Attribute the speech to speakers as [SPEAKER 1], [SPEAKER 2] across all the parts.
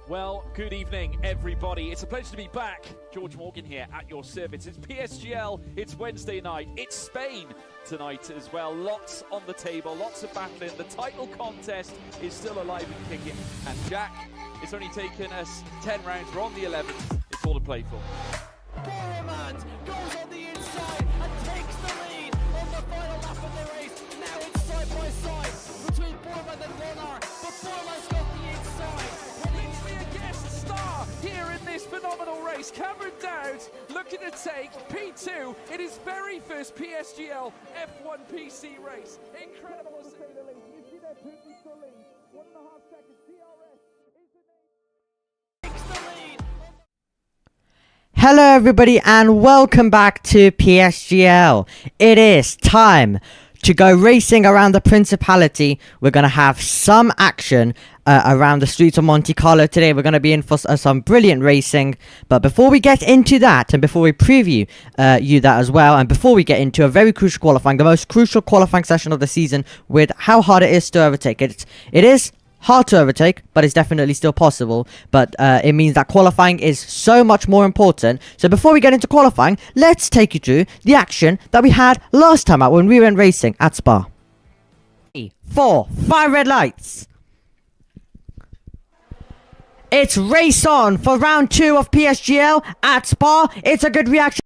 [SPEAKER 1] Well, good evening, everybody. It's a pleasure to be back. George Morgan here at your service. It's PSGL, it's Wednesday night, it's Spain tonight as well. Lots on the table, lots of battling. The title contest is still alive and kicking. And Jack, it's only taken us 10 rounds. We're on the 11th. It's all to play for.
[SPEAKER 2] Boromant goes on the inside and takes the lead on the final lap of the race. Now it's side by side between Boromant and Warner, but Boromant's got the inside.
[SPEAKER 1] A guest star here in this phenomenal race. Cameron Dowd looking to take P2 in his very first PSGL F1 PC race. Incredible to say the least. You see that Putin still lead. 1.5 seconds. DRS is the name.
[SPEAKER 3] Hello everybody and welcome back to PSGL. It is time to go racing around the Principality. We're going to have some action around the streets of Monte Carlo today. We're going to be in for some brilliant racing. But before we get into that, and before we preview you that as well, and before we get into a very crucial qualifying, the most crucial qualifying session of the season with how hard it is to overtake it. It is hard to overtake, but it's definitely still possible. But it means that qualifying is so much more important. So before we get into qualifying, let's take you through the action that we had last time out when we went racing at Spa. 3, 4, 5 red lights. It's race on for round 2 of PSGL at Spa. It's a good reaction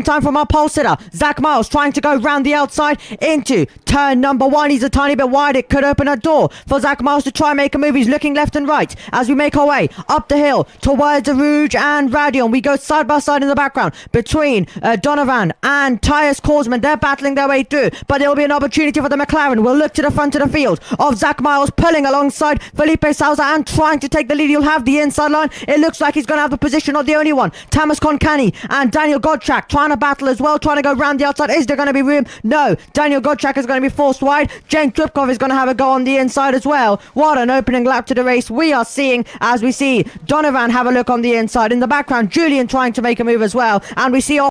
[SPEAKER 3] time from our pole sitter. Zach Miles trying to go round the outside into turn number 1. He's a tiny bit wide. It could open a door for Zach Miles to try and make a move. He's looking left and right as we make our way up the hill towards the Rouge and Radion. We go side by side in the background between Donovan and Tyus Korsman. They're battling their way through, but there'll be an opportunity for the McLaren. We'll look to the front of the field of Zach Miles pulling alongside Felipe Sousa and trying to take the lead. He'll have the inside line. It looks like he's going to have the position, not the only one. Tamas Konkani and Daniel Godchak trying to battle as well, trying to go round the outside. Is there going to be room? No. Daniel Godchak is going to be forced wide. Jane Tripkov is going to have a go on the inside as well. What an opening lap to the race we are seeing as we see Donovan have a look on the inside. In the background, Julian trying to make a move as well. And we see off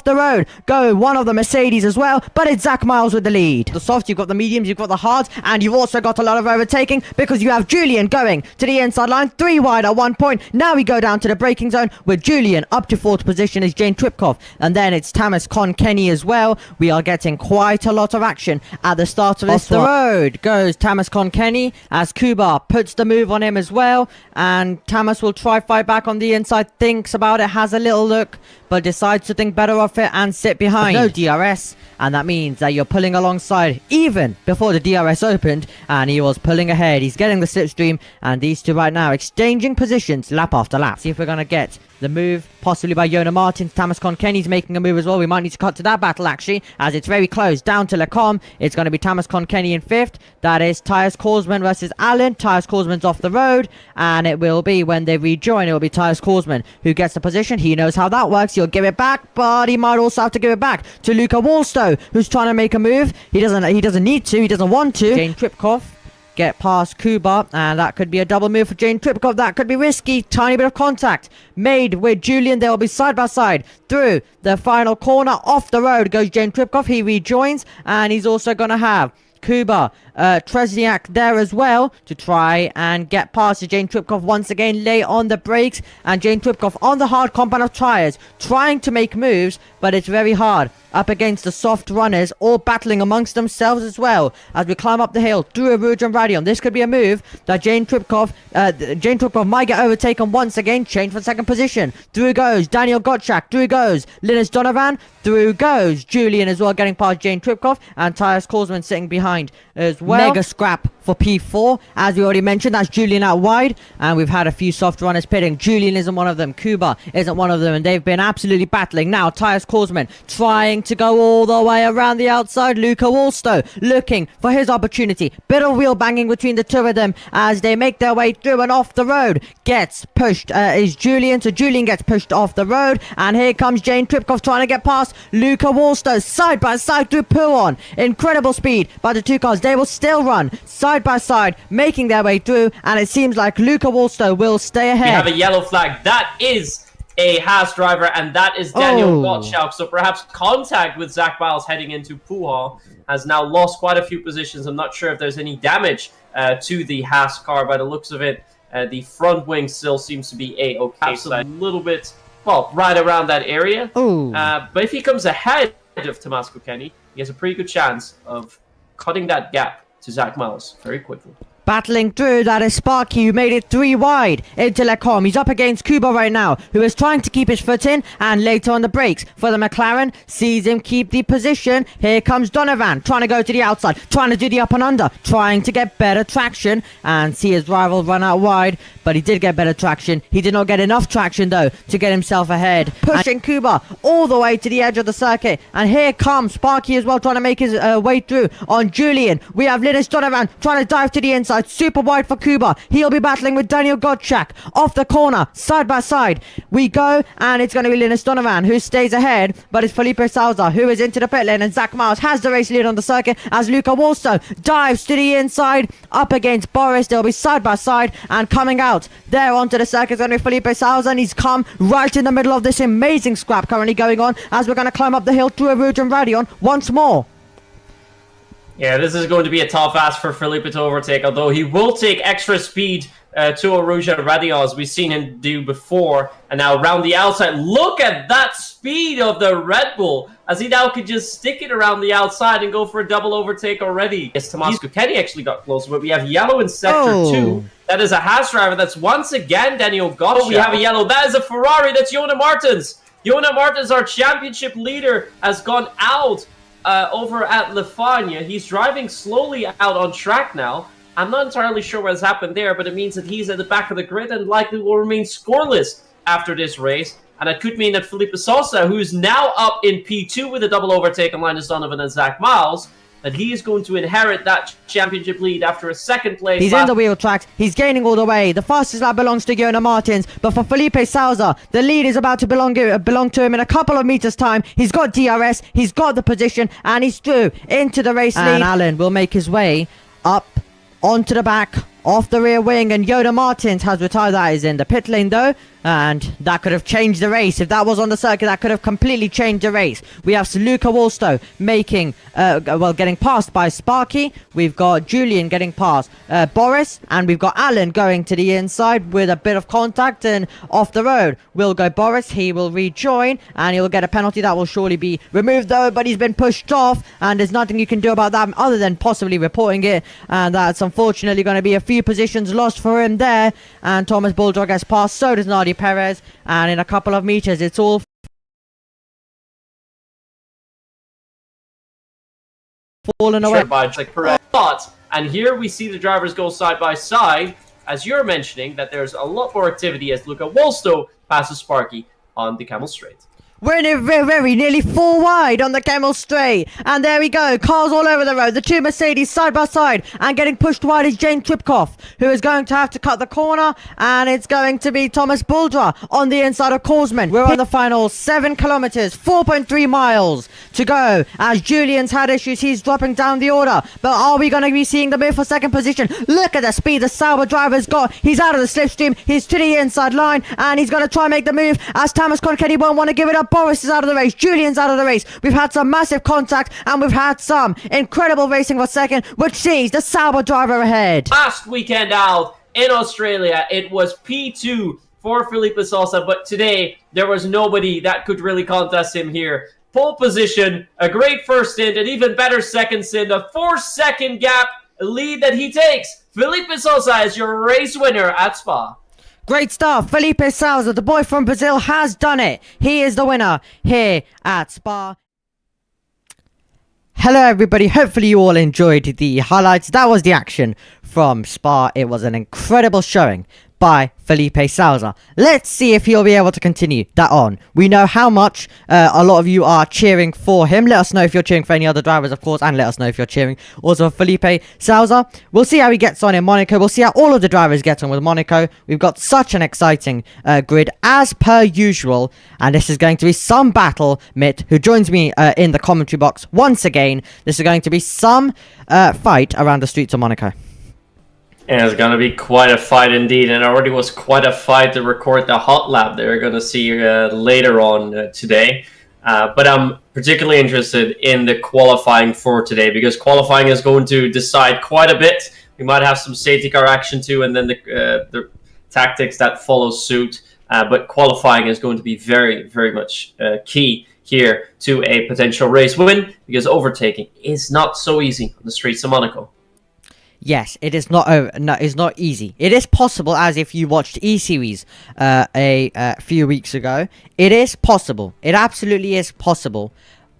[SPEAKER 3] the road go one of the Mercedes as well, but it's Zach Miles with the lead. The soft, you've got the mediums, you've got the hards, and you've also got a lot of overtaking because you have Julian going to the inside line, 3 wide at one point. Now we go down to the braking zone with Julian up to 4th position is Jane Tripkov, and then it's Tamas Konkani as well. We are getting quite a lot of action at the start of this. The road goes Tamas Konkani as Kuba puts the move on him as well, and Tamas will try fight back on the inside, thinks about it, has a little look, but decides to think better of it and sit behind. No DRS, and that means that you're pulling alongside even before the DRS opened, and he was pulling ahead. He's getting the slipstream, and these two right now exchanging positions lap after lap. See if we're going to get the move, possibly by Yona Martins. Tamas Konkenny's making a move as well. We might need to cut to that battle actually, as it's very close. Down to Lecom. It's going to be Tamas Konkenny in 5th. That is Tyus Korsman versus Allen. Tyus Korsman's off the road, and it will be when they rejoin, it will be Tyus Korsman who gets the position. He knows how that works. He'll give it back, but he might also have to give it back to Luca Wallstow, who's trying to make a move. He doesn't need to. He doesn't want to. Jane Tripkov get past Kuba, and that could be a double move for Jane Tripkov. That could be risky. Tiny bit of contact made with Julian. They'll be side by side through the final corner. Off the road goes Jane Tripkov. He rejoins, and he's also going to have Kuba Trezniak there as well to try and get past Jane Tripkov. Once again lay on the brakes, and Jane Tripkov on the hard compound of tires trying to make moves, but it's very hard up against the soft runners, all battling amongst themselves as well as we climb up the hill through a Rouge and Radion. This could be a move that Jane Tripkov might get overtaken once again. Change for 2nd position. Through goes Daniel Gottschalk. Through goes Linus Donovan. Through goes Julian as well, getting past Jane Tripkov, and Tyus Korsman sitting behind as well. Mega scrap for P4, as we already mentioned. That's Julian out wide, and we've had a few soft runners pitting. Julian isn't one of them. Kuba isn't one of them, and they've been absolutely battling. Now Tyus Korsman trying to go all the way around the outside. Luca Wallstow looking for his opportunity. Bit of wheel banging between the two of them as they make their way through, and off the road gets pushed is Julian. So Julian gets pushed off the road, and here comes Jane Tripkov trying to get past Luca Wallstow side by side through Pouon. Incredible speed by the two cars. They will still run side by side, making their way through, and it seems like Luca Wallstow will stay ahead.
[SPEAKER 4] We have a yellow flag. That is a Haas driver, and that is Daniel Gottschalk. So perhaps contact with Zach Miles heading into Pouhon has now lost quite a few positions. I'm not sure if there's any damage to the Haas car by the looks of it. The front wing still seems to be a-okay, so a little bit, well, right around that area. But if he comes ahead of Tommaso Kenny, he has a pretty good chance of cutting that gap to Zach Miles very quickly.
[SPEAKER 3] Battling through, that is Sparky, who made it 3 wide into Lecombe. He's up against Kuba right now, who is trying to keep his foot in, and later on the brakes for the McLaren. Sees him keep the position. Here comes Donovan, trying to go to the outside, trying to do the up and under, trying to get better traction, and see his rival run out wide. But he did get better traction. He did not get enough traction, though, to get himself ahead. Pushing Kuba all the way to the edge of the circuit. And here comes Sparky as well, trying to make his way through on Julian. We have Linus Donovan trying to dive to the inside. Super wide for Kuba. He'll be battling with Daniel Gottschalk off the corner, side by side. We go, and it's going to be Linus Donovan who stays ahead, but it's Felipe Souza who is into the pit lane, and Zach Miles has the race lead on the circuit as Luca Walso dives to the inside up against Boris. They'll be side by side, and coming out there onto the circuit is going to be Felipe Souza, and he's come right in the middle of this amazing scrap currently going on as we're going to climb up the hill through Aruj and Radion once more.
[SPEAKER 4] Yeah, this is going to be a tough ask for Felipe to overtake, although he will take extra speed to Aruj and Radion, as we've seen him do before. And now around the outside, look at that speed of the Red Bull, as he now could just stick it around the outside and go for a double overtake already. Yes, Tommaso Kenny actually got closer, but we have yellow in Sector 2. That is a Haas driver. That's once again Daniel Gottschalk. Oh, we have a yellow. That is a Ferrari. That's Jona Martins. Jona Martins, our championship leader, has gone out over at Lefania. He's driving slowly out on track now. I'm not entirely sure what has happened there, but it means that he's at the back of the grid and likely will remain scoreless after this race. And it could mean that Felipe Sousa, who's now up in P2 with a double overtake on Linus Donovan and Zach Miles, that he is going to inherit that championship lead after a second place.
[SPEAKER 3] He's in the wheel tracks. He's gaining all the way. The fastest lap belongs to Jona Martins, but for Felipe Sousa, the lead is about to belong to him in a couple of meters' time. He's got DRS, he's got the position, and he's through into the race lead. And Alan will make his way up onto the back off the rear wing, and Jona Martins has retired. That is in the pit lane though, and that could have changed the race. If that was on the circuit, that could have completely changed the race. We have Luca Wolstow making getting passed by Sparky. We've got Julian getting past Boris, and we've got Alan going to the inside with a bit of contact, and off the road will go Boris. He will rejoin, and he'll get a penalty that will surely be removed though, but he's been pushed off, and there's nothing you can do about that other than possibly reporting it, and that's unfortunately going to be a few positions lost for him there. And Thomas Bulldog has passed, so does Nardi Perez, and in a couple of meters it's all fallen away.
[SPEAKER 4] And here we see the drivers go side by side, as you're mentioning that there's a lot more activity as Luca Wolstow passes Sparky on the Camel Straight.
[SPEAKER 3] We're very nearly 4 wide on the Camel Straight. And there we go. Cars all over the road. The two Mercedes side by side. And getting pushed wide is Jane Tripkoff, who is going to have to cut the corner. And it's going to be Thomas Buldra on the inside of Korsman. We're on the final 7 kilometers, 4.3 miles to go. As Julian's had issues, he's dropping down the order. But are we going to be seeing the move for second position? Look at the speed the Sauber driver's got. He's out of the slipstream. He's to the inside line. And he's going to try and make the move as Thomas Conketti won't want to give it up. Boris is out of the race. Julian's out of the race. We've had some massive contact, and we've had some incredible racing for second, which sees the Sauber driver ahead.
[SPEAKER 4] Last weekend out in Australia, it was P2 for Felipe Sousa, but today there was nobody that could really contest him here. Pole position, a great first stint, an even better second stint, a 4-second gap lead that he takes. Felipe Sousa is your race winner at Spa.
[SPEAKER 3] Great stuff. Felipe Sousa, the boy from Brazil, has done it. He is the winner here at Spa. Hello everybody, hopefully you all enjoyed the highlights. That was the action from Spa. It was an incredible showing by Felipe Sousa. Let's see if he'll be able to continue that on. We know how much a lot of you are cheering for him. Let us know if you're cheering for any other drivers, of course, and let us know if you're cheering also for Felipe Sousa. We'll see how he gets on in Monaco. We'll see how all of the drivers get on with Monaco. We've got such an exciting grid as per usual, and this is going to be some battle. Mitt, who joins me in the commentary box once again, this is going to be some fight around the streets of Monaco.
[SPEAKER 4] And it's going to be quite a fight indeed, and it already was quite a fight to record the hot lap that we're going to see later on today. But I'm particularly interested in the qualifying for today, because qualifying is going to decide quite a bit. We might have some safety car action too, and then the tactics that follow suit. But qualifying is going to be very, very much key here to a potential race win, because overtaking is not so easy on the streets of Monaco.
[SPEAKER 3] Yes, it is not. No, it's not easy. It is possible, as if you watched E-Series a few weeks ago. It is possible. It absolutely is possible,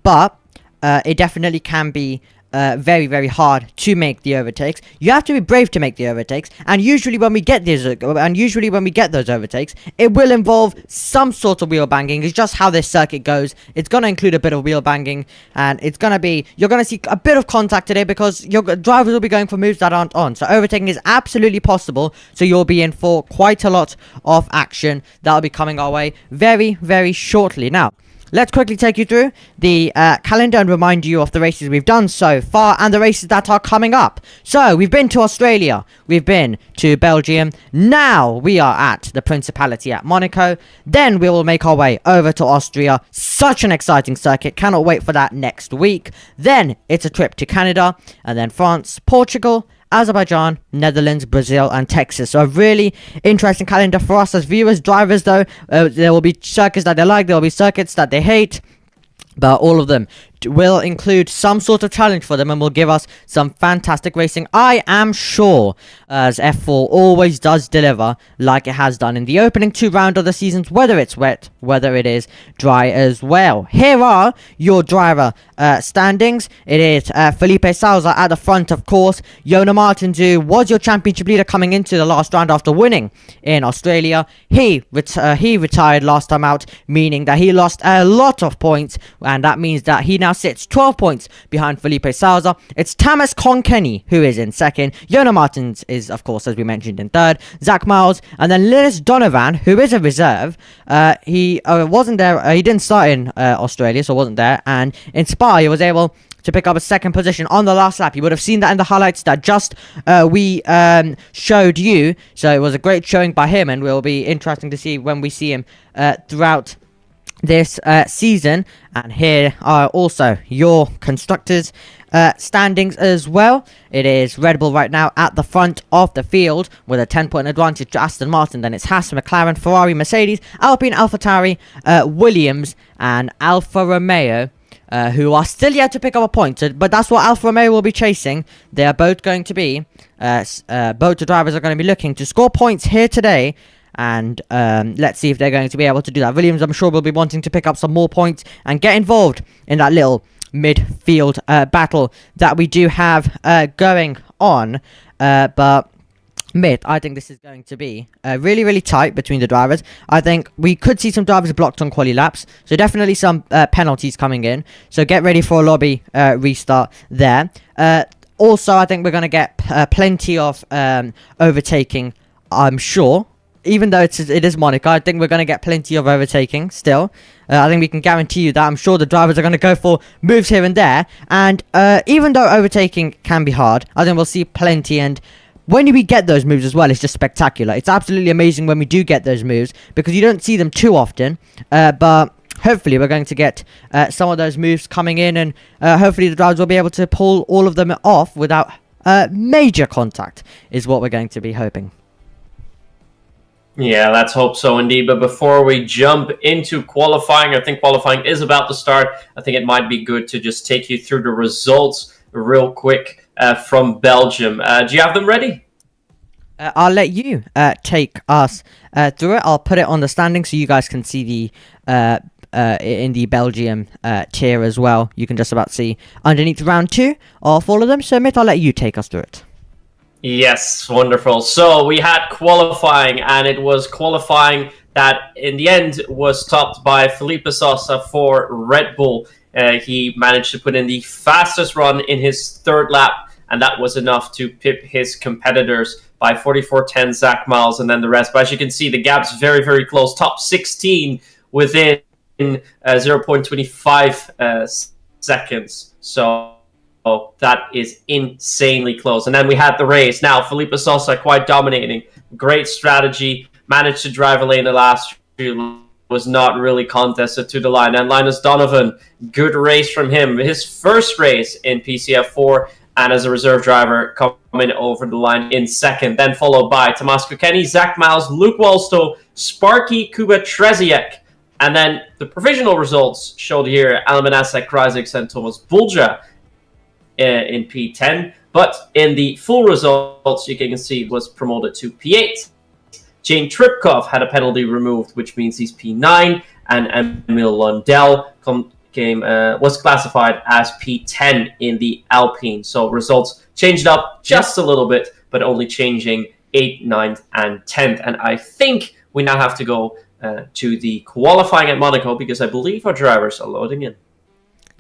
[SPEAKER 3] but it definitely can be very, very hard to make the overtakes. You have to be brave to make the overtakes, and usually when we get those overtakes, it will involve some sort of wheel banging. It's just how this circuit goes. It's gonna include a bit of wheel banging, and you're gonna see a bit of contact today because your drivers will be going for moves that aren't on. So overtaking is absolutely possible. So you'll be in for quite a lot of action that'll be coming our way very, very shortly. Now, let's quickly take you through the calendar and remind you of the races we've done so far and the races that are coming up. So, we've been to Australia, we've been to Belgium, now we are at the Principality at Monaco, then we will make our way over to Austria. Such an exciting circuit, cannot wait for that next week. Then, it's a trip to Canada, and then France, Portugal, Azerbaijan, Netherlands, Brazil, and Texas. So a really interesting calendar for us as viewers. Drivers, though, there will be circuits that they like, there will be circuits that they hate, but all of them will include some sort of challenge for them and will give us some fantastic racing, I am sure, as F4 always does deliver, like it has done in the opening 2 rounds of the seasons, whether it's wet, whether it is dry as well. Here are your driver standings. It is Felipe Sousa at the front, of course. Jona Martins, who was your championship leader coming into the last round after winning in Australia, he retired last time out, meaning that he lost a lot of points, and that means that he now sits 12 points behind Felipe Sousa. It's Thomas Conkenny who is in second. Jona Martins is, of course, as we mentioned, in third. Zach Miles, and then Linus Donovan, who is a reserve. He wasn't there. He didn't start in Australia, so wasn't there. And in Spa, he was able to pick up a second position on the last lap. You would have seen that in the highlights that just we showed you. So it was a great showing by him, and will be interesting to see when we see him throughout this season. And here are also your constructors standings as well. It is Red Bull right now at the front of the field with a 10-point advantage to Aston Martin. Then it's Haas, McLaren, Ferrari, Mercedes, Alpine, AlphaTauri, Williams, and Alfa Romeo, who are still yet to pick up a point. But that's what Alfa Romeo will be chasing. They are both going to be both the drivers are going to be looking to score points here today. And let's see if they're going to be able to do that. Williams, I'm sure, will be wanting to pick up some more points and get involved in that little midfield battle that we do have going on. But I think this is going to be really, really tight between the drivers. I think we could see some drivers blocked on quali laps. So definitely some penalties coming in. So get ready for a lobby restart there. Also, I think we're going to get plenty of overtaking, I'm sure. Even though it is Monaco, I think we're going to get plenty of overtaking still. I think we can guarantee you that. I'm sure the drivers are going to go for moves here and there. And even though overtaking can be hard, I think we'll see plenty. And when we get those moves as well, it's just spectacular. It's absolutely amazing when we do get those moves, because you don't see them too often. But hopefully we're going to get some of those moves coming in. And hopefully the drivers will be able to pull all of them off without major contact, is what we're going to be hoping.
[SPEAKER 4] Yeah, let's hope so indeed. But before we jump into qualifying, I think qualifying is about to start. I think it might be good to just take you through the results real quick from Belgium. Do you have them ready?
[SPEAKER 3] I'll let you take us through it. I'll put it on the standing so you guys can see the in the Belgium tier as well. You can just about see underneath round 2 of all of them. So, I'll let you take us through it.
[SPEAKER 4] Yes, wonderful. So we had qualifying, and it was qualifying that in the end was topped by Felipe Sousa for Red Bull. He managed to put in the fastest run in his third lap, and that was enough to pip his competitors by 44.10 Zach Miles and then the rest. But as you can see, the gap's very, very close. Top 16 within 0.25 seconds. So that is insanely close. And then we had the race. Now, Felipe Sousa quite dominating. Great strategy. Managed to drive a lane the last few. Was not really contested to the line. And Linus Donovan, good race from him. His first race in PCF4 and as a reserve driver coming over the line in second, then followed by Tomasz Kokeni, Zach Miles, Luke Walstow, Sparky Kuba Treziek. And then the provisional results showed here Almanasek, Krajicek, and Thomas Bulja in P10. But in the full results, you can see was promoted to P8. Jane Tripkov had a penalty removed, which means he's P9. And Emil Lundell was classified as P10 in the Alpine. So results changed up just a little bit, but only changing 8th, 9th, and 10th. And I think we now have to go to the qualifying at Monaco because I believe our drivers are loading in.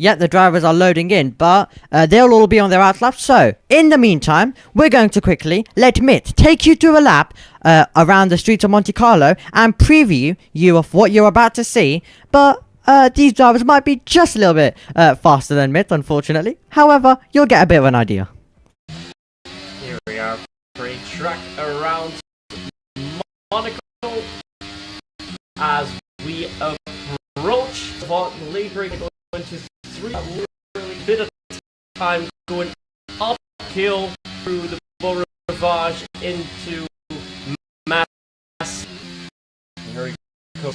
[SPEAKER 3] Yeah, the drivers are loading in, but they'll all be on their out laps. So, in the meantime, we're going to quickly let Mitt take you through a lap around the streets of Monte Carlo and preview you of what you're about to see. But these drivers might be just a little bit faster than Mitt, unfortunately. However, you'll get a bit of an idea.
[SPEAKER 4] Here we are for a track around Monaco as we approach the lead break going to 3 bit of time going uphill through the Beau Rivage into Mass. Here we go.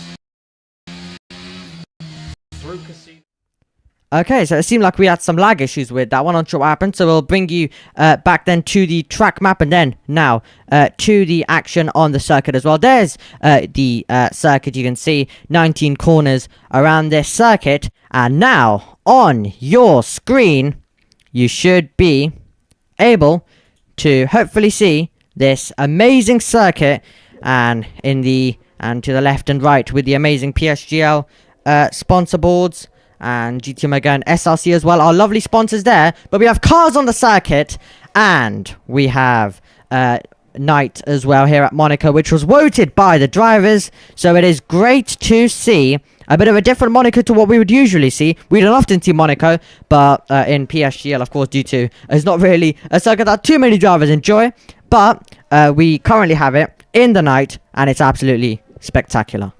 [SPEAKER 4] Through Casino.
[SPEAKER 3] Okay, so it seemed like we had some lag issues with that one. Not sure what happened, so we'll bring you back then to the track map and then now to the action on the circuit as well. There's the circuit. You can see 19 corners around this circuit, and now on your screen you should be able to hopefully see this amazing circuit, and to the left and right with the amazing PSGL sponsor boards and GT Omega and SRC as well, our lovely sponsors there. But we have cars on the circuit, and we have night as well here at Monaco, which was voted by the drivers. So it is great to see a bit of a different Monaco to what we would usually see. We don't often see Monaco, but in PSGL, of course, due to it's not really a circuit that too many drivers enjoy. But we currently have it in the night, and it's absolutely spectacular.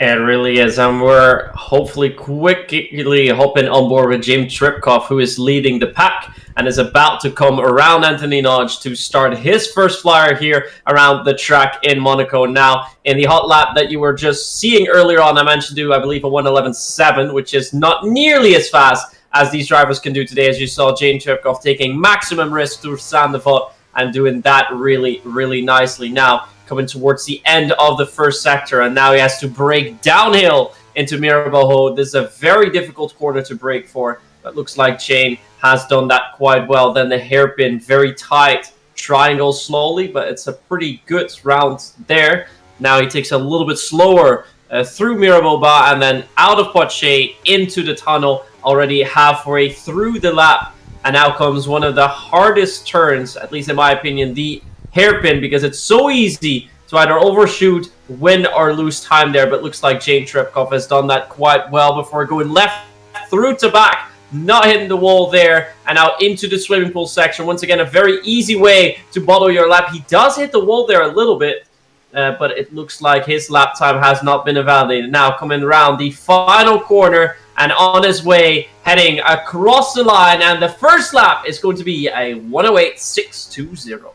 [SPEAKER 4] It really is, and we're hopefully quickly hopping on board with James Tripkov, who is leading the pack and is about to come around Anthony Nodge to start his first flyer here around the track in Monaco. Now, in the hot lap that you were just seeing earlier on, I mentioned I believe, a 1:11.7, which is not nearly as fast as these drivers can do today, as you saw James Tripkov taking maximum risk through Sandefjord and doing that really, really nicely. Now, coming towards the end of the first sector, and now he has to brake downhill into Mirabeau. This is a very difficult corner to brake for, but looks like Jane has done that quite well. Then the hairpin, very tight, triangle slowly, but it's a pretty good round there. Now he takes a little bit slower through Mirabeau and then out of Poitiers into the tunnel, already halfway through the lap. And now comes one of the hardest turns, at least in my opinion, the hairpin, because it's so easy to either overshoot, win, or lose time there. But looks like Jane Tripkov has done that quite well before going left through to back, not hitting the wall there, and now into the swimming pool section. Once again, a very easy way to bottle your lap. He does hit the wall there a little bit, but it looks like his lap time has not been validated. Now coming around the final corner and on his way, heading across the line, and the first lap is going to be a 1:08.620.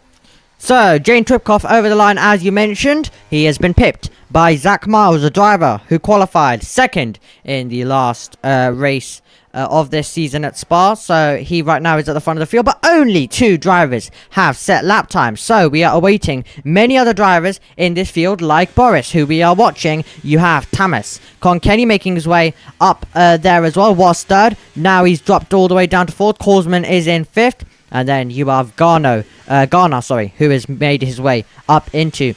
[SPEAKER 3] So, Jane Tripkov over the line, as you mentioned. He has been pipped by Zach Miles, a driver who qualified second in the last race of this season at Spa. So, he right now is at the front of the field, but only 2 drivers have set lap times. So, we are awaiting many other drivers in this field, like Boris, who we are watching. You have Tamas Konkenny making his way up there as well, was third. Now he's dropped all the way down to 4th. Korsman is in 5th. And then you have Garner, who has made his way up into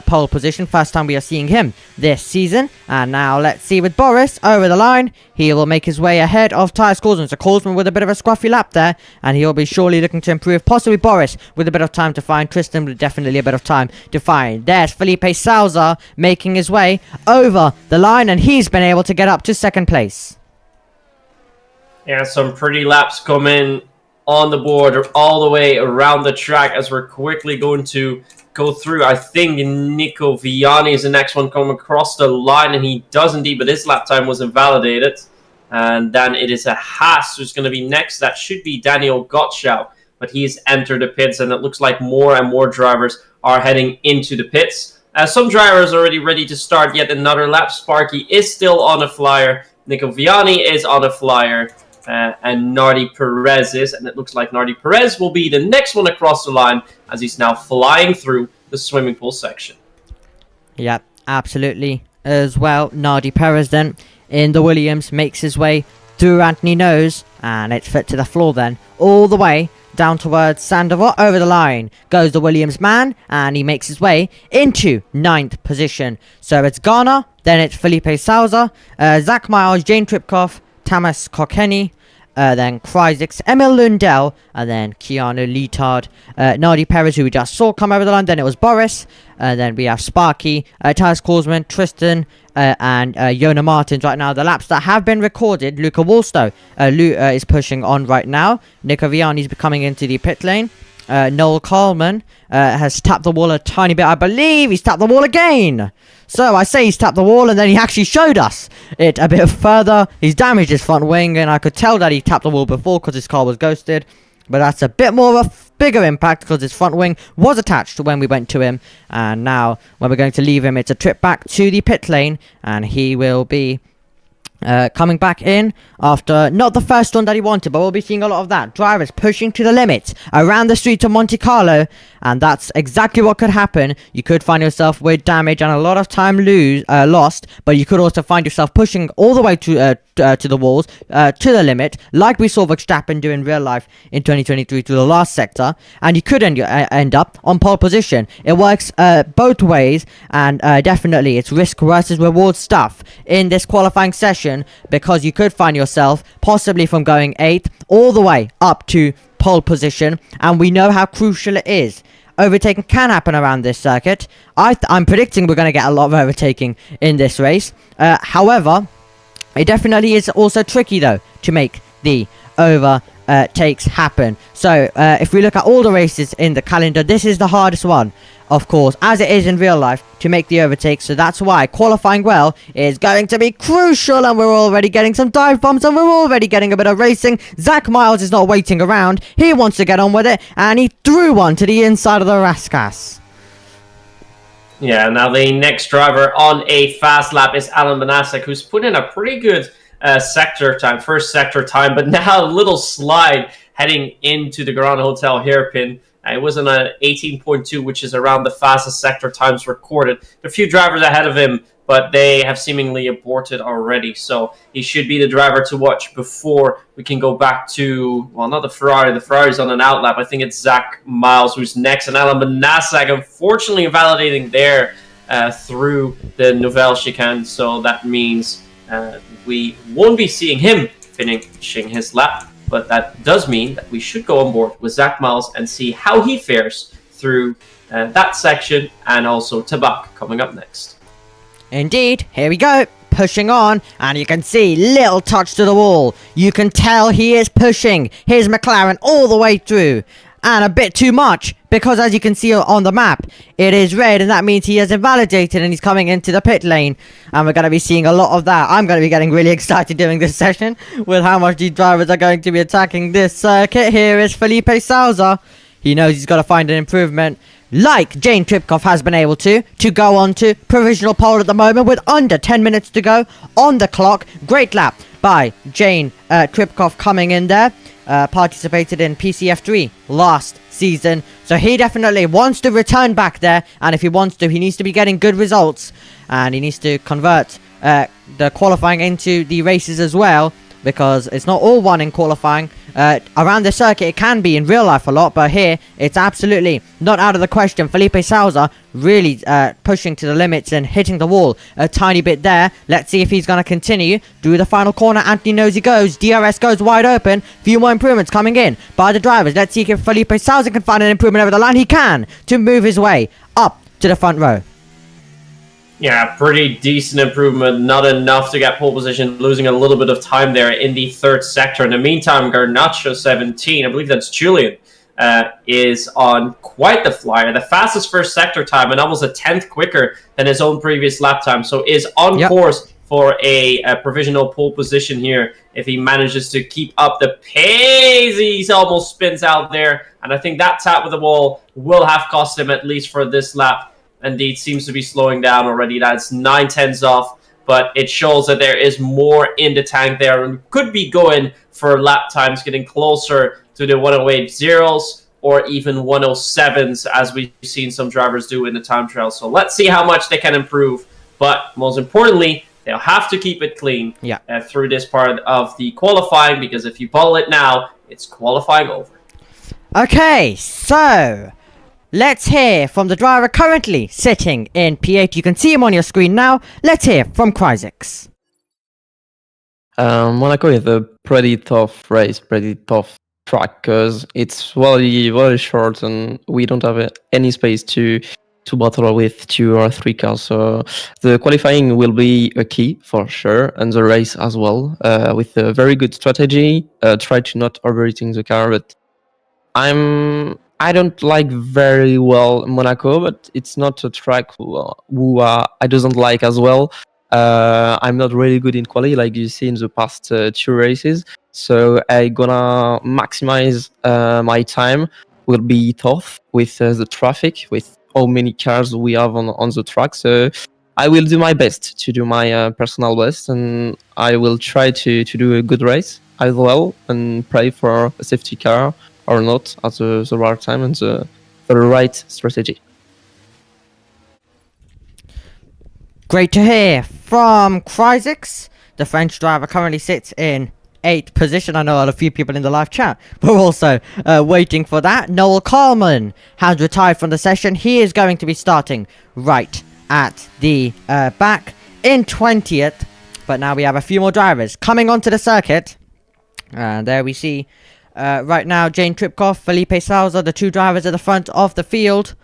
[SPEAKER 3] pole position. First time we are seeing him this season. And now let's see with Boris over the line. He will make his way ahead of Tyus Korsman. So Korsman with a bit of a scruffy lap there. And he'll be surely looking to improve. Possibly Boris with a bit of time to find. Tristan with definitely a bit of time to find. There's Felipe Salza making his way over the line. And he's been able to get up to 2nd place.
[SPEAKER 4] Yeah, some pretty laps come in on the board all the way around the track as we're quickly going to go through. I think Nico Viani is the next one coming across the line, and he does indeed, but his lap time was invalidated. And then it is a Haas who's going to be next. That should be Daniel Gottschalk, but he's entered the pits, and it looks like more and more drivers are heading into the pits. Some drivers are already ready to start yet another lap. Sparky is still on a flyer. Nico Viani is on a flyer. And Nardi Perez is. And it looks like Nardi Perez will be the next one across the line as he's now flying through the swimming pool section.
[SPEAKER 3] Yeah, absolutely. As well, Nardi Perez then in the Williams makes his way through Anthony Nose. And it's fit to the floor then. All the way down towards Sandoval. Over the line goes the Williams man, and he makes his way into 9th position. So it's Ghana, then it's Felipe Souza, Zach Miles, Jane Tripkoff, Tamas Kokeni, then Kryzix, Emil Lundell, and then Keanu Leetard, Nardi Perez, who we just saw come over the line. Then it was Boris, then we have Sparky, Tyus Korsman, Tristan, and Yona Martins right now. The laps that have been recorded, Luca Wolstow is pushing on right now. Nico Viani's coming into the pit lane. Noel Coleman has tapped the wall a tiny bit. I believe he's tapped the wall again. So I say he's tapped the wall, and then he actually showed us it a bit further. He's damaged his front wing, and I could tell that he tapped the wall before because his car was ghosted. But that's a bit more of a bigger impact because his front wing was attached when we went to him. And now when we're going to leave him, it's a trip back to the pit lane, and he will be coming back in after not the first one that he wanted, but we'll be seeing a lot of that. Drivers pushing to the limits around the streets of Monte Carlo, and that's exactly what could happen. You could find yourself with damage and a lot of time lost, but you could also find yourself pushing all the way to the walls, to the limit, like we saw Verstappen do in real life in 2023 to the last sector, and you could end up on pole position. It works both ways, and definitely it's risk versus reward stuff in this qualifying session, because you could find yourself possibly from going 8th all the way up to pole position, and we know how crucial it is. Overtaking can happen around this circuit. I'm predicting we're going to get a lot of overtaking in this race. However, it definitely is also tricky, though, to make the overtakes happen. So, if we look at all the races in the calendar, this is the hardest one, of course, as it is in real life, to make the overtakes. So that's why qualifying well is going to be crucial, and we're already getting some dive bombs, and we're already getting a bit of racing. Zach Miles is not waiting around. He wants to get on with it, and he threw one to the inside of the Raskas.
[SPEAKER 4] Yeah, now the next driver on a fast lap is Alan Banasek, who's put in a pretty good first sector time, but now a little slide heading into the Grand Hotel hairpin. It was on an 18.2, which is around the fastest sector times recorded. There are a few drivers ahead of him, but they have seemingly aborted already. So he should be the driver to watch before we can go back to, well, not the Ferrari. The Ferrari's on an outlap. I think it's Zach Miles who's next. And Alan Banasek, unfortunately, invalidating there through the Nouvelle chicane. So that means we won't be seeing him finishing his lap. But that does mean that we should go on board with Zach Miles and see how he fares through that section, and also Tabak coming up next.
[SPEAKER 3] Indeed, here we go, pushing on, and you can see little touch to the wall. You can tell he is pushing his McLaren all the way through, and a bit too much, because as you can see on the map, it is red, and that means he has invalidated and he's coming into the pit lane, and we're going to be seeing a lot of that. I'm going to be getting really excited doing this session with how much these drivers are going to be attacking this circuit. Here is Felipe Souza. He knows he's got to find an improvement, like Jane Tripkoff has been able to go on to provisional pole at the moment with under 10 minutes to go on the clock. Great lap by Jane Tripkoff coming in there. Participated in PCF3 last season, so he definitely wants to return back there, and if he wants to, he needs to be getting good results, and he needs to convert the qualifying into the races as well, because it's not all one in qualifying. Around the circuit it can be in real life a lot, but here it's absolutely not out of the question. Felipe Souza really pushing to the limits and hitting the wall a tiny bit there. Let's see if he's going to continue through the final corner. Anthony knows he goes. DRS goes wide open. Few more improvements coming in by the drivers. Let's see if Felipe Souza can find an improvement over the line. He can, to move his way up to the front row.
[SPEAKER 4] Yeah, pretty decent improvement. Not enough to get pole position, losing a little bit of time there in the third sector. In the meantime, Garnacho 17, I believe that's Julian, is on quite the flyer. The fastest first sector time, and almost a 10th quicker than his own previous lap time. So is on course for a provisional pole position here if he manages to keep up the pace. He almost spins out there, and I think that tap with the wall will have cost him, at least for this lap. Indeed, seems to be slowing down already. That's 9/10 off, but it shows that there is more in the tank there, and could be going for lap times getting closer to the 108 zeros or even 107s, as we've seen some drivers do in the time trial. So let's see how much they can improve, but most importantly, they'll have to keep it clean through this part of the qualifying, because if you bottle it now, it's qualifying over.
[SPEAKER 3] Okay, so let's hear from the driver currently sitting in P8. You can see him on your screen now. Let's hear from Cryzix.
[SPEAKER 5] Monaco is a pretty tough race, pretty tough track, because it's very, very short and we don't have any space to battle with 2 or 3 cars. So the qualifying will be a key for sure, and the race as well, with a very good strategy. Try to not overheating the car, but I don't like very well Monaco, but it's not a track I doesn't like as well. I'm not really good in quali, like you see in the past 2 races. So I gonna maximize my time. Will be tough with the traffic, with how many cars we have on the track. So I will do my best to do my personal best, and I will try to do a good race as well, and pray for a safety car or not at the right time and the right strategy.
[SPEAKER 3] Great to hear from Cryzix. The French driver currently sits in 8th position. I know a few people in the live chat. We're also waiting for that. Noel Carlman has retired from the session. He is going to be starting right at the back in 20th. But now we have a few more drivers coming onto the circuit. And there we see right now Jane Tripkoff, Felipe Salza, the 2 drivers at the front of the field.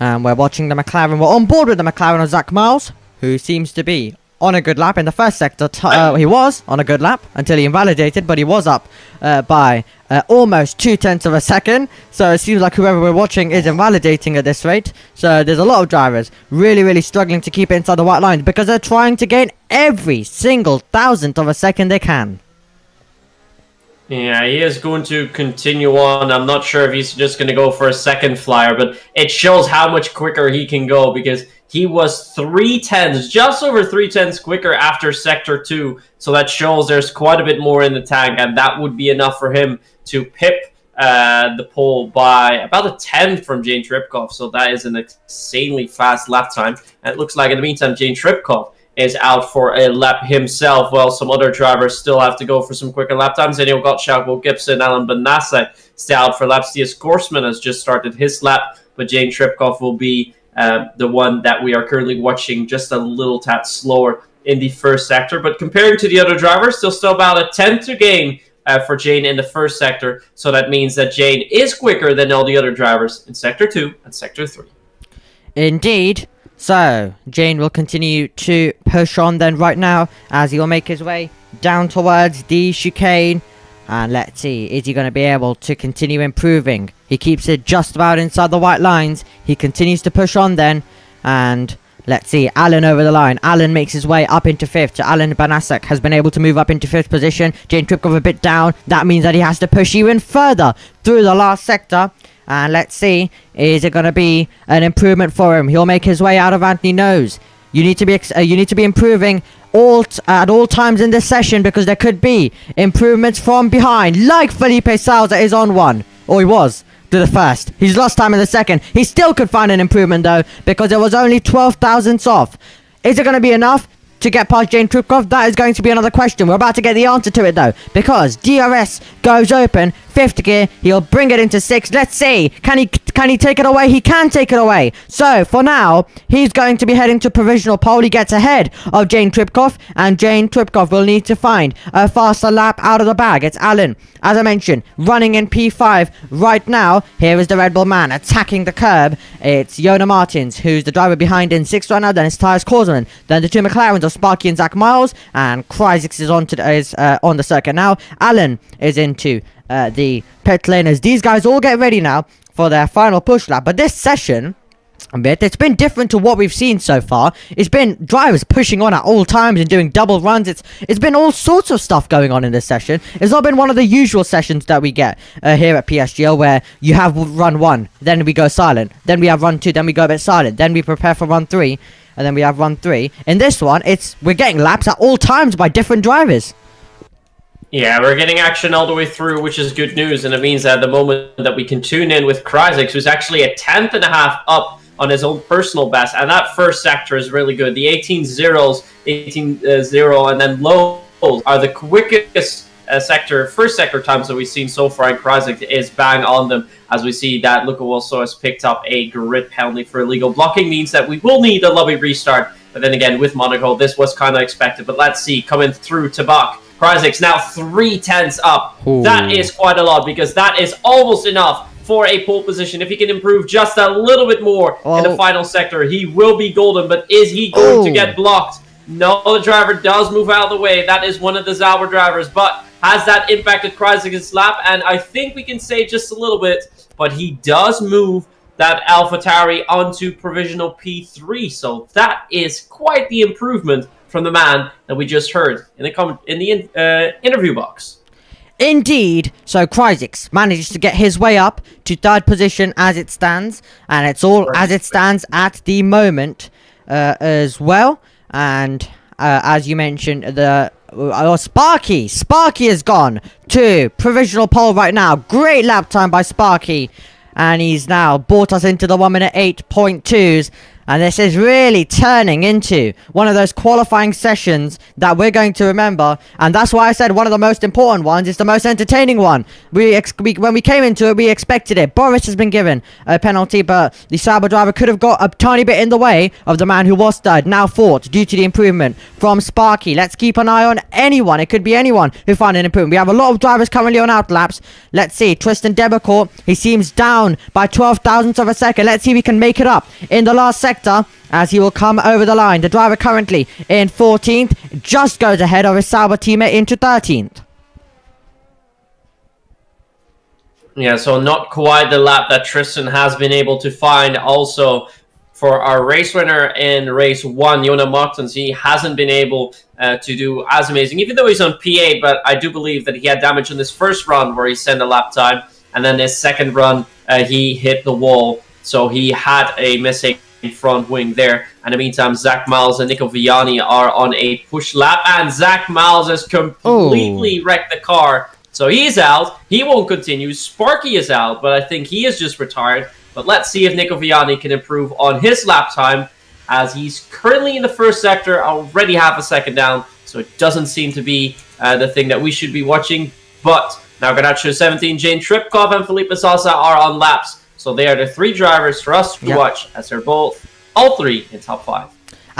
[SPEAKER 3] And we're watching the McLaren. We're on board with the McLaren of Zach Miles, who seems to be on a good lap in the first sector. He was on a good lap until he invalidated, but he was up by almost 0.2 of a second. So it seems like whoever we're watching is invalidating at this rate. So there's a lot of drivers really struggling to keep it inside the white line, because they're trying to gain every single 1,000th of a second they can.
[SPEAKER 4] Yeah, he is going to continue on. I'm not sure if he's just going to go for a second flyer, but it shows how much quicker he can go, because he was 3/10, just over 3/10 quicker after Sector 2. So that shows there's quite a bit more in the tank, and that would be enough for him to pip the pole by about a 10th from Jane Tripkoff. So that is an insanely fast lap time. And it looks like in the meantime, Jane Tripkoff is out for a lap himself, while some other drivers still have to go for some quicker lap times. Daniel Gottschalk, Will Gibson, Alan Benassi stay out for laps. Thias Korsman has just started his lap, but Jane Tripkoff will be the one that we are currently watching just a little tad slower in the first sector. But comparing to the other drivers, still about a 10th to gain for Jane in the first sector. So that means that Jane is quicker than all the other drivers in Sector 2 and Sector 3.
[SPEAKER 3] Indeed. So, Jane will continue to push on then right now, as he will make his way down towards the chicane. And let's see, is he going to be able to continue improving? He keeps it just about inside the white lines. He continues to push on then. And let's see, Alan over the line. Alan makes his way up into 5th. So Alan Banasek has been able to move up into 5th position. Jane Tripkoff a bit down. That means that he has to push even further through the last sector. And let's see, is it going to be an improvement for him? He'll make his way out of Anthony Nose. You need to be improving at all times in this session, because there could be improvements from behind, like Felipe Salza is on one, or he was to the first. He's lost time in the second. He still could find an improvement though, because it was only 12,000ths off. Is it going to be enough to get past Jane Tripkoff? That is going to be another question. We're about to get the answer to it though, because DRS goes open, 5th gear, he'll bring it into 6th. Let's see, can he take it away? He can take it away. So for now, he's going to be heading to provisional pole. He gets ahead of Jane Tripkoff, and Jane Tripkoff will need to find a faster lap out of the bag. It's Alan, as I mentioned, running in P5 right now. Here is the Red Bull man attacking the curb. It's Yona Martins, who's the driver behind in 6th right now. Then it's Thias Korsman. Then the 2 McLarens of Sparky and Zach Miles, and Cryzix is on the circuit now. Alan is into the pit lane as these guys all get ready now for their final push lap. But this session a bit. It's been different to what we've seen so far. It's been drivers pushing on at all times and doing double runs. It's been all sorts of stuff going on in this session. It's not been one of the usual sessions that we get here at PSGL, where you have run 1, then we go silent, then we have run 2, then we go a bit silent, then we prepare for run 3, and then we have run 3. In this one, we're getting laps at all times by different drivers.
[SPEAKER 4] Yeah, we're getting action all the way through, which is good news, and it means that at the moment that we can tune in with Kryzik, who's actually a 10th and a half up on his own personal best, and that first sector is really good. The 18 zeros, 18-0, and then lows are the quickest first sector times that we've seen so far, and Kryzik is bang on them, as we see that Luca also has picked up a grid penalty for illegal blocking, means that we will need a lobby restart. But then again, with Monaco, this was kind of expected. But let's see, coming through Tabak, Kryzik's now 3/10 up.
[SPEAKER 3] Ooh.
[SPEAKER 4] That is quite a lot, because that is almost enough for a pole position. If he can improve just a little bit more in the final sector, he will be golden. But is he going to get blocked? No, the driver does move out of the way. That is one of the Sauber drivers. But has that impacted Kryzik's lap? And I think we can say just a little bit. But he does move that AlphaTauri onto provisional P3. So that is quite the improvement from the man that we just heard in the interview box.
[SPEAKER 3] Indeed, so Kryzik manages to get his way up to 3rd position as it stands, and it's all as it stands at the moment as well. And as you mentioned, Sparky is gone to provisional pole right now. Great lap time by Sparky, and he's now brought us into the 1 minute 8.2s. And this is really turning into one of those qualifying sessions that we're going to remember. And that's why I said one of the most important ones is the most entertaining one. When we came into it, we expected it. Boris has been given a penalty, but the Sauber driver could have got a tiny bit in the way of the man who was third, now fourth, due to the improvement from Sparky. Let's keep an eye on anyone. It could be anyone who found an improvement. We have a lot of drivers currently on outlaps. Let's see. Tristan Debecourt, he seems down by 12 thousandths of a second. Let's see if we can make it up in the last sector, as he will come over the line. The driver currently in 14th just goes ahead of his Sauber teammate into 13th.
[SPEAKER 4] Yeah, so not quite the lap that Tristan has been able to find. Also, for our race winner in race 1, Jonah Martens, he hasn't been able to do as amazing, even though he's on P8, but I do believe that he had damage in this first run where he sent a lap time, and then his second run, he hit the wall, so he had a missing front wing there. And in the meantime, Zach Miles and Nico Viani are on a push lap, and Zach Miles has completely wrecked the car. So he's out. He won't continue. Sparky is out, but I think he is just retired. But let's see if Nico Viani can improve on his lap time, as he's currently in the first sector, already half a second down. So it doesn't seem to be the thing that we should be watching. But now Ganacho 17, Jane Tripkov, and Felipe Salsa are on laps. So they are the 3 drivers for us to watch, as they're all 3 in top 5.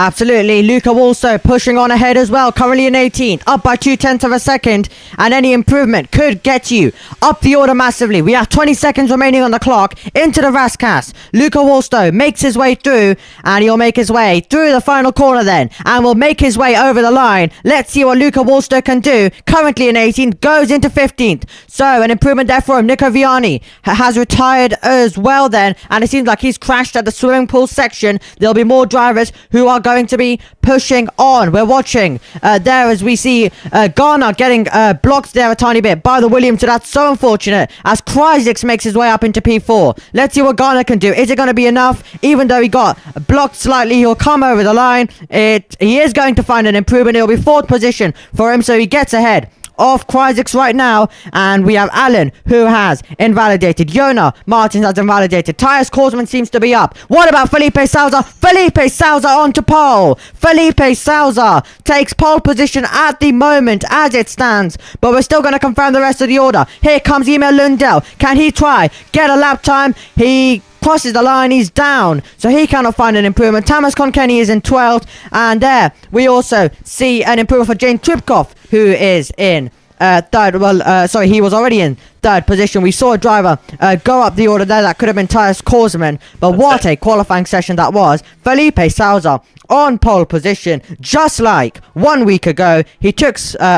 [SPEAKER 3] Absolutely. Luca also pushing on ahead as well, currently in 18th, up by 0.2 of a second, and any improvement could get you up the order massively. We have 20 seconds remaining on the clock into the Rascas. Luca Wolstow makes his way through, and he'll make his way through the final corner then, and will make his way over the line. Let's see what Luca Wolstow can do. Currently in 18th, goes into 15th. So an improvement there for him. Nico Viani has retired as well then, and it seems like he's crashed at the swimming pool section. There'll be more drivers who are going to be pushing on. We're watching there as we see Garner getting blocked there a tiny bit by the Williams, so that's so unfortunate, as Kryzik makes his way up into P4. Let's see what Garner can do. Is it going to be enough? Even though he got blocked slightly, he'll come over the line. He is going to find an improvement. It'll be 4th position for him, so he gets ahead of Kryzik right now. And we have Allen, who has invalidated. Jonah Martins has invalidated. Tyus Korsman seems to be up. What about Felipe Sousa? Felipe Sousa onto pole. Felipe Sousa takes pole position at the moment as it stands, but we're still going to confirm the rest of the order. Here comes Emil Lundell. Can he try get a lap time? He crosses the line, he's down, so he cannot find an improvement. Thomas Conkenny is in 12th, and there we also see an improvement for Jane Tripkov, who is in 3rd. He was already in 3rd position. We saw a driver go up the order there. That could have been Tyus Korsman, but what a qualifying session that was. Felipe Sousa on pole position, just like 1 week ago. He took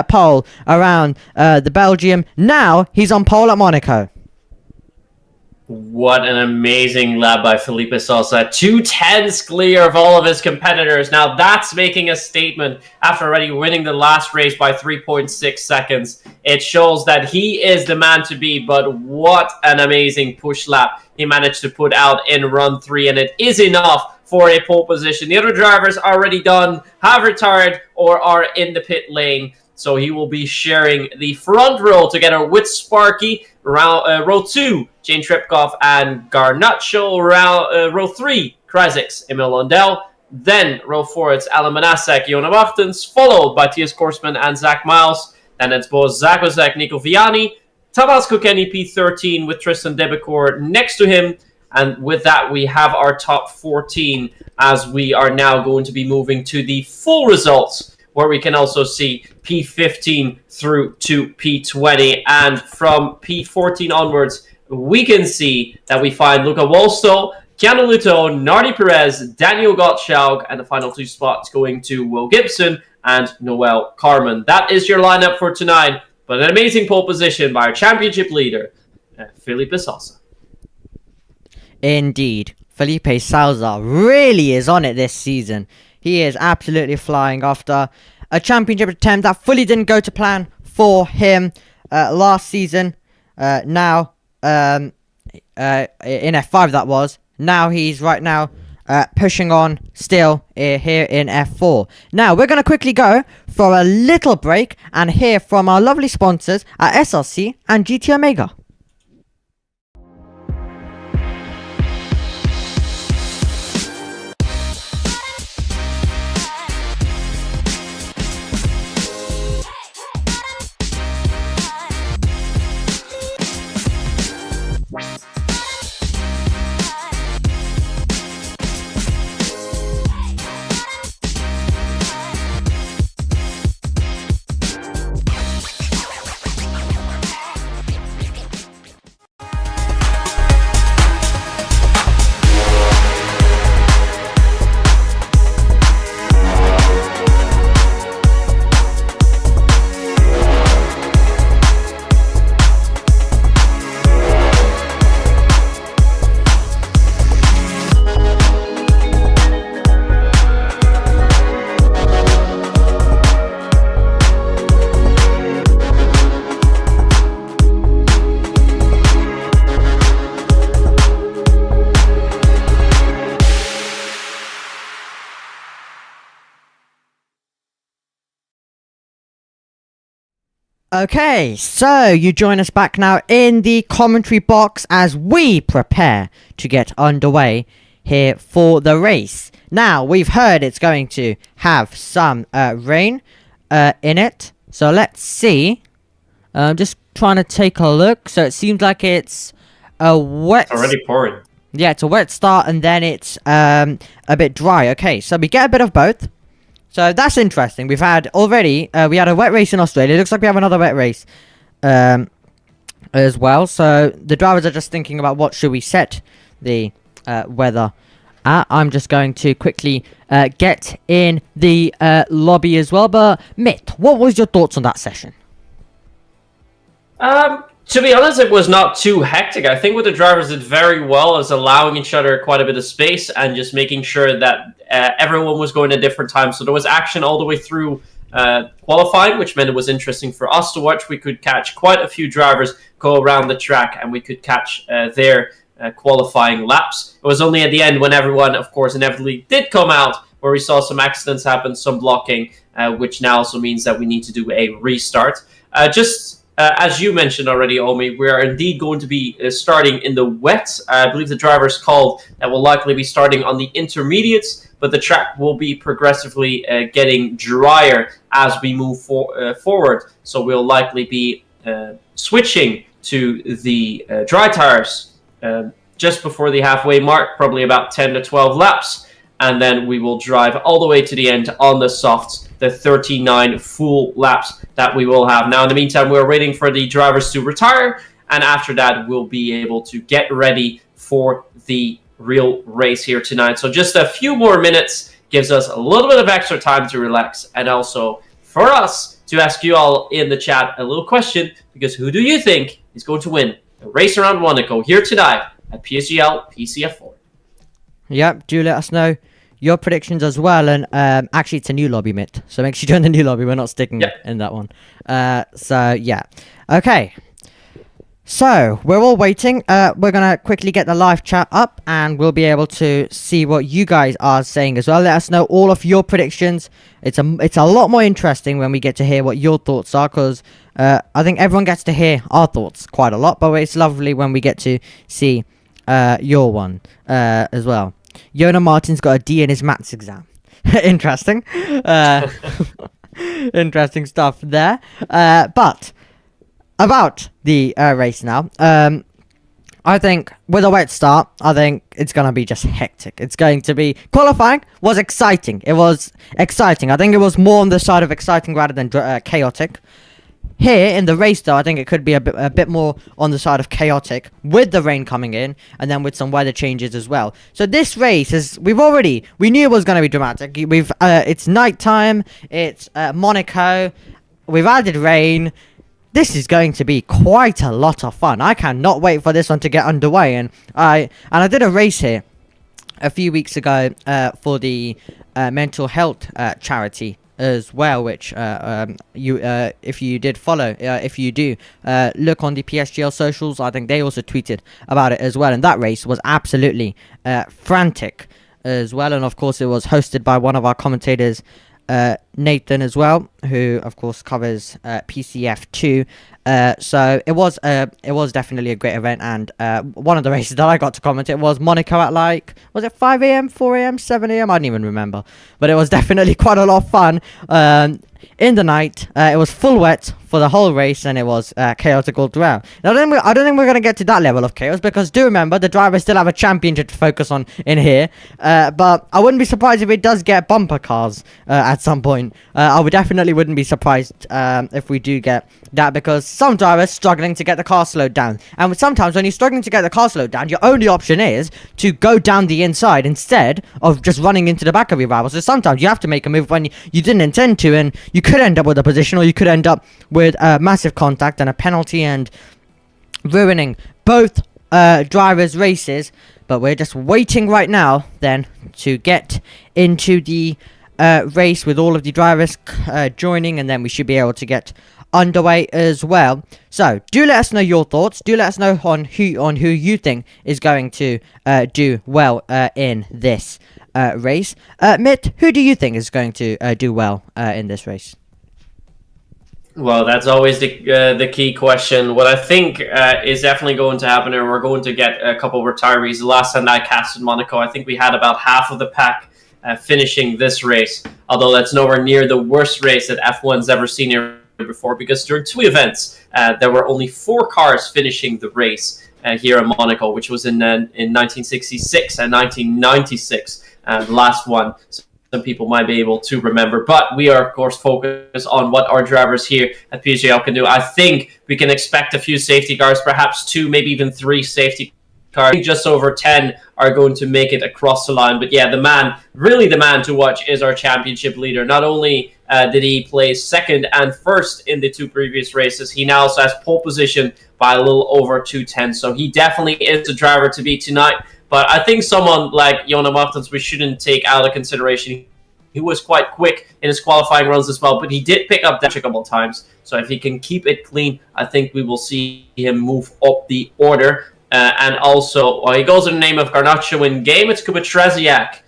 [SPEAKER 3] pole around the Belgium. Now he's on pole at Monaco.
[SPEAKER 4] What an amazing lap by Felipe Sosa. 2/10 clear of all of his competitors. Now that's making a statement after already winning the last race by 3.6 seconds. It shows that he is the man to be, but what an amazing push lap he managed to put out in run 3, and it is enough for a pole position. The other drivers are already done, have retired, or are in the pit lane. So he will be sharing the front row together with Sparky. Row 2, Jane Trepkov and Garnacho. Row 3, Krasics, Emil Lundell. Then row 4, it's Alan Manasek, Jona Martens, followed by Thies Korsman and Zach Miles. Then it's both Zach Ozek, Nico Viani, Thomas Kokeni P13 with Tristan Debecourt next to him. And with that, we have our top 14 as we are now going to be moving to the full results, where we can also see P15 through to P20. And from P14 onwards, we can see that we find Luca Wolstow, Keanu Luto, Nardi Perez, Daniel Gottschalk, and the final 2 spots going to Will Gibson and Noel Carmen. That is your lineup for tonight, but an amazing pole position by our championship leader, Felipe Sosa.
[SPEAKER 3] Indeed, Felipe Salza really is on it this season. He is absolutely flying after a championship attempt that fully didn't go to plan for him last season. Now, in F5 that was. Now he's right now pushing on still here in F4. Now, we're going to quickly go for a little break and hear from our lovely sponsors at SLC and GT Omega. Okay, so you join us back now in the commentary box as we prepare to get underway here for the race. Now, we've heard it's going to have some rain in it, so let's see. I'm just trying to take a look. So it seems like it's a wet...
[SPEAKER 4] It's already pouring.
[SPEAKER 3] Yeah, it's a wet start and then it's a bit dry. Okay, so we get a bit of both. So that's interesting. We've had already, we had a wet race in Australia. It looks like we have another wet race as well. So the drivers are just thinking about what should we set the weather at. I'm just going to quickly get in the lobby as well. But Mitt, what was your thoughts on that session?
[SPEAKER 4] To be honest, it was not too hectic. I think what the drivers did very well is allowing each other quite a bit of space and just making sure that everyone was going at different times. So there was action all the way through qualifying, which meant it was interesting for us to watch. We could catch quite a few drivers go around the track and we could catch their qualifying laps. It was only at the end when everyone, of course, inevitably did come out where we saw some accidents happen, some blocking, which now also means that we need to do a restart. As you mentioned already, Omi, we are indeed going to be starting in the wet. I believe the drivers called that will likely be starting on the intermediates, but the track will be progressively getting drier as we move forward. So we'll likely be switching to the dry tires just before the halfway mark, probably about 10 to 12 laps. And then we will drive all the way to the end on the softs, the 39 full laps that we will have. Now, in the meantime, we're waiting for the drivers to retire, and after that, we'll be able to get ready for the real race here tonight. So just a few more minutes gives us a little bit of extra time to relax, and also for us to ask you all in the chat a little question, because who do you think is going to win the race around Monaco here tonight at PSGL PCF4.
[SPEAKER 3] Yep, do let us know your predictions as well. And actually, it's a new lobby, Mitt. So make sure you join the new lobby. We're not sticking in that one. So, yeah. Okay. So, we're all waiting. We're going to quickly get the live chat up, and we'll be able to see what you guys are saying as well. Let us know all of your predictions. It's a lot more interesting when we get to hear what your thoughts are, because I think everyone gets to hear our thoughts quite a lot, but it's lovely when we get to see your one as well. Yona Martin's got a D in his maths exam. Interesting. Interesting stuff there. But about the race now, I think with a wet start, I think it's going to be just hectic. It's going to be... Qualifying was exciting. It was exciting. I think it was more on the side of exciting rather than chaotic. Here in the race, though, I think it could be a bit more on the side of chaotic, with the rain coming in, and then with some weather changes as well. So this race is, we knew it was going to be dramatic. It's nighttime, it's Monaco, we've added rain. This is going to be quite a lot of fun. I cannot wait for this one to get underway. And I did a race here a few weeks ago for the mental health charity as well, which if you did follow, if you do look on the PSGL socials, I think they also tweeted about it as well. And that race was absolutely frantic as well. And of course, it was hosted by one of our commentators, Nathan, as well, who of course covers PCF2. So it was definitely a great event, and one of the races that I got to comment it was Monaco at was it 5 a.m, 4 a.m, 7 a.m, I don't even remember, but it was definitely quite a lot of fun. In the night, it was full wet for the whole race, and it was chaotic all throughout. Now, I don't think we're going to get to that level of chaos, because do remember, the drivers still have a championship to focus on in here. But I wouldn't be surprised if it does get bumper cars at some point. I definitely wouldn't be surprised if we do get that, because some drivers struggling to get the car slowed down. And sometimes when you're struggling to get the car slowed down, your only option is to go down the inside instead of just running into the back of your rival. So sometimes you have to make a move when you didn't intend to, and you could end up with a position, or you could end up with a massive contact and a penalty and ruining both drivers' races. But we're just waiting right now then to get into the race with all of the drivers joining, and then we should be able to get underway as well. So do let us know your thoughts. Do let us know on who you think is going to do well in this race. Mitt, who do you think is going to do well in this race?
[SPEAKER 4] Well, that's always the key question. What I think is definitely going to happen, and we're going to get a couple of retirees. The last time I casted Monaco, I think we had about half of the pack finishing this race, although that's nowhere near the worst race that F1's ever seen here before, because during two events, there were only 4 cars finishing the race here in Monaco, which was in 1966 and 1996, the last one. So some people might be able to remember, but we are of course focused on what our drivers here at PSGL can do. I think we can expect a few safety cars, perhaps 2, maybe even 3 safety cars. Just over 10 are going to make it across the line. But yeah, the man to watch is our championship leader. Not only did he place second and first in the 2 previous races, he now also has pole position by a little over 2:10. So he definitely is the driver to beat tonight. But I think someone like Yona Martins we shouldn't take out of consideration. He was quite quick in his qualifying runs as well, but he did pick up that a couple times. So if he can keep it clean, I think we will see him move up the order. And also, he goes in the name of Garnacho in game. It's Kubatresiak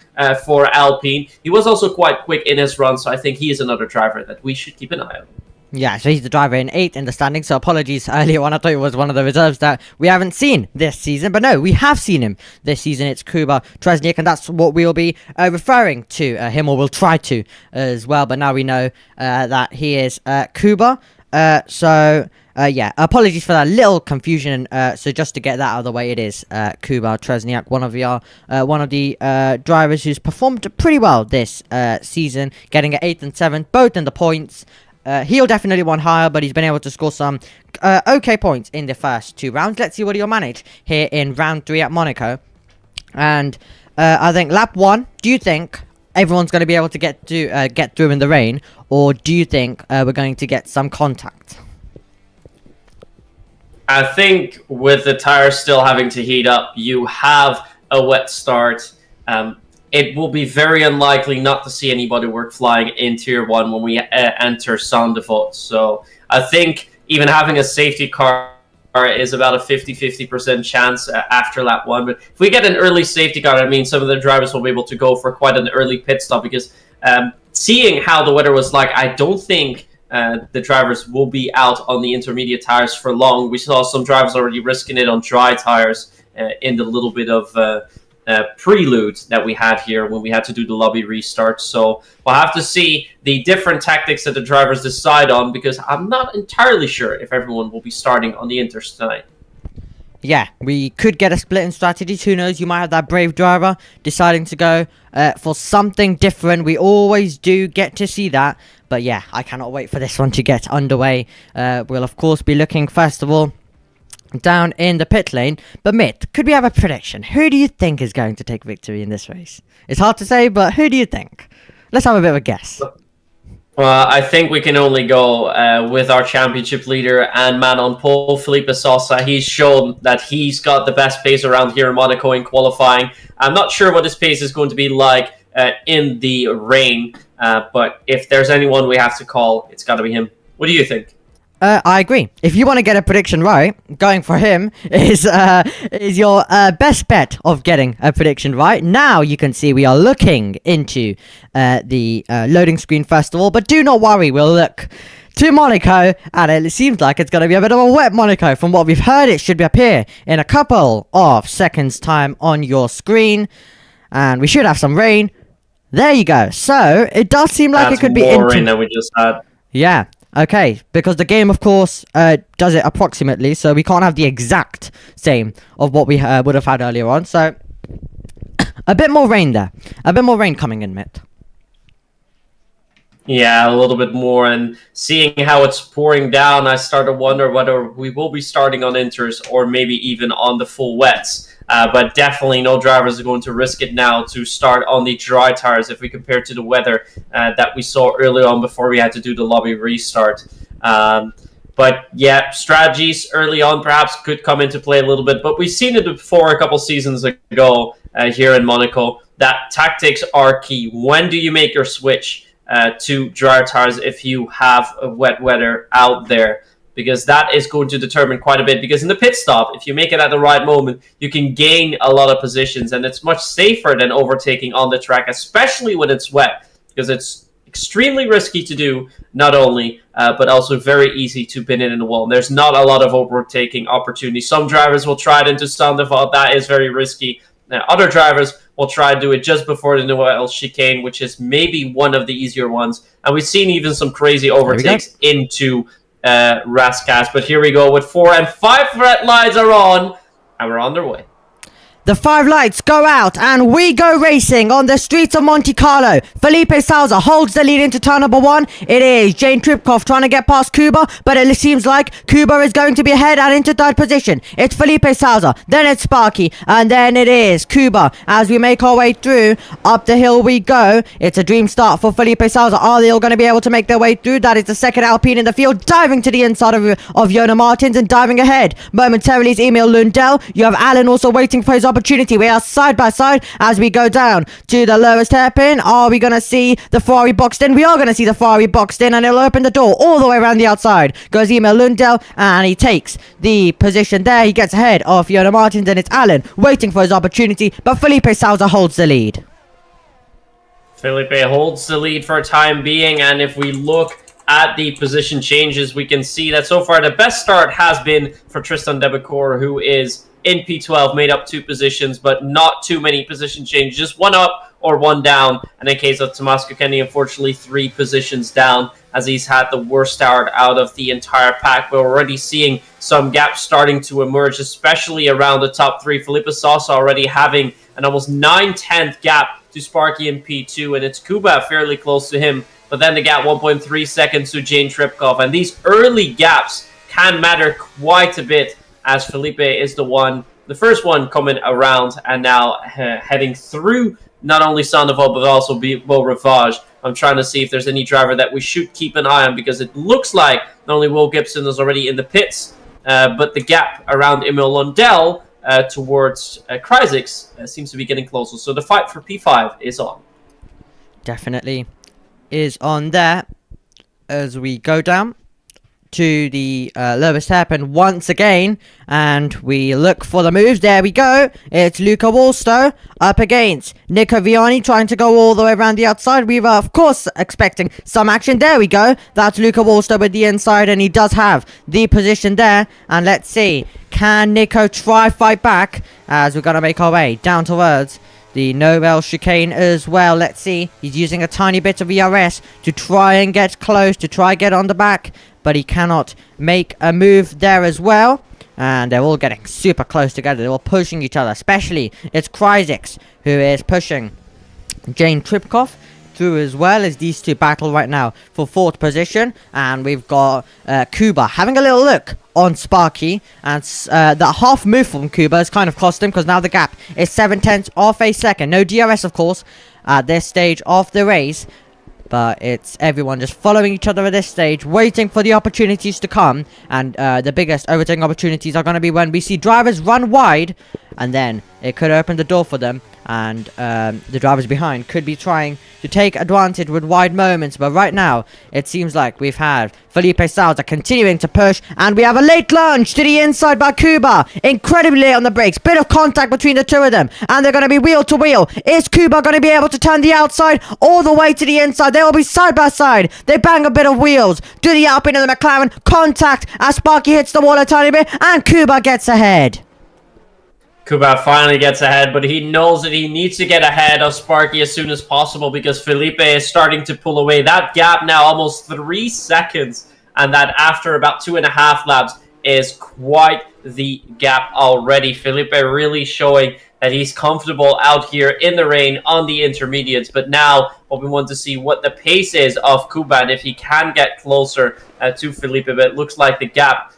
[SPEAKER 4] for Alpine. He was also quite quick in his run, so I think he is another driver that we should keep an eye on.
[SPEAKER 3] Yeah, so he's the driver in 8th in the standings, so apologies earlier on. I thought it was one of the reserves that we haven't seen this season, but no, we have seen him this season. It's Kuba Tresniak, and that's what we'll be referring to him, or we'll try to as well, but now we know that he is Kuba. Yeah, apologies for that little confusion. So just to get that out of the way, it is Kuba Tresniak, one of the drivers who's performed pretty well this season, getting at 8th and 7th, both in the points. He'll definitely want higher, but he's been able to score some okay points in the first 2 rounds. Let's see what he'll manage here in round 3 at Monaco. And I think lap 1, do you think everyone's going to be able to get through in the rain, or do you think we're going to get some contact?
[SPEAKER 4] I think with the tires still having to heat up, you have a wet start. It will be very unlikely not to see any bodywork flying in Tier 1 when we enter Saint-Devote. So I think even having a safety car is about a 50-50% chance after lap 1. But if we get an early safety car, I mean, some of the drivers will be able to go for quite an early pit stop because seeing how the weather was like, I don't think the drivers will be out on the intermediate tires for long. We saw some drivers already risking it on dry tires in the little bit of prelude that we had here when we had to do the lobby restart. So we'll have to see the different tactics that the drivers decide on, because I'm not entirely sure if everyone will be starting on the Inters tonight.
[SPEAKER 3] Yeah, we could get a split in strategies. Who knows? You might have that brave driver deciding to go for something different. We always do get to see that. But yeah, I cannot wait for this one to get underway. We'll, of course, be looking, first of all, down in the pit lane. But Mitt, could we have a prediction? Who do you think is going to take victory in this race? It's hard to say, but who do you think? Let's have a bit of a guess.
[SPEAKER 4] Well, I think we can only go with our championship leader and man on pole, Felipe Sosa. He's shown that he's got the best pace around here in Monaco in qualifying. I'm not sure what his pace is going to be like in the rain, but if there's anyone we have to call, it's got to be him. What do you think?
[SPEAKER 3] I agree. If you want to get a prediction right, going for him is your best bet of getting a prediction right. Now you can see we are looking into the loading screen first of all, but do not worry, we'll look to Monaco, and it seems like it's going to be a bit of a wet Monaco. From what we've heard, it should appear in a couple of seconds time on your screen, and we should have some rain. There you go. So it does seem like it could be
[SPEAKER 4] more rain than we just had.
[SPEAKER 3] Yeah. Okay, because the game, of course, does it approximately, so we can't have the exact same of what we would have had earlier on. So, a bit more rain there. A bit more rain coming in, Mitt.
[SPEAKER 4] Yeah, a little bit more, and seeing how it's pouring down, I start to wonder whether we will be starting on Inters or maybe even on the full wets. But definitely no drivers are going to risk it now to start on the dry tires if we compare to the weather that we saw early on before we had to do the lobby restart. But yeah, strategies early on perhaps could come into play a little bit, but we've seen it before a couple seasons ago here in Monaco, that tactics are key. When do you make your switch to dry tires if you have wet weather out there? Because that is going to determine quite a bit. Because in the pit stop, if you make it at the right moment, you can gain a lot of positions, and it's much safer than overtaking on the track, especially when it's wet, because it's extremely risky to do, not only, but also very easy to pin it in the wall. And there's not a lot of overtaking opportunities. Some drivers will try it into Saint-Devote. That is very risky. Other drivers will try to do it just before the Noël chicane, which is maybe one of the easier ones. And we've seen even some crazy overtakes into Rascas, but here we go with 4 and 5 red lights are on, and we're on their way.
[SPEAKER 3] The 5 lights go out and we go racing on the streets of Monte Carlo. Felipe Sousa holds the lead into turn number 1. It is Jane Tripkov trying to get past Kuba, but it seems like Kuba is going to be ahead and into 3rd position. It's Felipe Sousa, then it's Sparky, and then it is Kuba. As we make our way through, up the hill we go. It's a dream start for Felipe Sousa. Are they all going to be able to make their way through? That is the second Alpine in the field, diving to the inside of Jona Martins and diving ahead. Momentarily is Emil Lundell. You have Alan also waiting for his opportunity. We are side by side as we go down to the lowest hairpin. Are we going to see the Ferrari boxed in? We are going to see the Ferrari boxed in, and it'll open the door all the way around the outside. Goes Emil Lundell, and he takes the position there. He gets ahead of Jona Martins, and it's Alan waiting for his opportunity, but Felipe Sousa holds the lead.
[SPEAKER 4] Felipe holds the lead for a time being, and if we look at the position changes, we can see that so far the best start has been for Tristan Debecour, who is in P12, made up 2 positions, but not too many position changes, just 1 up or 1 down. And in case of Tomas Kokeni, unfortunately 3 positions down, as he's had the worst start out of the entire pack. We're already seeing some gaps starting to emerge, especially around the top 3. Felipe Sosa already having an almost 9/10 gap to Sparky in P2, and it's Kuba fairly close to him, but then the gap 1.3 seconds to Jane Tripkov. And these early gaps can matter quite a bit, as Felipe is the first one coming around, and now heading through not only Saint-Devote but also Beau Rivage. I'm trying to see if there's any driver that we should keep an eye on, because it looks like not only Will Gibson is already in the pits, but the gap around Emil Lundell towards Kryzix seems to be getting closer. So the fight for P5 is on.
[SPEAKER 3] Definitely is on there as we go down to the lowest hairpin once again, and we look for the moves. There we go. It's Luca Wallstow up against Nico Viani, trying to go all the way around the outside. We were, of course, expecting some action. There we go. That's Luca Wallstow with the inside, and he does have the position there. And let's see, can Nico try fight back as we're going to make our way down towards the Nobel chicane as well. Let's see. He's using a tiny bit of ERS to try and get close, to try get on the back, but he cannot make a move there as well. And they're all getting super close together. They're all pushing each other. Especially it's Kryzix who is pushing Jane Tripkov through as well, as these two battle right now for 4th position. And we've got Kuba having a little look on Sparky, and the half move from Kuba has kind of cost him, because now the gap is 7/10 off a second. No DRS, of course, at this stage of the race, but it's everyone just following each other at this stage, waiting for the opportunities to come. And the biggest overtaking opportunities are going to be when we see drivers run wide, and then it could open the door for them, and the drivers behind could be trying to take advantage with wide moments. But right now it seems like we've had Felipe Salza continuing to push, and we have a late lunge to the inside by Kuba, incredibly late on the brakes. Bit of contact between the two of them, and they're going to be wheel to wheel. Is Kuba going to be able to turn the outside all the way to the inside? They will be side by side. They bang a bit of wheels, do the Alpine and the McLaren, contact as Sparky hits the wall a tiny bit, and Kuba gets ahead.
[SPEAKER 4] Kuba finally gets ahead, but he knows that he needs to get ahead of Sparky as soon as possible, because Felipe is starting to pull away. That gap now almost 3 seconds, and that after about 2.5 laps is quite the gap already. Felipe really showing that he's comfortable out here in the rain on the intermediates. But now what we want to see what the pace is of Kuba, and if he can get closer to Felipe. But it looks like the gap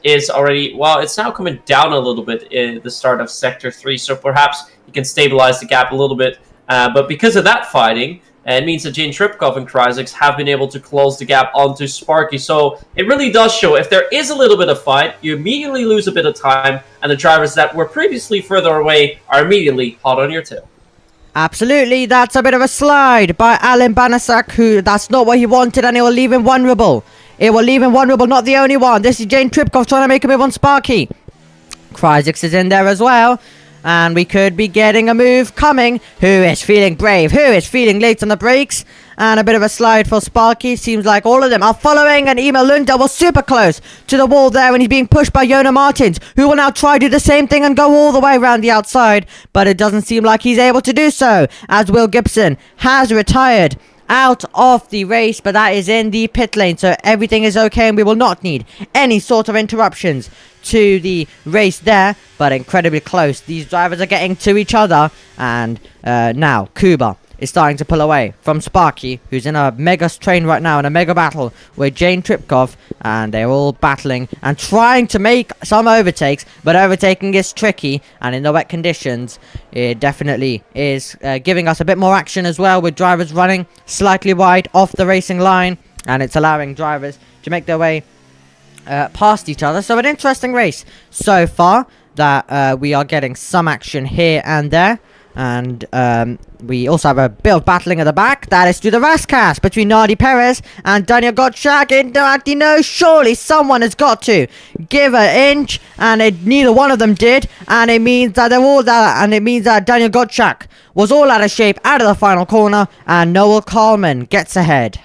[SPEAKER 4] is already, well, it's now coming down a little bit in the start of Sector 3, so perhaps he can stabilize the gap a little bit. But because of that fighting, it means that Jane Tripkov and Kryzix have been able to close the gap onto Sparky. So it really does show, if there is a little bit of fight, you immediately lose a bit of time, and the drivers that were previously further away are immediately hot on your tail.
[SPEAKER 3] Absolutely, that's a bit of a slide by Alan Banasak, who that's not what he wanted, and it will leave him vulnerable. It will leave him vulnerable, not the only one. This is Jane Tripkov trying to make a move on Sparky. Kryzix is in there as well, and we could be getting a move coming. Who is feeling brave? Who is feeling late on the brakes? And a bit of a slide for Sparky. Seems like all of them are following, and Emil Lundell was super close to the wall there, and he's being pushed by Jona Martins, who will now try to do the same thing and go all the way around the outside, but it doesn't seem like he's able to do so, as Will Gibson has retired out of the race, but that is in the pit lane, so everything is okay, and we will not need any sort of interruptions to the race there. But incredibly close, these drivers are getting to each other, and now Kuba is starting to pull away from Sparky, who's in a mega train right now, in a mega battle with Jane Tripkov, and they're all battling and trying to make some overtakes, but overtaking is tricky, and in the wet conditions it definitely is giving us a bit more action as well, with drivers running slightly wide off the racing line, and it's allowing drivers to make their way past each other. So an interesting race so far, that we are getting some action here and there. And we also have a bit of battling at the back. That is to the Rascas between Nardi Perez and Daniel Gottschalk. And no, surely someone has got to give an inch, and neither one of them did. And it means that they're all that, and it means that Daniel Gottschalk was all out of shape out of the final corner, and Noel Coleman gets ahead.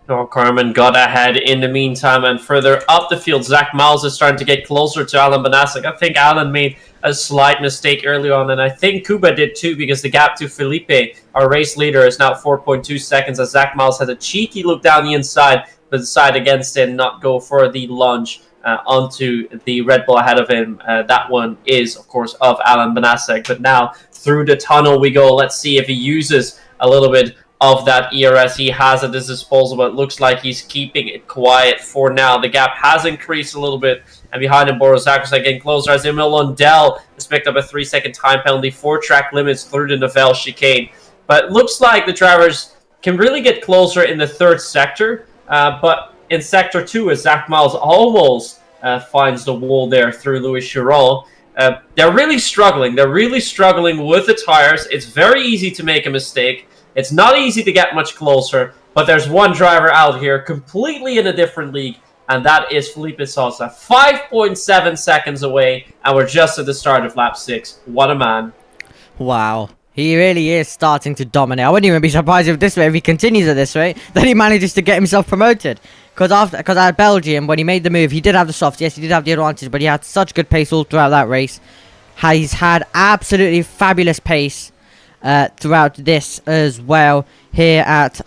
[SPEAKER 4] Noel Carmen got ahead in the meantime, and further up the field, Zach Miles is starting to get closer to Alan Banasek. I think Alan made a slight mistake early on, and I think Kuba did too, because the gap to Felipe, our race leader, is now 4.2 seconds, as Zach Miles has a cheeky look down the inside, but decided against it and not go for the lunge onto the Red Bull ahead of him. That one is, of course, of Alan Banasek. But now through the tunnel we go. Let's see if he uses a little bit of that ERS he has at his disposal, but it looks like he's keeping it quiet for now. The gap has increased a little bit, and behind him, Boris Zakrasek getting closer as Emil Lundell has picked up a 3-second time penalty for track limits through the Nivelle chicane. But it looks like the drivers can really get closer in the third sector, but in Sector 2 as Zach Miles almost finds the wall there through Louis Chiron. They're really struggling. They're really struggling with the tires. It's very easy to make a mistake. It's not easy to get much closer, but there's one driver out here completely in a different league, and that is Felipe Sousa. 5.7 seconds away, and we're just at the start of lap 6. What a man.
[SPEAKER 3] Wow. He really is starting to dominate. I wouldn't even be surprised if he continues at this rate, that he manages to get himself promoted. Because at Belgium, when he made the move, he did have the soft. Yes, he did have the advantage, but he had such good pace all throughout that race. He's had absolutely fabulous pace throughout this as well here at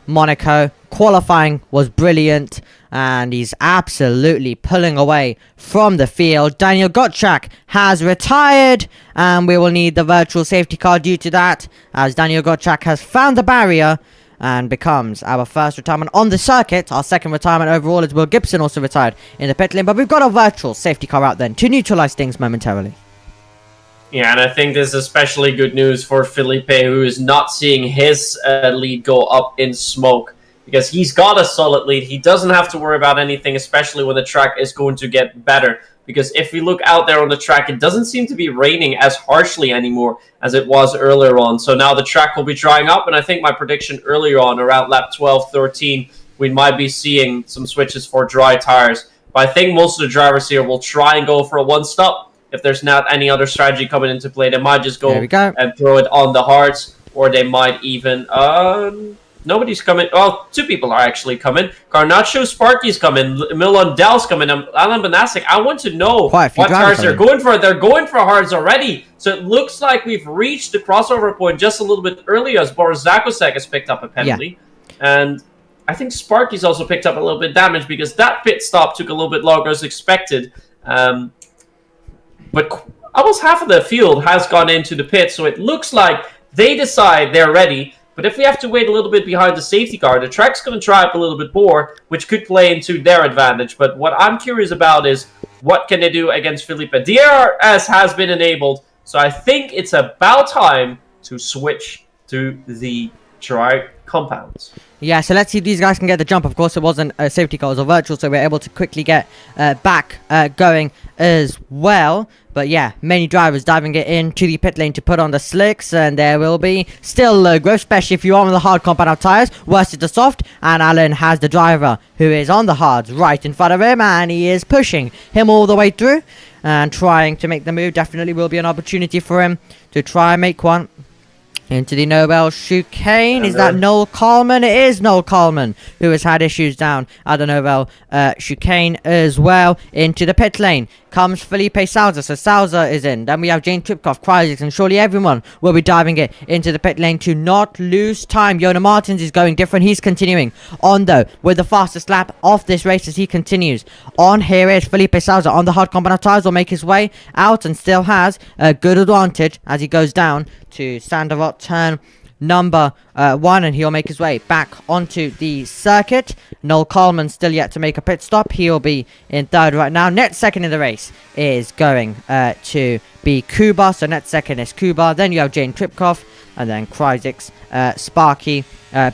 [SPEAKER 3] Monaco. Qualifying was brilliant, and he's absolutely pulling away from the field. Daniel Gottschalk has retired, and we will need the virtual safety car due to that, as Daniel Gottschalk has found the barrier and becomes our first retirement on the circuit. Our second retirement overall, as Will Gibson also retired in the pit lane, but we've got a virtual safety car out then to neutralize things momentarily.
[SPEAKER 4] Yeah, and I think this is especially good news for Felipe, who is not seeing his lead go up in smoke, because he's got a solid lead. He doesn't have to worry about anything, especially when the track is going to get better. Because if we look out there on the track, it doesn't seem to be raining as harshly anymore as it was earlier on. So now the track will be drying up, and I think my prediction earlier on, around lap 12, 13, we might be seeing some switches for dry tires. But I think most of the drivers here will try and go for a one-stop. If there's not any other strategy coming into play, they might just go and throw it on the hards, or they might even... Nobody's coming. Well, two people are actually coming. Garnacho Sparky's coming. Milan Dell's coming. Alan Banasic. I want to know what tires they're going for. They're going for hards already. So it looks like we've reached the crossover point just a little bit earlier, as Boris Zakosek has picked up a penalty. Yeah. And I think Sparky's also picked up a little bit of damage, because that pit stop took a little bit longer as expected. But almost half of the field has gone into the pit, so it looks like they decide they're ready. But if we have to wait a little bit behind the safety car, the track's going to dry up a little bit more, which could play into their advantage. But what I'm curious about is, what can they do against Felipe? DRS has been enabled, so I think it's about time to switch to the dry compounds.
[SPEAKER 3] Yeah, so let's see if these guys can get the jump. Of course, it wasn't a safety car, it was a virtual, so we're able to quickly get back going as well. But yeah, many drivers diving it into the pit lane to put on the slicks, and there will be still low growth, especially if you are on the hard compound of tires. Worse is the soft, and Alan has the driver who is on the hards right in front of him, and he is pushing him all the way through and trying to make the move. Definitely will be an opportunity for him to try and make one. Into the Nobel chicane. Is that Noel Coleman? It is Noel Coleman, who has had issues down at the Nobel chicane as well. Into the pit lane comes Felipe Sousa. So Sousa is in. Then we have Jane Tripkov, Kryzik, and surely everyone will be diving it into the pit lane to not lose time. Yona Martins is going different. He's continuing on, though, with the fastest lap of this race as he continues on. Here is Felipe Sousa on the hard compound of tires. Will make his way out and still has a good advantage as he goes down to Sanderot turn number 1, and he'll make his way back onto the circuit. Noel Coleman still yet to make a pit stop. He'll be in third right now. Net second in the race is going to be Kuba. So net second is Kuba. Then you have Jane Tripkov, and then Kryzik, Sparky,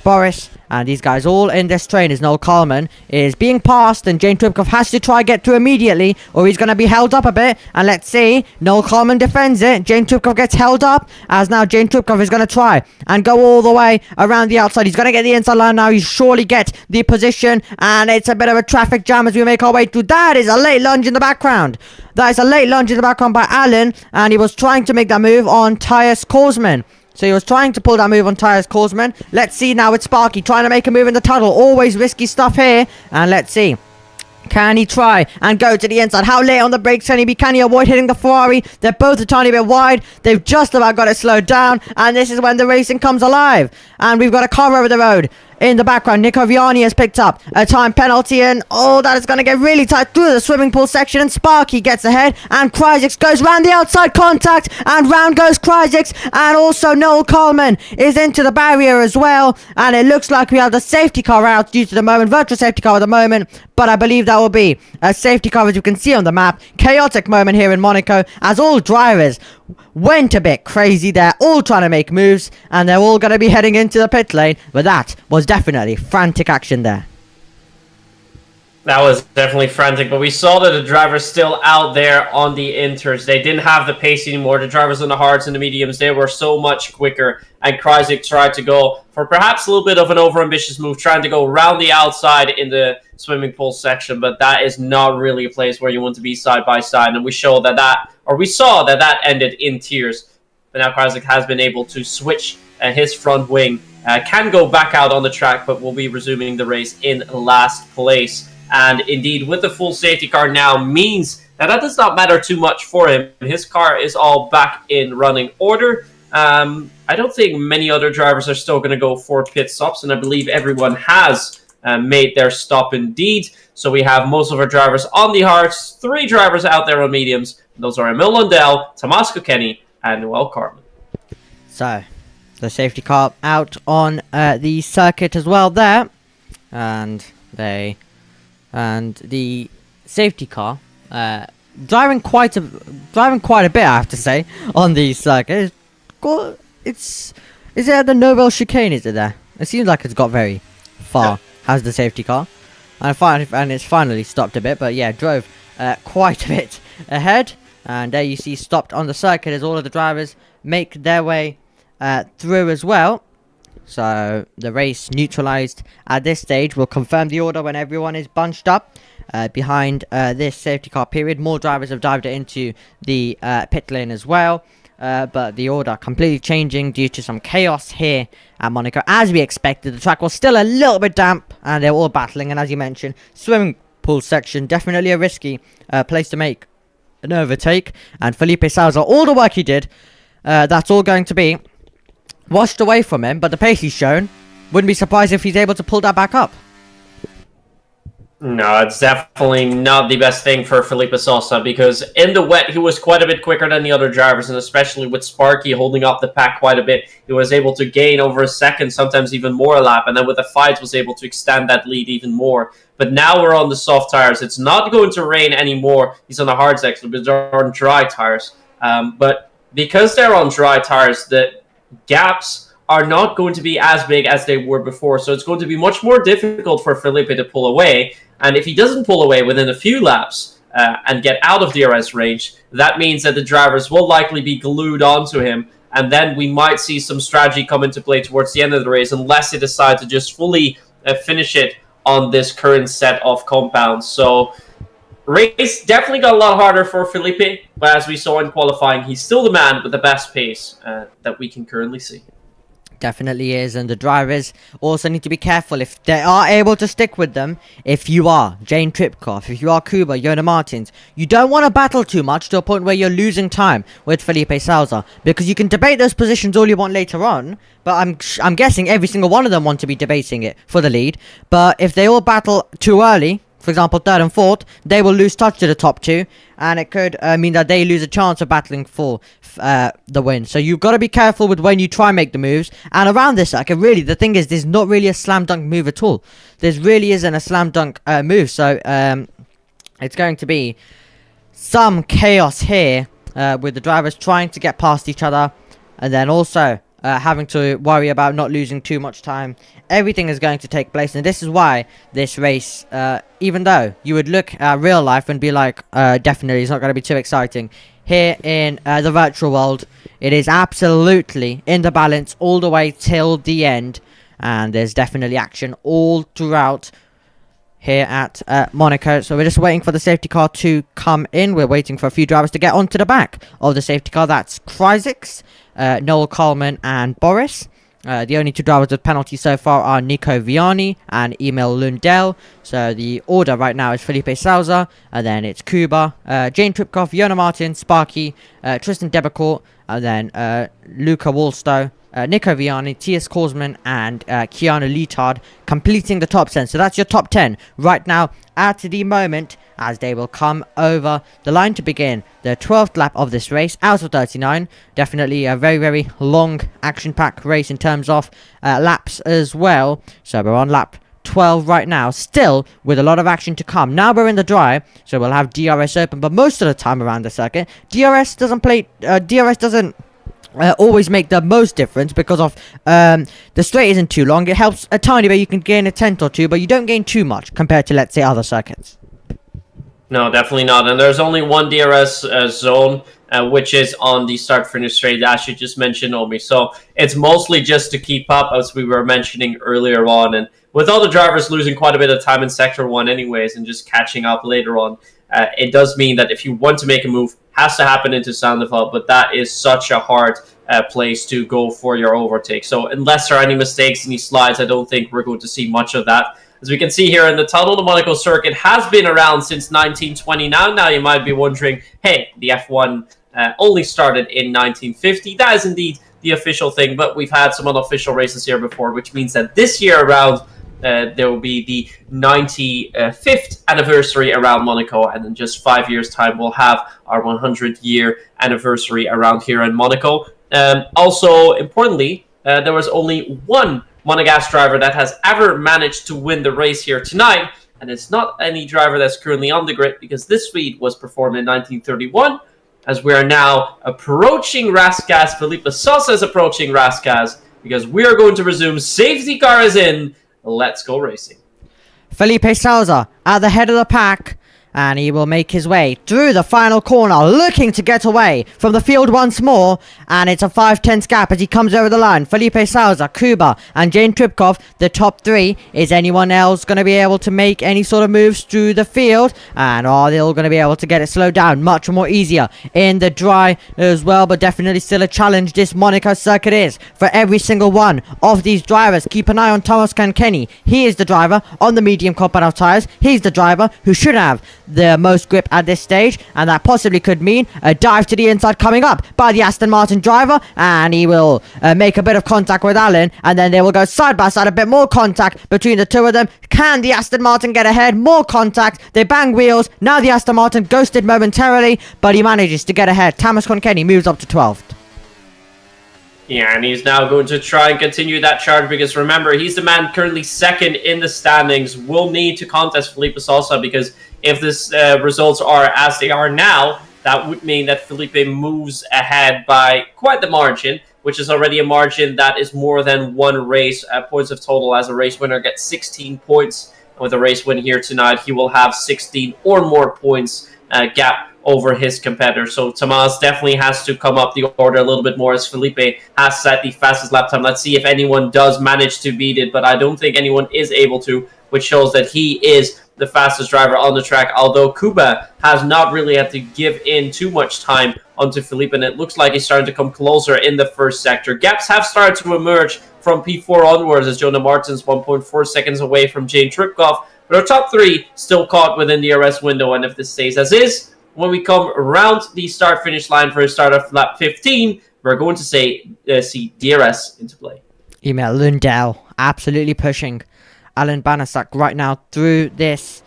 [SPEAKER 3] Boris, and these guys all in this train as Noel Coleman is being passed, and Jane Tripkov has to try get through immediately, or he's going to be held up a bit. And let's see, Noel Coleman defends it. Jane Tripkov gets held up, as now Jane Tripkov is going to try and go all the way around the outside. He's going to get the inside line now. He's surely get the position, and it's a bit of a traffic jam as we make our way through. That is a late lunge in the background. That is a late lunge in the background by Allen, and he was trying to make that move on Tyus Korsman. So he was trying to pull that move on Tyus Korsman. Let's see now with Sparky trying to make a move in the tunnel. Always risky stuff here. And let's see. Can he try and go to the inside? How late on the brakes can he be? Can he avoid hitting the Ferrari? They're both a tiny bit wide. They've just about got it slowed down. And this is when the racing comes alive. And we've got a car over the road. In the background, Nico Viani has picked up a time penalty, and that is going to get really tight through the swimming pool section, and Sparky gets ahead, and Kryzik goes round the outside contact, and round goes Kryzik, and also Noel Coleman is into the barrier as well, and it looks like we have the safety car out due to the moment, virtual safety car at the moment, but I believe that will be a safety car as you can see on the map. Chaotic moment here in Monaco, as all drivers went a bit crazy. They're all trying to make moves, and they're all going to be heading into the pit lane, but that was definitely frantic action there.
[SPEAKER 4] That was definitely frantic, but we saw that the drivers still out there on the inters. They didn't have the pace anymore. The drivers on the hards and the mediums, they were so much quicker. And Kryzik tried to go for perhaps a little bit of an overambitious move, trying to go around the outside in the swimming pool section, but that is not really a place where you want to be side by side. And we saw that ended in tears. But now Kryzik has been able to switch his front wing, can go back out on the track, but will be resuming the race in last place. And indeed, with the full safety car now means that does not matter too much for him. His car is all back in running order. I don't think many other drivers are still going to go for pit stops, and I believe everyone has made their stop indeed. So we have most of our drivers on the hards, 3 drivers out there on mediums. Those are Emil Lundell, Tomas Kokeni, and Noel Carmen.
[SPEAKER 3] So, the safety car out on the circuit as well there. And the safety car driving quite a bit, I have to say, on the circuit. Is it at the Nobel chicane? Is it there? It seems like it's got very far. Has the safety car, and it's finally stopped a bit. But yeah, drove quite a bit ahead, and there you see stopped on the circuit as all of the drivers make their way through as well. So the race neutralized at this stage. We'll confirm the order when everyone is bunched up behind this safety car period. More drivers have dived into the pit lane as well. But the order completely changing due to some chaos here at Monaco. As we expected, the track was still a little bit damp and they were all battling. And as you mentioned, swimming pool section, definitely a risky place to make an overtake. And Felipe Salza, all the work he did, that's all going to be washed away from him, but the pace he's shown, wouldn't be surprised if he's able to pull that back up.
[SPEAKER 4] No, it's definitely not the best thing for Felipe Salsa, because in the wet, he was quite a bit quicker than the other drivers, and especially with Sparky holding up the pack quite a bit, he was able to gain over a second, sometimes even more a lap, and then with the fights was able to extend that lead even more. But now we're on the soft tires. It's not going to rain anymore. He's on the hards actually, but they're on dry tires. But because they're on dry tires, the gaps are not going to be as big as they were before, so it's going to be much more difficult for Felipe to pull away. And if he doesn't pull away within a few laps and get out of DRS range, that means that the drivers will likely be glued onto him, and then we might see some strategy come into play towards the end of the race unless they decide to just fully finish it on this current set of compounds. So race definitely got a lot harder for Felipe, but as we saw in qualifying, he's still the man with the best pace that we can currently see.
[SPEAKER 3] Definitely is, and the drivers also need to be careful if they are able to stick with them. If you are Jane Tripkoff, if you are Kuba, Yona Martins, you don't want to battle too much to a point where you're losing time with Felipe Salza, because you can debate those positions all you want later on, but I'm guessing every single one of them want to be debating it for the lead. But if they all battle too early, for example, 3rd and 4th, they will lose touch to the top 2, and it could mean that they lose a chance of battling for the win. So you've got to be careful with when you try and make the moves. And around this circuit, really, the thing is, there's not really a slam dunk move at all. There really isn't a slam dunk move. So it's going to be some chaos here with the drivers trying to get past each other, and then also having to worry about not losing too much time. Everything is going to take place, and this is why this race, even though you would look at real life and be like, definitely it's not going to be too exciting, here in the virtual world, it is absolutely in the balance all the way till the end, and there's definitely action all throughout here at Monaco. So we're just waiting for the safety car to come in. We're waiting for a few drivers to get onto the back of the safety car. That's Kryzik, Noel Coleman and Boris. The only 2 drivers with penalties so far are Nico Viani and Emil Lundell. So the order right now is Felipe Salza, and then it's Kuba, Jane Tripkoff, Yona Martin, Sparky, Tristan Debecourt, and then Luca Wallstow, Nico Viani, Tias Korsman, and Keanu Leotard completing the top 10. So that's your top 10 right now at the moment, as they will come over the line to begin the 12th lap of this race out of 39. Definitely a very, very long action-packed race in terms of laps as well. So we're on lap 12 right now, still with a lot of action to come. Now we're in the dry, so we'll have DRS open, but most of the time around the circuit, DRS doesn't always make the most difference because of the straight isn't too long. It helps a tiny bit. You can gain a tenth or two, but you don't gain too much compared to, let's say, other circuits.
[SPEAKER 4] No, definitely not. And there's only one DRS zone, which is on the start-finish straight, as you just mentioned, Omi. So it's mostly just to keep up, as we were mentioning earlier on. And with all the drivers losing quite a bit of time in Sector 1 anyways and just catching up later on, it does mean that if you want to make a move, has to happen into Sandoval, but that is such a hard place to go for your overtake. So unless there are any mistakes, any slides, I don't think we're going to see much of that. As we can see here in the tunnel, the Monaco circuit has been around since 1929. Now you might be wondering, hey, the F1 only started in 1950. That is indeed the official thing, but we've had some unofficial races here before, which means that this year around, there will be the 95th anniversary around Monaco, and in just 5 years' time, we'll have our 100-year anniversary around here in Monaco. Also, importantly, there was only one Monegasque driver that has ever managed to win the race here tonight, and it's not any driver that's currently on the grid, because this feat was performed in 1931, as we are now approaching Rascas. Felipe Sosa is approaching Rascas, because we are going to resume. Safety car is in. Let's go racing.
[SPEAKER 3] Felipe Sousa at the head of the pack, and he will make his way through the final corner, looking to get away from the field once more, and it's a 5/10 gap as he comes over the line. Felipe Sousa, Kuba, and Jane Tripkov, the top three. Is anyone else going to be able to make any sort of moves through the field? And are they all going to be able to get it slowed down? Much more easier in the dry as well, but definitely still a challenge this Monaco circuit is for every single one of these drivers. Keep an eye on Thomas Kankeni. He is the driver on the medium compound tyres. He's the driver who should have the most grip at this stage, and that possibly could mean a dive to the inside coming up by the Aston Martin driver, and he will make a bit of contact with Allen, and then they will go side by side. A bit more contact between the two of them. Can the Aston Martin get ahead? More contact. They bang wheels. Now the Aston Martin ghosted momentarily, but he manages to get ahead. Thomas Kankeni moves up to 12th.
[SPEAKER 4] Yeah, and he's now going to try and continue that charge, because remember, he's the man currently second in the standings. Will need to contest Felipe Sosa, because if this results are as they are now, that would mean that Felipe moves ahead by quite the margin, which is already a margin that is more than one race points of total, as a race winner gets 16 points. And with a race win here tonight, he will have 16 or more points gap over his competitor. So Tomas definitely has to come up the order a little bit more, as Felipe has set the fastest lap time. Let's see if anyone does manage to beat it, but I don't think anyone is able to, which shows that he is the fastest driver on the track, although Kuba has not really had to give in too much time onto Felipe, and it looks like he's starting to come closer in the first sector. Gaps have started to emerge from P4 onwards, as Jonah Martin's 1.4 seconds away from Jane Tripkov, but our top three still caught within the DRS window, and if this stays as is, when we come around the start-finish line for a start of lap 15, we're going to see DRS into play.
[SPEAKER 3] Emil Lundell absolutely pushing Alan Banasak right now through this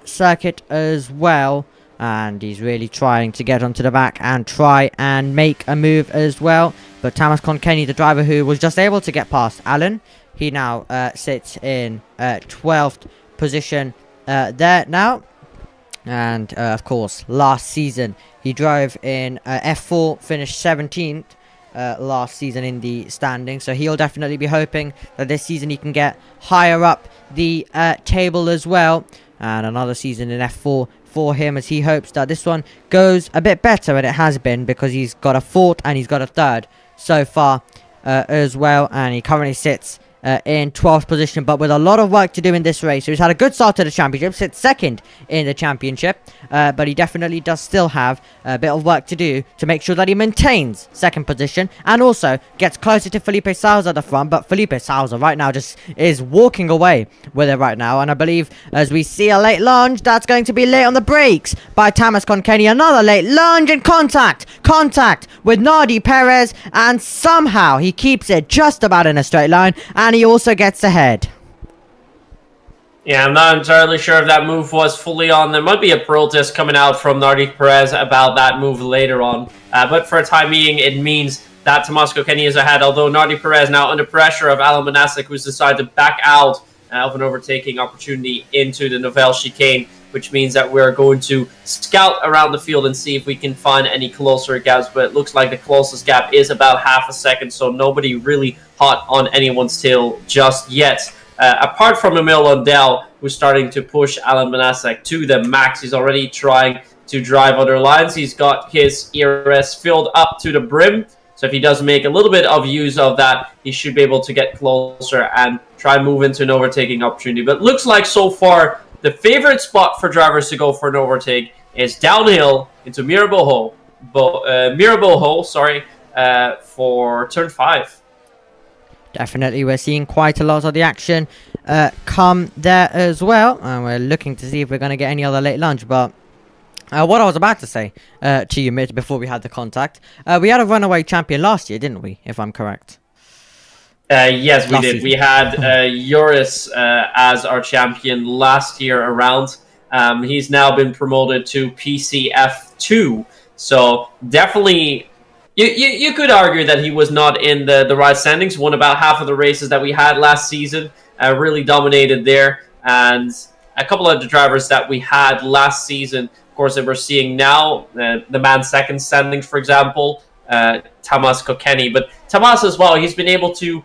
[SPEAKER 3] circuit as well, and he's really trying to get onto the back and try and make a move as well. But Thomas Kankeni, the driver who was just able to get past Alan, he now sits in 12th position there now. And of course, last season he drove in F4, finished 17th last season in the standing, so he'll definitely be hoping that this season he can get higher up the table as well, and another season in F4 for him, as he hopes that this one goes a bit better than it has been, because he's got a 4th and he's got a 3rd so far as well, and he currently sits in 12th position, but with a lot of work to do in this race. So he's had a good start to the championship, sits second in the championship, but he definitely does still have a bit of work to do to make sure that he maintains second position and also gets closer to Felipe Sousa at the front. But Felipe Sousa right now just is walking away with it right now, and I believe as we see a late lunge, that's going to be late on the brakes by Thomas Kankeni. Another late lunge and contact with Nardi Perez, and somehow he keeps it just about in a straight line, and he also gets ahead.
[SPEAKER 4] Yeah, I'm not entirely sure if that move was fully on. There might be a protest coming out from Nardi Perez about that move later on. But for a time being, it means that Tomas Kankeni is ahead, although Nardi Perez now under pressure of Alan Manasek, who's decided to back out of an overtaking opportunity into the Nouvelle chicane. which means that we're going to scout around the field and see if we can find any closer gaps. But it looks like the closest gap is about half a second, so nobody really hot on anyone's tail just yet. Apart from Emil Lundell, who's starting to push Alan Banasek to the max. He's already trying to drive other lines. He's got his ERS filled up to the brim. So if he does make a little bit of use of that, he should be able to get closer and try and move into an overtaking opportunity. But it looks like so far the favorite spot for drivers to go for an overtake is downhill into Mirabeau for turn 5.
[SPEAKER 3] Definitely, we're seeing quite a lot of the action come there as well. And we're looking to see if we're going to get any other late lunch. But what I was about to say to you, Mitch, before we had the contact, we had a runaway champion last year, didn't we? If I'm correct.
[SPEAKER 4] Yes, we
[SPEAKER 3] Last
[SPEAKER 4] did.
[SPEAKER 3] season.
[SPEAKER 4] We had Joris as our champion last year around. He's now been promoted to PCF2. So definitely, you could argue that he was not in the right standings. Won about half of the races that we had last season. Really dominated there. And a couple of the drivers that we had last season, of course, that we're seeing now, the man second standings, for example, Tamas Kokeni. But Tamas as well, he's been able to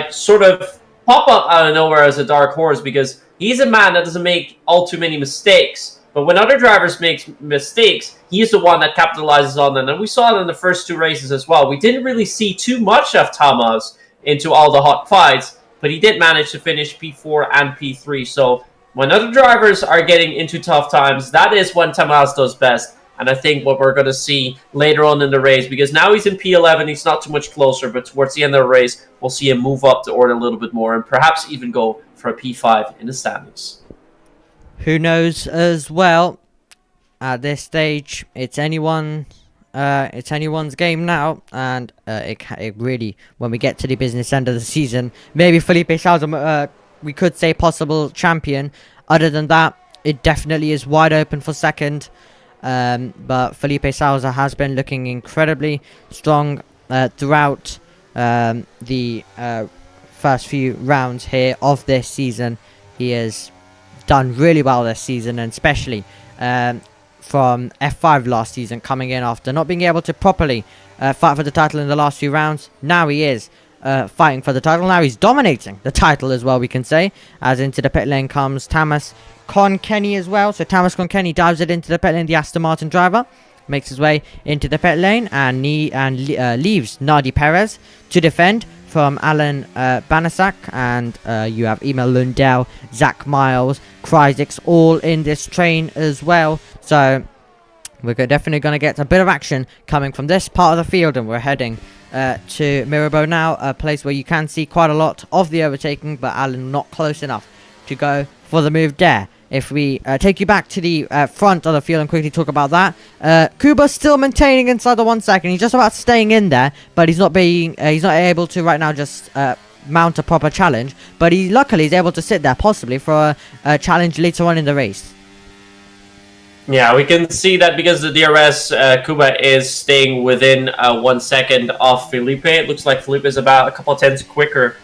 [SPEAKER 4] sort of pop up out of nowhere as a dark horse because he's a man that doesn't make all too many mistakes. But when other drivers make mistakes, he's the one that capitalizes on them. And we saw it in the first 2 races as well. We didn't really see too much of Tamas into all the hot fights, but he did manage to finish P4 and P3. So when other drivers are getting into tough times, that is when Tamas does best. And I think what we're going to see later on in the race, because now he's in P11, he's not too much closer, but towards the end of the race, we'll see him move up the order a little bit more and perhaps even go for a P5 in the standings.
[SPEAKER 3] Who knows as well? At this stage, it's anyone's game now, and it really, when we get to the business end of the season, maybe Felipe Salza, we could say possible champion. Other than that, it definitely is wide open for second. But Felipe Salza has been looking incredibly strong throughout the first few rounds here of this season. He has done really well this season, and especially from F5 last season, coming in after not being able to properly fight for the title in the last few rounds. Now he is fighting for the title. Now he's dominating the title as well, we can say, as into the pit lane comes Tamas Konkenny as well. So Tamas Konkenny dives it into the pit lane, the Aston Martin driver, makes his way into the pit lane and leaves Nadi Perez to defend from Alan Banasak, and you have Emil Lundell, Zach Miles, Kryzix all in this train as well. So we're definitely going to get a bit of action coming from this part of the field, and we're heading to Mirabeau now, a place where you can see quite a lot of the overtaking, but Alan not close enough to go for the move there. If we take you back to the front of the field and quickly talk about that, Kuba's still maintaining inside the 1 second. He's just about staying in there, but he's not able to right now just mount a proper challenge. But he luckily is able to sit there possibly for a challenge later on in the race.
[SPEAKER 4] Yeah, we can see that because the DRS, Kuba is staying within 1 second of Felipe. It looks like Felipe is about a couple of tenths quicker.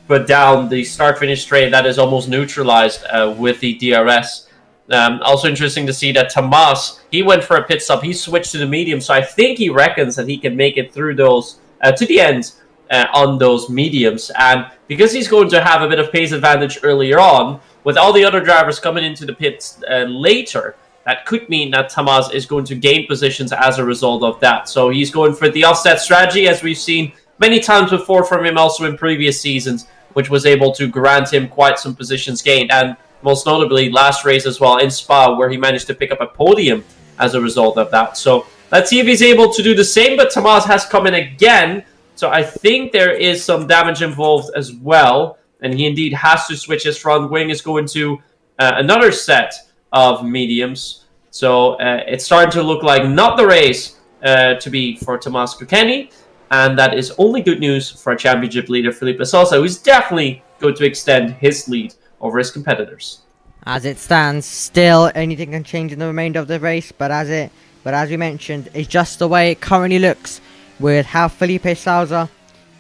[SPEAKER 4] But down the start-finish straight, that is almost neutralized with the DRS. Also interesting to see that Tamas, he went for a pit stop. He switched to the medium, so I think he reckons that he can make it through those to the end on those mediums. And because he's going to have a bit of pace advantage earlier on, with all the other drivers coming into the pits later, that could mean that Tamas is going to gain positions as a result of that. So he's going for the offset strategy, as we've seen many times before from him also in previous seasons, which was able to grant him quite some positions gained, and most notably last race as well in Spa, where he managed to pick up a podium as a result of that. So let's see if he's able to do the same, but Tamas has come in again, so I think there is some damage involved as well, and he indeed has to switch. His front wing is going to another set of mediums, so it's starting to look like not the race to be for Tamas Kokeni. And that is only good news for a championship leader, Felipe Salza, who's definitely going to extend his lead over his competitors.
[SPEAKER 3] As it stands, still anything can change in the remainder of the race, but as we mentioned, it's just the way it currently looks with how Felipe Salza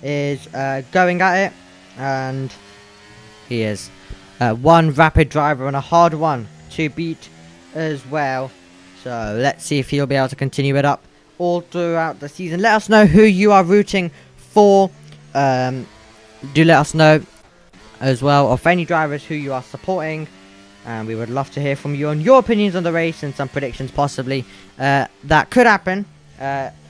[SPEAKER 3] is going at it, and he is one rapid driver and a hard one to beat as well. So let's see if he'll be able to continue it up all throughout the season. Let us know who you are rooting for. Do let us know as well of any drivers who you are supporting. And we would love to hear from you on your opinions on the race and some predictions possibly that could happen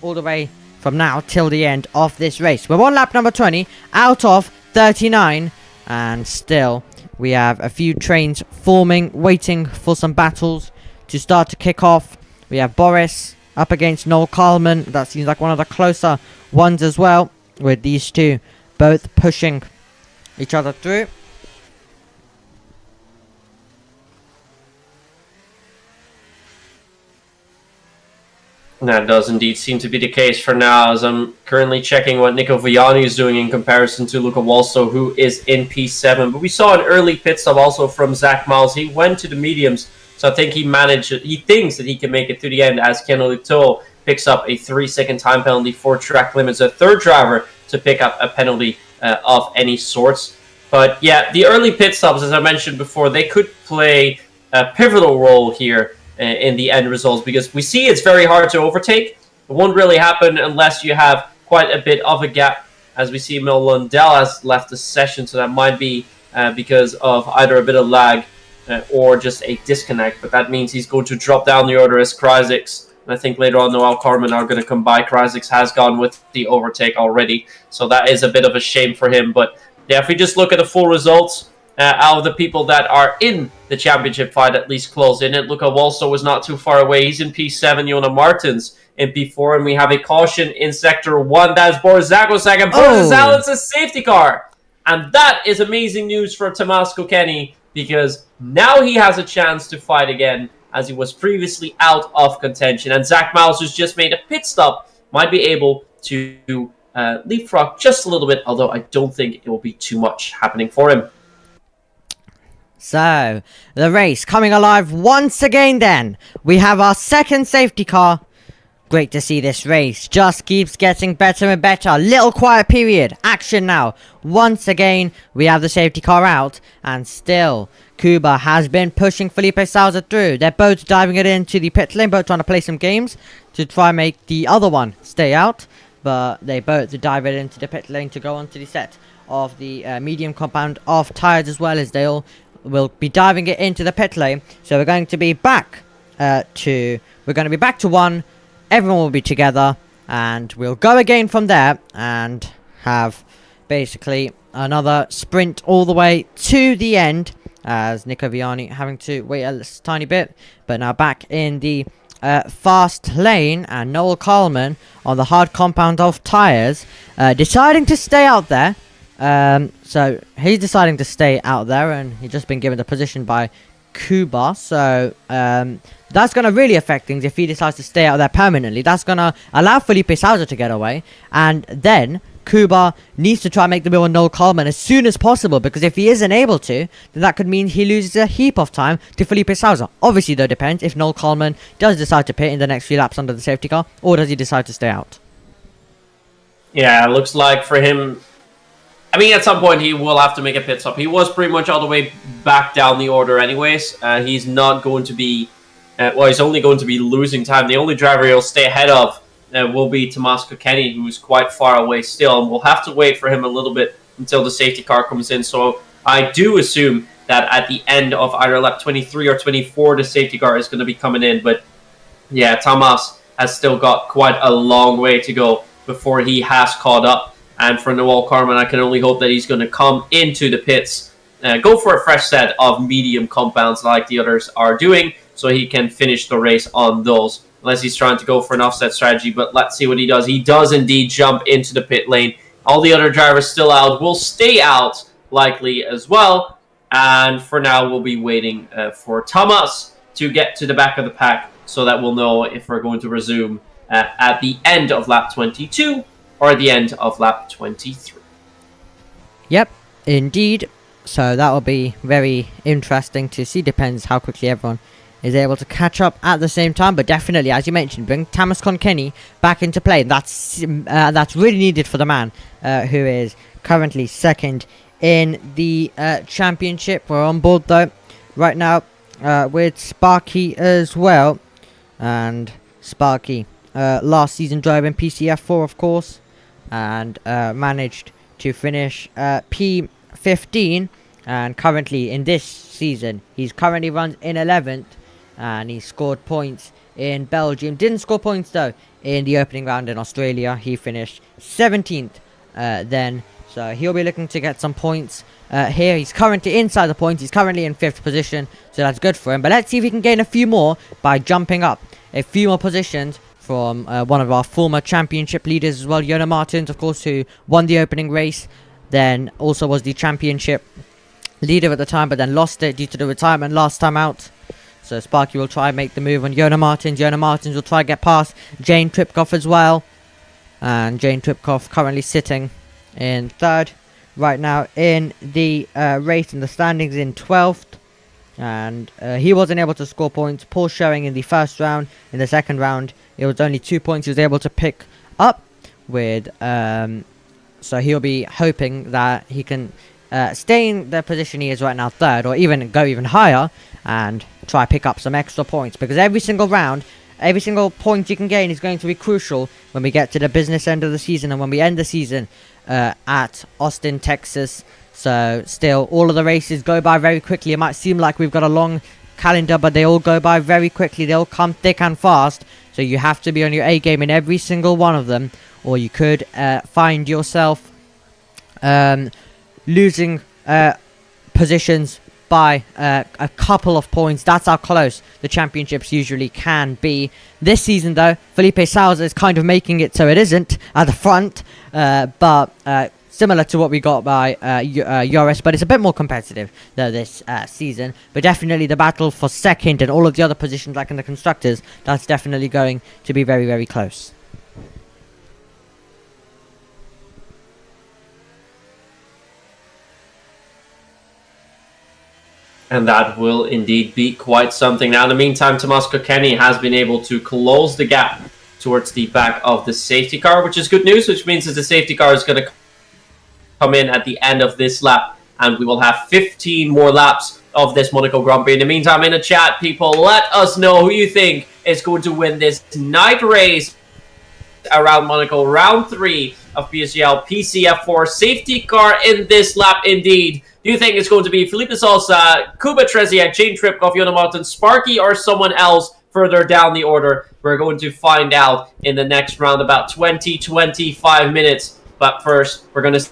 [SPEAKER 3] all the way from now till the end of this race. We're on lap number 20 out of 39, and still we have a few trains forming, waiting for some battles to start to kick off. We have Boris up against Noel Carlman. That seems like one of the closer ones as well, with these two both pushing each other through.
[SPEAKER 4] That does indeed seem to be the case for now, as I'm currently checking what Nico Viani is doing in comparison to Luca Walso, who is in P7. But we saw an early pit stop also from Zach Miles. He went to the mediums, so I think he thinks that he can make it to the end, as Ken Lito picks up a 3-second time penalty for track limits. A third driver to pick up a penalty of any sorts. But yeah, the early pit stops, as I mentioned before, they could play a pivotal role here in the end results, because we see it's very hard to overtake. It won't really happen unless you have quite a bit of a gap, as we see Mil Lundell has left the session, so that might be because of either a bit of lag or just a disconnect, but that means he's going to drop down the order as Kryzix, and I think later on Noel Carmen are going to come by. Kryzix has gone with the overtake already, so that is a bit of a shame for him. But yeah, if we just look at the full results, out of the people that are in the championship fight, at least close in it, Luca Walso was not too far away. He's in P7, Jona Martins in P4, and we have a caution in Sector 1. That's Boris Zagorczak, and Boris Zalets a safety car. And that is amazing news for Tomasz Kokeni, because now he has a chance to fight again, as he was previously out of contention. And Zach Miles, who's just made a pit stop, might be able to leapfrog just a little bit, although I don't think it will be too much happening for him.
[SPEAKER 3] So, the race coming alive once again then. We have our second safety car. Great to see this race. Just keeps getting better and better. Little quiet period. Action now. Once again, we have the safety car out. And still, Kuba has been pushing Felipe Sousa through. They're both diving it into the pit lane. Both trying to play some games to try and make the other one stay out. But they both dive it into the pit lane to go onto the set of the medium compound of tires, as well as they all will be diving it into the pit lane. So we're going to be back to one. Everyone will be together, and we'll go again from there and have basically another sprint all the way to the end, as Nico Viani having to wait a tiny bit. But now back in the fast lane, and Noel Carlman on the hard compound of tires deciding to stay out there. So he's deciding to stay out there, and he's just been given the position by Kuba. So that's going to really affect things if he decides to stay out there permanently. That's going to allow Felipe Sousa to get away, and then Kuba needs to try and make the move on Noel Carlman as soon as possible, because if he isn't able to, then that could mean he loses a heap of time to Felipe Sousa. Obviously, though, depends if Noel Carlman does decide to pit in the next few laps under the safety car, or does he decide to stay out.
[SPEAKER 4] Yeah, it looks like for him, I mean, at some point he will have to make a pit stop. He was pretty much all the way back down the order anyways. He's not going to be, he's only going to be losing time. The only driver he'll stay ahead of will be Tomasz Kokeni, who's quite far away still. And we'll have to wait for him a little bit until the safety car comes in. So I do assume that at the end of either lap 23 or 24, the safety car is going to be coming in. But yeah, Tomasz has still got quite a long way to go before he has caught up. And for Noel Carmen, I can only hope that he's going to come into the pits, go for a fresh set of medium compounds like the others are doing, so he can finish the race on those. Unless he's trying to go for an offset strategy, but let's see what he does. He does indeed jump into the pit lane. All the other drivers still out, will stay out likely as well. And for now, we'll be waiting for Thomas to get to the back of the pack, so that we'll know if we're going to resume at the end of lap 22 or at the end of lap 23.
[SPEAKER 3] Yep, indeed. So that will be very interesting to see. Depends how quickly everyone is able to catch up at the same time. But definitely, as you mentioned, bring Tomasz Kokeni back into play. That's really needed for the man who is currently second in the championship. We're on board though right now with Sparky as well. And Sparky last season drove in PCF4, of course, and managed to finish P15. And currently in this season, he's currently runs in 11th, and he scored points in Belgium. Didn't score points though in the opening round in Australia. He finished 17th then, so he'll be looking to get some points here. He's currently inside the points. He's currently in 5th position, so that's good for him. But let's see if he can gain a few more by jumping up a few more positions from one of our former championship leaders as well, Yona Martins, of course, who won the opening race, then also was the championship leader at the time, but then lost it due to the retirement last time out. So Sparky will try and make the move on Yona Martins. Yona Martins will try and get past Jane Tripkoff as well. And Jane Tripkoff currently sitting in 3rd right now in the race, in the standings, in 12th. And he wasn't able to score points. Poor showing in the first round. In the second round, it was only 2 points he was able to pick up with. So he'll be hoping that he can stay in the position he is right now, 3rd, or even go even higher and try pick up some extra points, because every single round, every single point you can gain is going to be crucial when we get to the business end of the season and when we end the season at Austin, Texas. So still, all of the races go by very quickly. It might seem like we've got a long calendar, but they all go by very quickly. They all come thick and fast, so you have to be on your A game in every single one of them, or you could find yourself losing positions by a couple of points. That's how close the championships usually can be. This season though, Felipe Sousa is kind of making it so it isn't at the front, but similar to what we got by Joris, but it's a bit more competitive though this season. But definitely the battle for 2nd and all of the other positions, like in the constructors, that's definitely going to be very, very close.
[SPEAKER 4] And that will indeed be quite something. Now, in the meantime, Tomas Kokeni has been able to close the gap towards the back of the safety car, which is good news, which means that the safety car is going to come in at the end of this lap, and we will have 15 more laps of this Monaco Grand Prix. In the meantime, in the chat, people, let us know who you think is going to win this night race around Monaco, round 3 of PSGL PCF4 safety car in this lap indeed. Do you think it's going to be Felipe Sousa, Kuba Treziak, Jane Tripkoff, Yona Martins, Sparky, or someone else further down the order? We're going to find out in the next round, about 20-25 minutes. But first, we're going to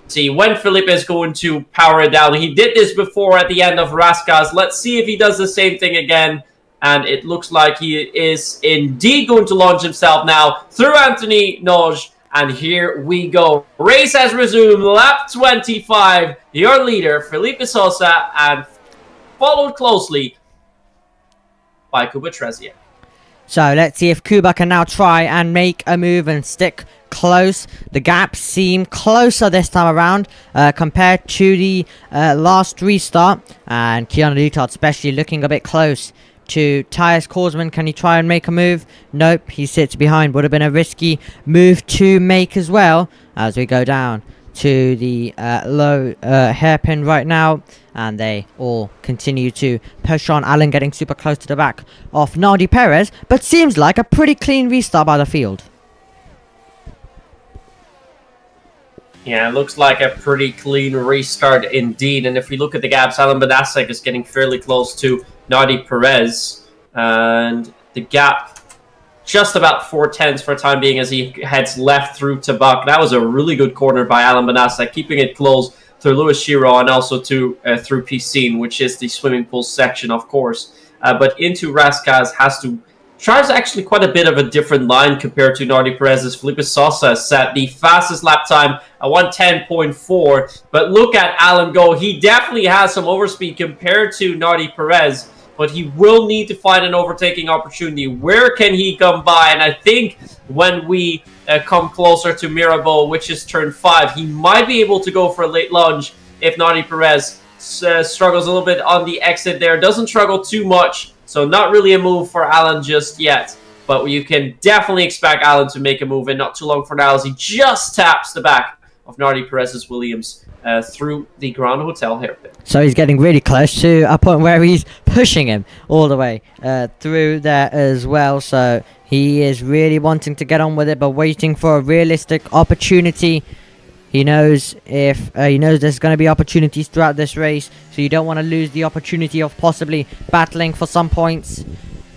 [SPEAKER 4] see when Felipe is going to power it down. He did this before at the end of Raskas. Let's see if he does the same thing again. And it looks like he is indeed going to launch himself now through Anthony Noj. And here we go. Race has resumed. Lap 25. Your leader, Felipe Sousa, and followed closely by Kuba Treziak.
[SPEAKER 3] So let's see if Kuba can now try and make a move and stick close. The gaps seem closer this time around compared to the last restart. And Keanu Lutard especially looking a bit close to Tyus Korsman. Can he try and make a move? Nope, he sits behind. Would have been a risky move to make as well, as we go down to the low hairpin right now. And they all continue to push on. Alan getting super close to the back of Nardi Perez, but seems like a pretty clean restart by the field.
[SPEAKER 4] Yeah, it looks like a pretty clean restart indeed. And if we look at the gaps, Alan Benasek is getting fairly close to Nardi Perez. And the gap just about 4/10 for the time being as he heads left through Tabak. That was a really good corner by Alan Benasek, keeping it close through Louis Shiro and also to through Piscine, which is the swimming pool section, of course. But into Raskas tries actually quite a bit of a different line compared to Nardi Perez's. Felipe Sousa set the fastest lap time at 1:10.4. But look at Alan go. He definitely has some overspeed compared to Nardi Perez, but he will need to find an overtaking opportunity. Where can he come by? And I think when we come closer to Mirabeau, which is turn 5, he might be able to go for a late lunge if Nardi Perez struggles a little bit on the exit there. Doesn't struggle too much. So not really a move for Alan just yet. But you can definitely expect Alan to make a move in not too long from now as he just taps the back of Nardi Perez's Williams through the Grand Hotel hairpin.
[SPEAKER 3] So he's getting really close to a point where he's pushing him all the way through there as well. So he is really wanting to get on with it, but waiting for a realistic opportunity. He knows there's going to be opportunities throughout this race, so you don't want to lose the opportunity of possibly battling for some points.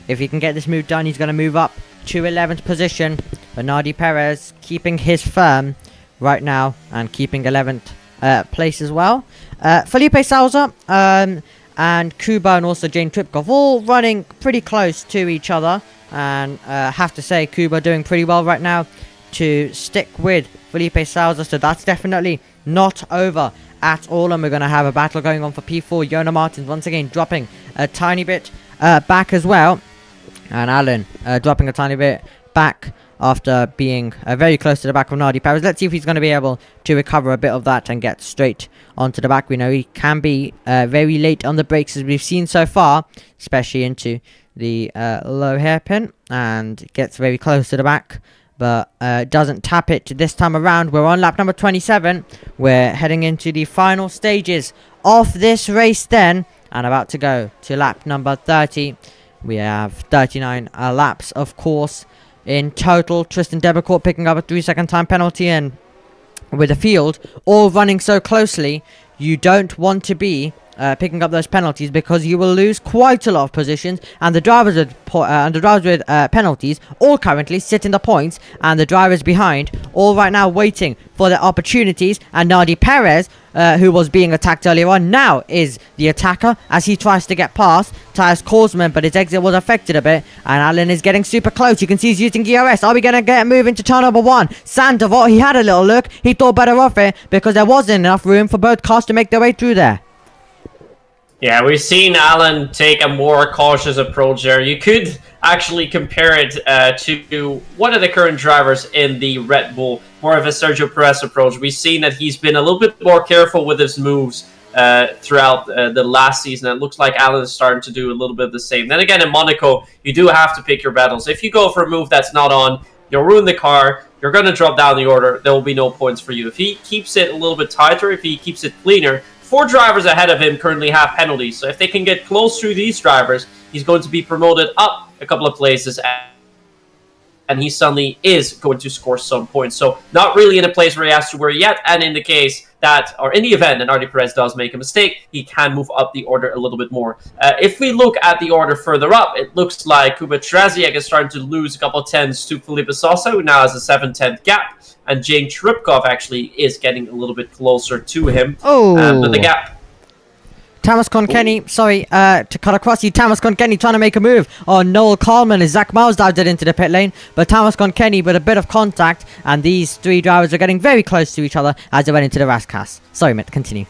[SPEAKER 3] If he can get this move done, he's going to move up to 11th position. But Nardi Perez keeping his firm right now and keeping 11th place as well. Felipe Sousa and Kuba and also Jane Tripkov all running pretty close to each other, and have to say Kuba doing pretty well right now to stick with Felipe Sousa, so that's definitely not over at all, and we're going to have a battle going on for P4. Yona Martins once again dropping a tiny bit back as well, and Alan dropping a tiny bit back after being very close to the back of Nardi Perez. Let's see if he's going to be able to recover a bit of that and get straight onto the back. We know he can be very late on the brakes, as we've seen so far, especially into the low hairpin, and gets very close to the back, but doesn't tap it this time around. We're on lap number 27. We're heading into the final stages of this race then, and about to go to lap number 30. We have 39 laps, of course, in total. Tristan Debecourt picking up a 3-second time penalty, and with the field all running so closely, you don't want to be picking up those penalties, because you will lose quite a lot of positions, and the drivers with penalties all currently sit in the points, and the drivers behind all right now waiting for their opportunities. And Nardi Perez, who was being attacked earlier on, now is the attacker as he tries to get past Tyus Korsman, but his exit was affected a bit, and Alan is getting super close. You can see he's using DRS. Are we going to get a move into turn number 1? Sandoval, he had a little look, he thought better of it, because there wasn't enough room for both cars to make their way through there.
[SPEAKER 4] Yeah, we've seen Alan take a more cautious approach there. You could actually compare it to one of the current drivers in the Red Bull, more of a Sergio Perez approach. We've seen that he's been a little bit more careful with his moves throughout the last season. It looks like Alan is starting to do a little bit of the same. Then again, in Monaco, you do have to pick your battles. If you go for a move that's not on, you'll ruin the car, you're going to drop down the order, there will be no points for you. If he keeps it a little bit tighter, if he keeps it cleaner, 4 drivers ahead of him currently have penalties. So if they can get close to these drivers, he's going to be promoted up a couple of places, and he suddenly is going to score some points. So not really in a place where he has to worry yet. And in the case that, or in the event that Nardi Perez does make a mistake, he can move up the order a little bit more. If we look at the order further up, it looks like Kuba Traziak is starting to lose a couple of tenths to Felipe Sousa, who now has a 7/10 gap. And Jane Tripkov actually is getting a little bit closer to him. But the gap...
[SPEAKER 3] Thomas Conkenny, sorry to cut across you. Thomas Conkenny trying to make a move on Noel Coleman as Zach Miles dived it into the pit lane. But Thomas Conkenny with a bit of contact, and these 3 drivers are getting very close to each other as they went into the Rascas. Sorry, Mitt, continue.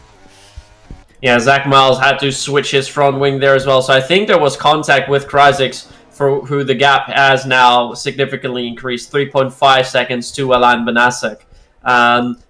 [SPEAKER 4] Yeah, Zach Miles had to switch his front wing there as well. So I think there was contact with Krajic's, for who the gap has now significantly increased, 3.5 seconds to Alain Benasek.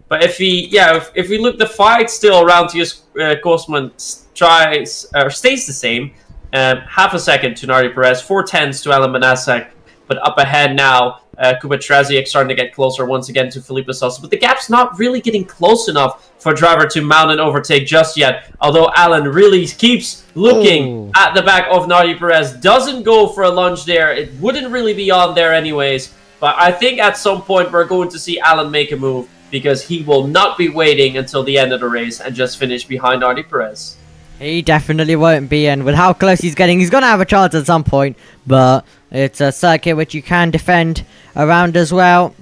[SPEAKER 4] But if we look, the fight still around Tyus Korsman stays the same. Half a second to Nardi Perez, 4/10 to Alain Benasek, but up ahead now, Kuba Traziak starting to get closer once again to Felipe Sousa. But the gap's not really getting close enough for a driver to mount and overtake just yet. Although Alan really keeps looking at the back of Nardi Perez. Doesn't go for a lunge there. It wouldn't really be on there anyways. But I think at some point we're going to see Alan make a move, because he will not be waiting until the end of the race and just finish behind Nardi Perez.
[SPEAKER 3] He definitely won't be, and with how close he's getting, he's going to have a chance at some point. But it's a circuit which you can defend around as well.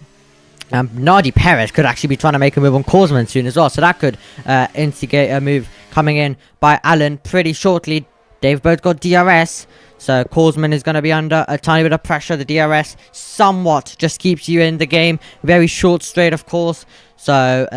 [SPEAKER 3] Nardi Perez could actually be trying to make a move on Korsman soon as well, so that could instigate a move coming in by Alan pretty shortly. They've both got DRS, so Korsman is going to be under a tiny bit of pressure. The DRS somewhat just keeps you in the game. Very short straight, of course. So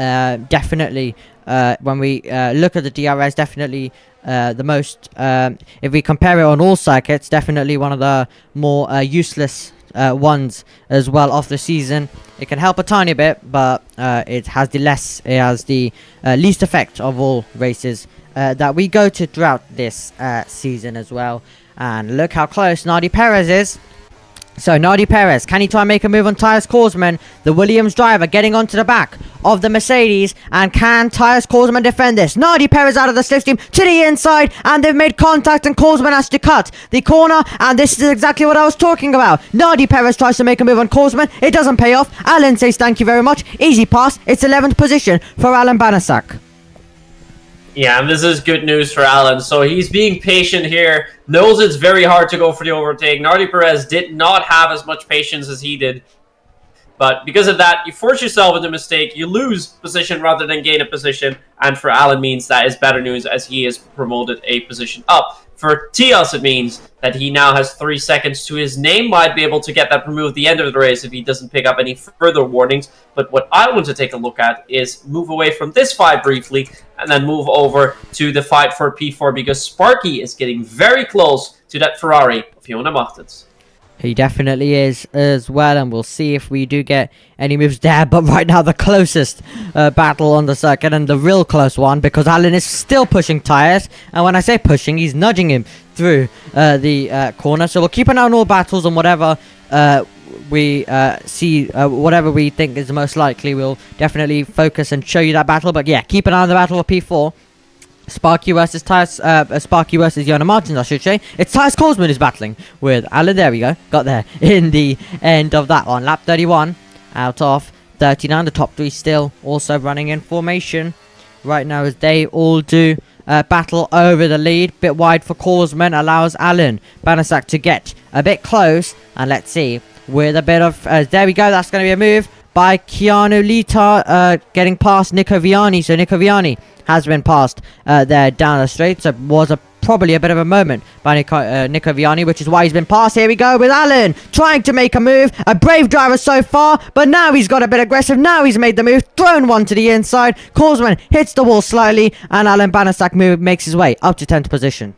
[SPEAKER 3] definitely, when we look at the DRS, definitely the most, if we compare it on all circuits, definitely one of the more useless ones as well of the season. It can help a tiny bit, but it has the least effect of all races that we go to throughout this season as well. And look how close Nardi Perez is. So Nardi Perez, can he try and make a move on Tyus Korsman? The Williams driver getting onto the back of the Mercedes. And can Tyus Korsman defend this? Nardi Perez out of the slipstream to the inside. And they've made contact and Korsman has to cut the corner. And this is exactly what I was talking about. Nardi Perez tries to make a move on Korsman. It doesn't pay off. Alan says thank you very much. Easy pass. It's 11th position for Alan Banasak.
[SPEAKER 4] Yeah, and this is good news for Alan. So he's being patient here. Knows it's very hard to go for the overtake. Nardi Perez did not have as much patience as he did. But because of that, you force yourself into a mistake. You lose position rather than gain a position. And for Alan means that is better news as he is promoted a position up. For Tias, it means that he now has 3 seconds to his name. Might be able to get that removed at the end of the race if he doesn't pick up any further warnings. But what I want to take a look at is move away from this fight briefly and then move over to the fight for P4 because Sparky is getting very close to that Ferrari of Fiona Martins.
[SPEAKER 3] He definitely is as well, and we'll see if we do get any moves there. But right now, the closest battle on the circuit, and the real close one, because Alan is still pushing Tyus. And when I say pushing, he's nudging him through the corner. So we'll keep an eye on all battles, and whatever we see, whatever we think is the most likely, we'll definitely focus and show you that battle. But yeah, keep an eye on the battle of P4. Sparky versus Tyus, Sparky versus Fiona Martins, I should say. It's Tyus Korsman who's battling with Alan. There we go. Got there in the end of that one. Lap 31 out of 39. The top 3 still also running in formation right now as they all do battle over the lead. Bit wide for Korsman. Allows Alan Banasak to get a bit close. And let's see. With a bit of... there we go. That's going to be a move by Keanu Lita getting past Nico Viani. So Nico Viani has been passed there down the straight. So it was probably a bit of a moment by Nico Viani, which is why he's been passed. Here we go with Alan trying to make a move. A brave driver so far, but now he's got a bit aggressive. Now he's made the move, thrown one to the inside. Korsman hits the wall slightly, and Alan Banasak makes his way up to 10th position.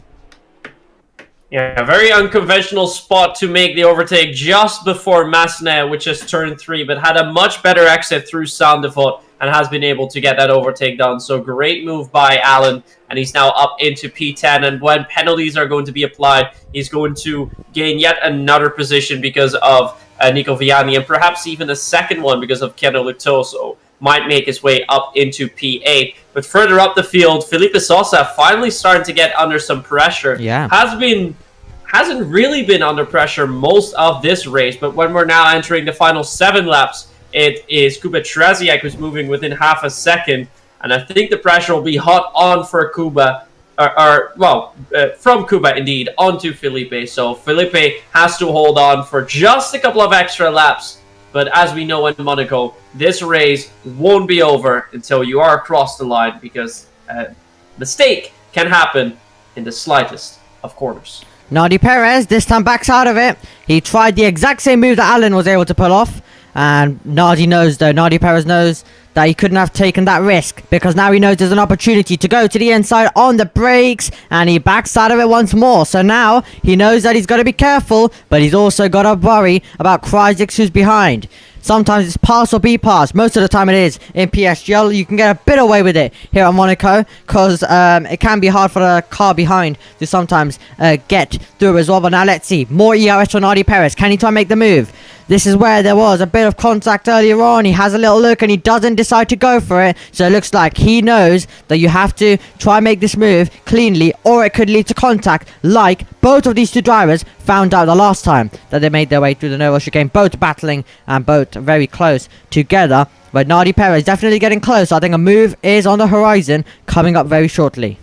[SPEAKER 4] Yeah, a very unconventional spot to make the overtake just before Massenet, which is turn 3, but had a much better exit through Sandefot and has been able to get that overtake done. So great move by Alan, and he's now up into P10. And when penalties are going to be applied, he's going to gain yet another position because of Nico Viani, and perhaps even a second one because of Keanu Lito. So might make his way up into P8. But further up the field, Felipe Sosa finally starting to get under some pressure.
[SPEAKER 3] Yeah.
[SPEAKER 4] Hasn't really been under pressure most of this race, but when we're now entering the final 7 laps, it is Kuba Trasiak who's moving within half a second. And I think the pressure will be hot on for Kuba, from Kuba indeed, onto Felipe. So Felipe has to hold on for just a couple of extra laps. But as we know in Monaco, this race won't be over until you are across the line, because a mistake can happen in the slightest of corners.
[SPEAKER 3] Nardi Perez this time backs out of it. He tried the exact same move that Alan was able to pull off. And Nardi Perez knows that he couldn't have taken that risk, because now he knows there's an opportunity to go to the inside on the brakes, and he backs out of it once more. So now he knows that he's got to be careful, but he's also got to worry about Krajic's who's behind. Sometimes it's pass or be pass. Most of the time it is in PSGL. You can get a bit away with it here at Monaco, because it can be hard for the car behind to sometimes get through as well. But now let's see. More ERS for Nardi Perez. Can he try and make the move? This is where there was a bit of contact earlier on. He has a little look and he doesn't decide to go for it. So it looks like he knows that you have to try and make this move cleanly, or it could lead to contact, like both of these two drivers found out the last time that they made their way through the Novo chicane, both battling and both very close together. But Nardi Perez definitely getting close. I think a move is on the horizon coming up very shortly.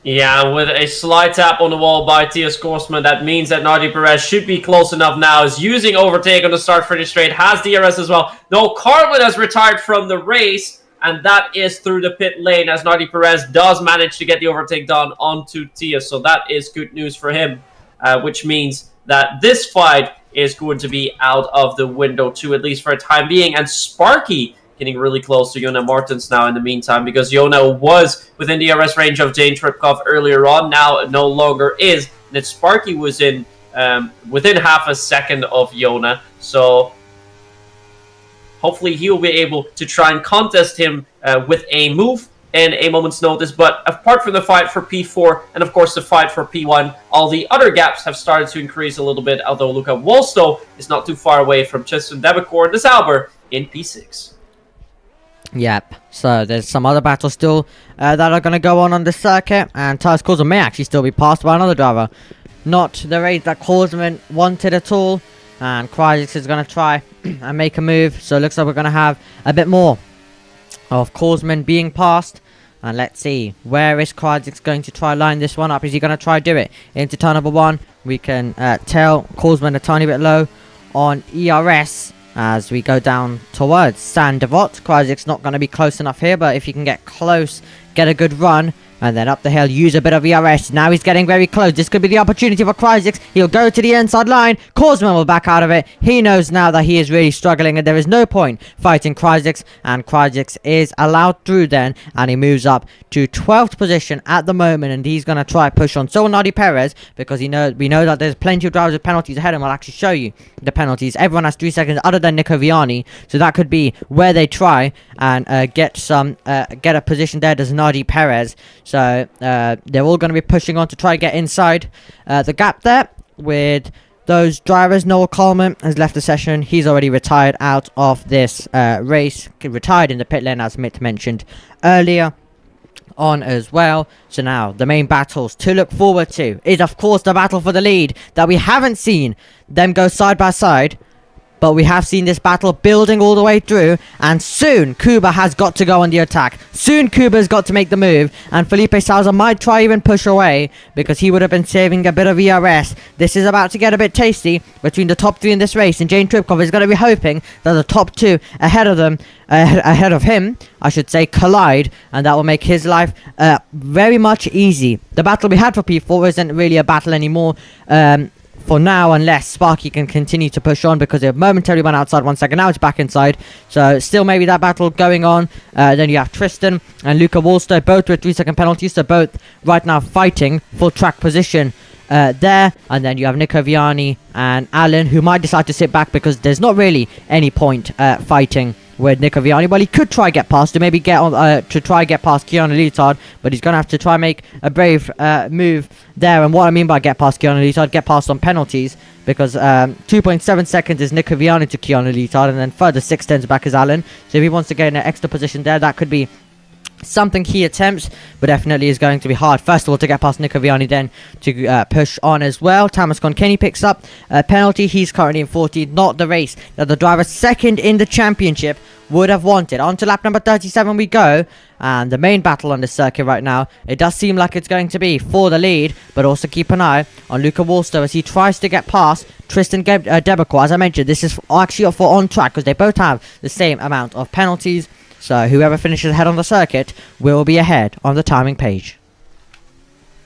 [SPEAKER 4] Yeah, with a slight tap on the wall by Tias Korsman, that means that Nardi Perez should be close enough now. Is using overtake on the start-finish straight, has DRS as well. No, Carlin has retired from the race, and that is through the pit lane, as Nardi Perez does manage to get the overtake done onto Tias. So that is good news for him, which means that this fight is going to be out of the window too, at least for a time being. And Sparky getting really close to Fiona Martins now in the meantime, because Fiona was within the DRS range of Jane Tripkov earlier on. Now it no longer is. And that Sparky was in within half a second of Fiona. So hopefully he'll be able to try and contest him with a move. in a moment's notice. But apart from the fight for P4 and of course the fight for P1, all the other gaps have started to increase a little bit, although Luca Wolstow is not too far away from Tristan Debicor and Sauber in P6.
[SPEAKER 3] Yep, so there's some other battles still that are going to go on the circuit, and Tyus Korsman may actually still be passed by another driver. Not the race that Korsman wanted at all, and Krajic's is going to try and make a move, so it looks like we're going to have a bit more of Korsman being passed. And let's see, where is Krajic's going to try line this one up? Is he going to try do it into turn number 1? We can tell Korsman a tiny bit low on ERS. As we go down towards San Devot. Krajic's not going to be close enough here, but if you can get close, get a good run, and then up the hill, use a bit of ERS. Now he's getting very close. This could be the opportunity for Krajic's. He'll go to the inside line. Korsman will back out of it. He knows now that he is really struggling, and there is no point fighting Krajic's, and Krajic's is allowed through then, and he moves up to 12th position at the moment, and he's going to try push on Solnadi Perez, because we know that there's plenty of drivers with penalties ahead, and we'll actually show you the penalties. Everyone has 3 seconds other than Nico Viani, so that could be where they try and get a position there. There's Nadi Perez, so they're all going to be pushing on to try to get inside the gap there with those drivers. Noel Coleman has left the session. He's already retired out of this race, retired in the pit lane as Mitt mentioned earlier on as well. So now the main battles to look forward to is of course the battle for the lead that we haven't seen them go side by side, but we have seen this battle building all the way through, and soon Kuba has got to go on the attack. Soon Kuba's got to make the move, and Felipe Salza might try even push away because he would have been saving a bit of ERS. This is about to get a bit tasty between the top 3 in this race, and Jane Tripkov is going to be hoping that the top 2 ahead of him, I should say, collide, and that will make his life very much easy. The battle we had for P4 isn't really a battle anymore for now, unless Sparky can continue to push on, because it momentarily went outside 1 second. Now it's back inside, so still maybe that battle going on. Then you have Tristan and Luca Wolstow, both with 3-second penalties, so both right now fighting for track position there. And then you have Nico Viani and Alan, who might decide to sit back because there's not really any point fighting with Nico Viani. Well, he could try get past to maybe get on to try get past Keanu Litard, but he's gonna have to try make a brave move there. And what I mean by get past Keanu Litard, get past on penalties, because 2.7 seconds is Nico Viani to Keanu Litard, and then further 6/10 back is Alan. So if he wants to get in an extra position there, that could be something he attempts, but definitely is going to be hard. First of all, to get past Nico Viani, then to push on as well. Thomas Conkenny picks up a penalty. He's currently in 14th, not the race that the driver second in the championship would have wanted. On to lap number 37 we go, and the main battle on this circuit right now, it does seem like it's going to be for the lead, but also keep an eye on Luca Wolstow as he tries to get past Tristan Debicor. As I mentioned, this is actually for on track because they both have the same amount of penalties. So whoever finishes ahead on the circuit will be ahead on the timing page.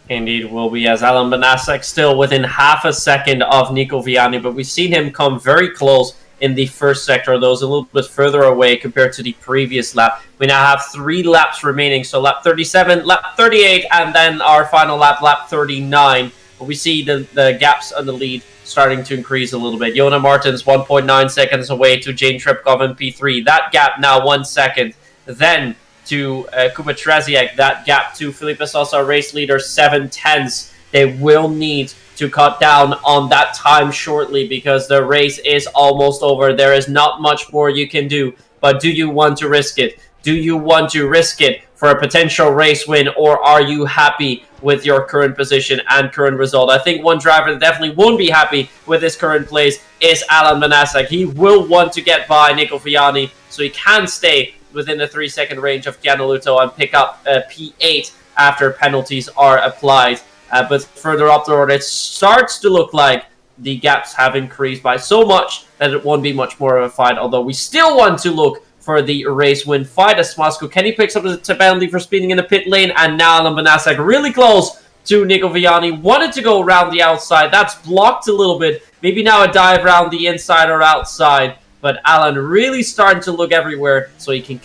[SPEAKER 4] Indeed will be, as Alan Banasek still within half a second of Nico Viani, but we've seen him come very close in the first sector, though a little bit further away compared to the previous lap. We now have 3 laps remaining, so lap 37, lap 38, and then our final lap, lap 39. But we see the gaps on the lead starting to increase a little bit. Jona Martins 1.9 seconds away to Jane Tripkov in P3. That gap now 1 second. Then to Kuba Trzeziak, that gap to Felipe Sosa, race leader, 7/10. They will need to cut down on that time shortly because the race is almost over. There is not much more you can do. But do you want to risk it? Do you want to risk it for a potential race win, or are you happy with your current position and current result? I think one driver that definitely won't be happy with his current place is Alan Banasek. He will want to get by Nico Viani so he can stay within the 3-second range of Gianluto and pick up P8 after penalties are applied. But further up the road, it starts to look like the gaps have increased by so much that it won't be much more of a fight, although we still want to look for the race win fight as Moscow. Kenny picks up the penalty for speeding in the pit lane, and now Alan Banasek really close to Nico Viani. Wanted to go around the outside. That's blocked a little bit. Maybe now a dive around the inside or outside. But Alan really starting to look everywhere so he can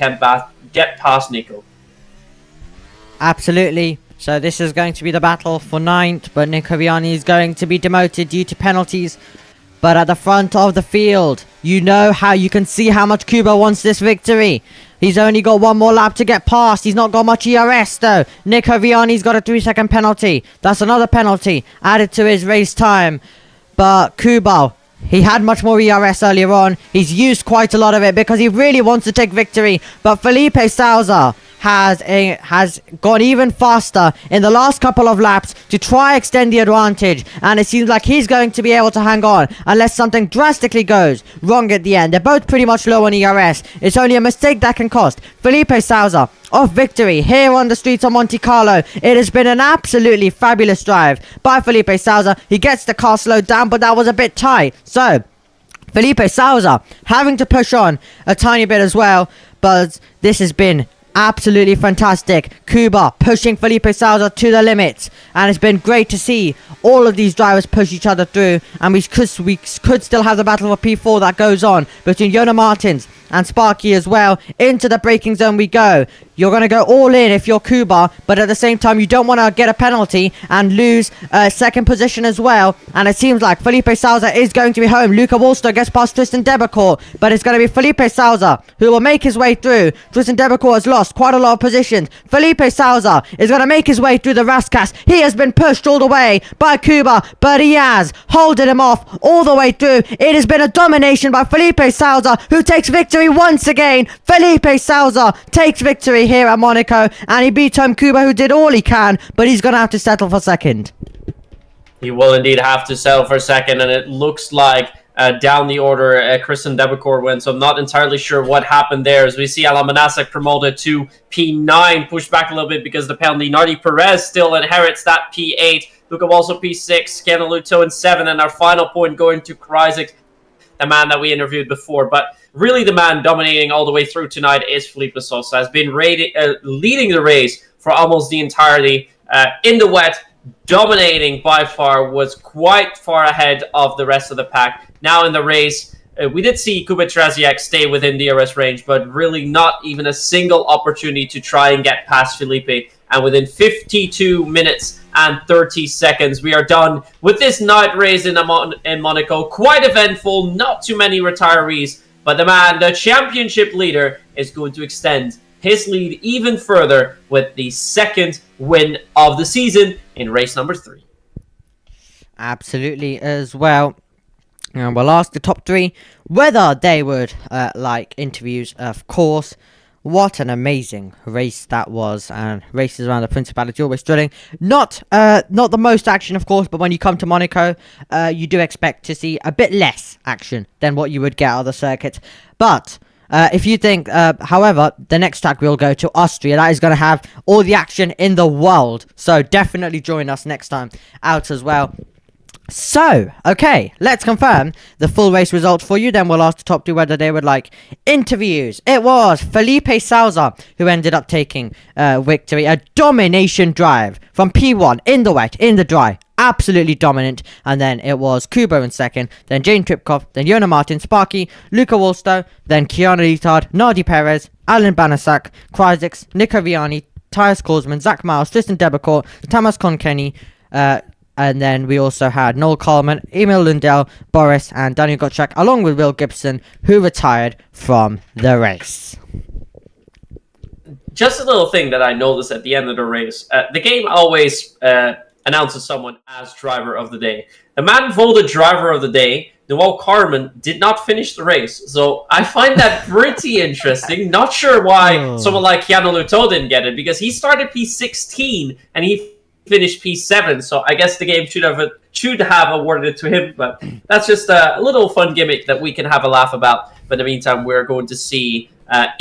[SPEAKER 4] get past Nico.
[SPEAKER 3] Absolutely. So this is going to be the battle for 9th, but Nico Viani is going to be demoted due to penalties. But at the front of the field, you can see how much Kuba wants this victory. He's only got one more lap to get past. He's not got much ERS though. Nico Viani's got a 3-second penalty. That's another penalty added to his race time. But Kuba, he had much more ERS earlier on. He's used quite a lot of it because he really wants to take victory. But Felipe Sousa has gone even faster in the last couple of laps to try extend the advantage, and it seems like he's going to be able to hang on unless something drastically goes wrong at the end. They're both pretty much low on ERS. It's only a mistake that can cost Felipe Sousa of victory here on the streets of Monte Carlo. It has been an absolutely fabulous drive by Felipe Sousa. He gets the car slowed down, but that was a bit tight, so Felipe Sousa having to push on a tiny bit as well. But this has been absolutely fantastic. Kuba pushing Felipe Sousa to the limits, and it's been great to see all of these drivers push each other through, and we could still have the battle for P4 that goes on between Yona Martins and Sparky as well. Into the braking zone we go. You're going to go all in if you're Kuba, but at the same time you don't want to get a penalty and lose second position as well. And it seems like Felipe Sousa is going to be home. Luca Wolster gets past Tristan Debecourt, but it's going to be Felipe Sousa who will make his way through. Tristan Debecourt has lost quite a lot of positions. Felipe Sousa is going to make his way through the Rascas. He has been pushed all the way by Kuba, but he has holding him off all the way through. It has been a domination by Felipe Sousa, who takes victory once again. Felipe Sousa takes victory here at Monaco, and he beat home Kuba, who did all he can, but he's going to have to settle for second.
[SPEAKER 4] He will indeed have to settle for second, and it looks like down the order, Tristan Debecourt wins. So I'm not entirely sure what happened there. As we see Alan Manasek promoted to P9, pushed back a little bit because of the penalty. Nardi Perez still inherits that P8. Luca also P6, Keanu Luto in 7, and our final point going to Kryzik, the man that we interviewed before. But really the man dominating all the way through tonight is Felipe Sousa. Has been leading the race for almost the entirety. In the wet, dominating by far, was quite far ahead of the rest of the pack. Now in the race, we did see Kuba Traziak stay within DRS range, but really not even a single opportunity to try and get past Felipe. And within 52 minutes and 30 seconds, we are done with this night race in Monaco. Quite eventful, not too many retirees, but the man, the championship leader, is going to extend his lead even further with the second win of the season in race number 3.
[SPEAKER 3] Absolutely as well. And we'll ask the top 3 whether they would like interviews, of course. What an amazing race that was, and races around the Principality always thrilling. Not the most action, of course, but when you come to Monaco, you do expect to see a bit less action than what you would get at other circuits. But if you think, however, the next track we'll go to, Austria, that is going to have all the action in the world. So definitely join us next time out as well. So, okay, let's confirm the full race results for you. Then we'll ask the top 2 whether they would like interviews. It was Felipe Sousa who ended up taking victory. A domination drive from P1 in the wet, in the dry. Absolutely dominant. And then it was Kubo in second, then Jane Tripkov, then Yona Martin, Sparky, Luca Wolstow, then Keanu Litard, Nardi Perez, Alan Banasak, Kryzik, Nico Viani, Tyus Korsman, Zach Miles, Tristan Debecourt, Thomas Konkenny, and then we also had Noel Coleman, Emil Lundell, Boris, and Daniel Gottschalk, along with Will Gibson, who retired from the race.
[SPEAKER 4] Just a little thing that I noticed at the end of the race. The game always announces someone as driver of the day. The man voted driver of the day, Noel Carmen, did not finish the race. So I find that pretty interesting. Not sure why someone like Keanu Luto didn't get it, because he started P16 and he finished P7, so I guess the game should have awarded it to him, but that's just a little fun gimmick that we can have a laugh about. But in the meantime, we're going to see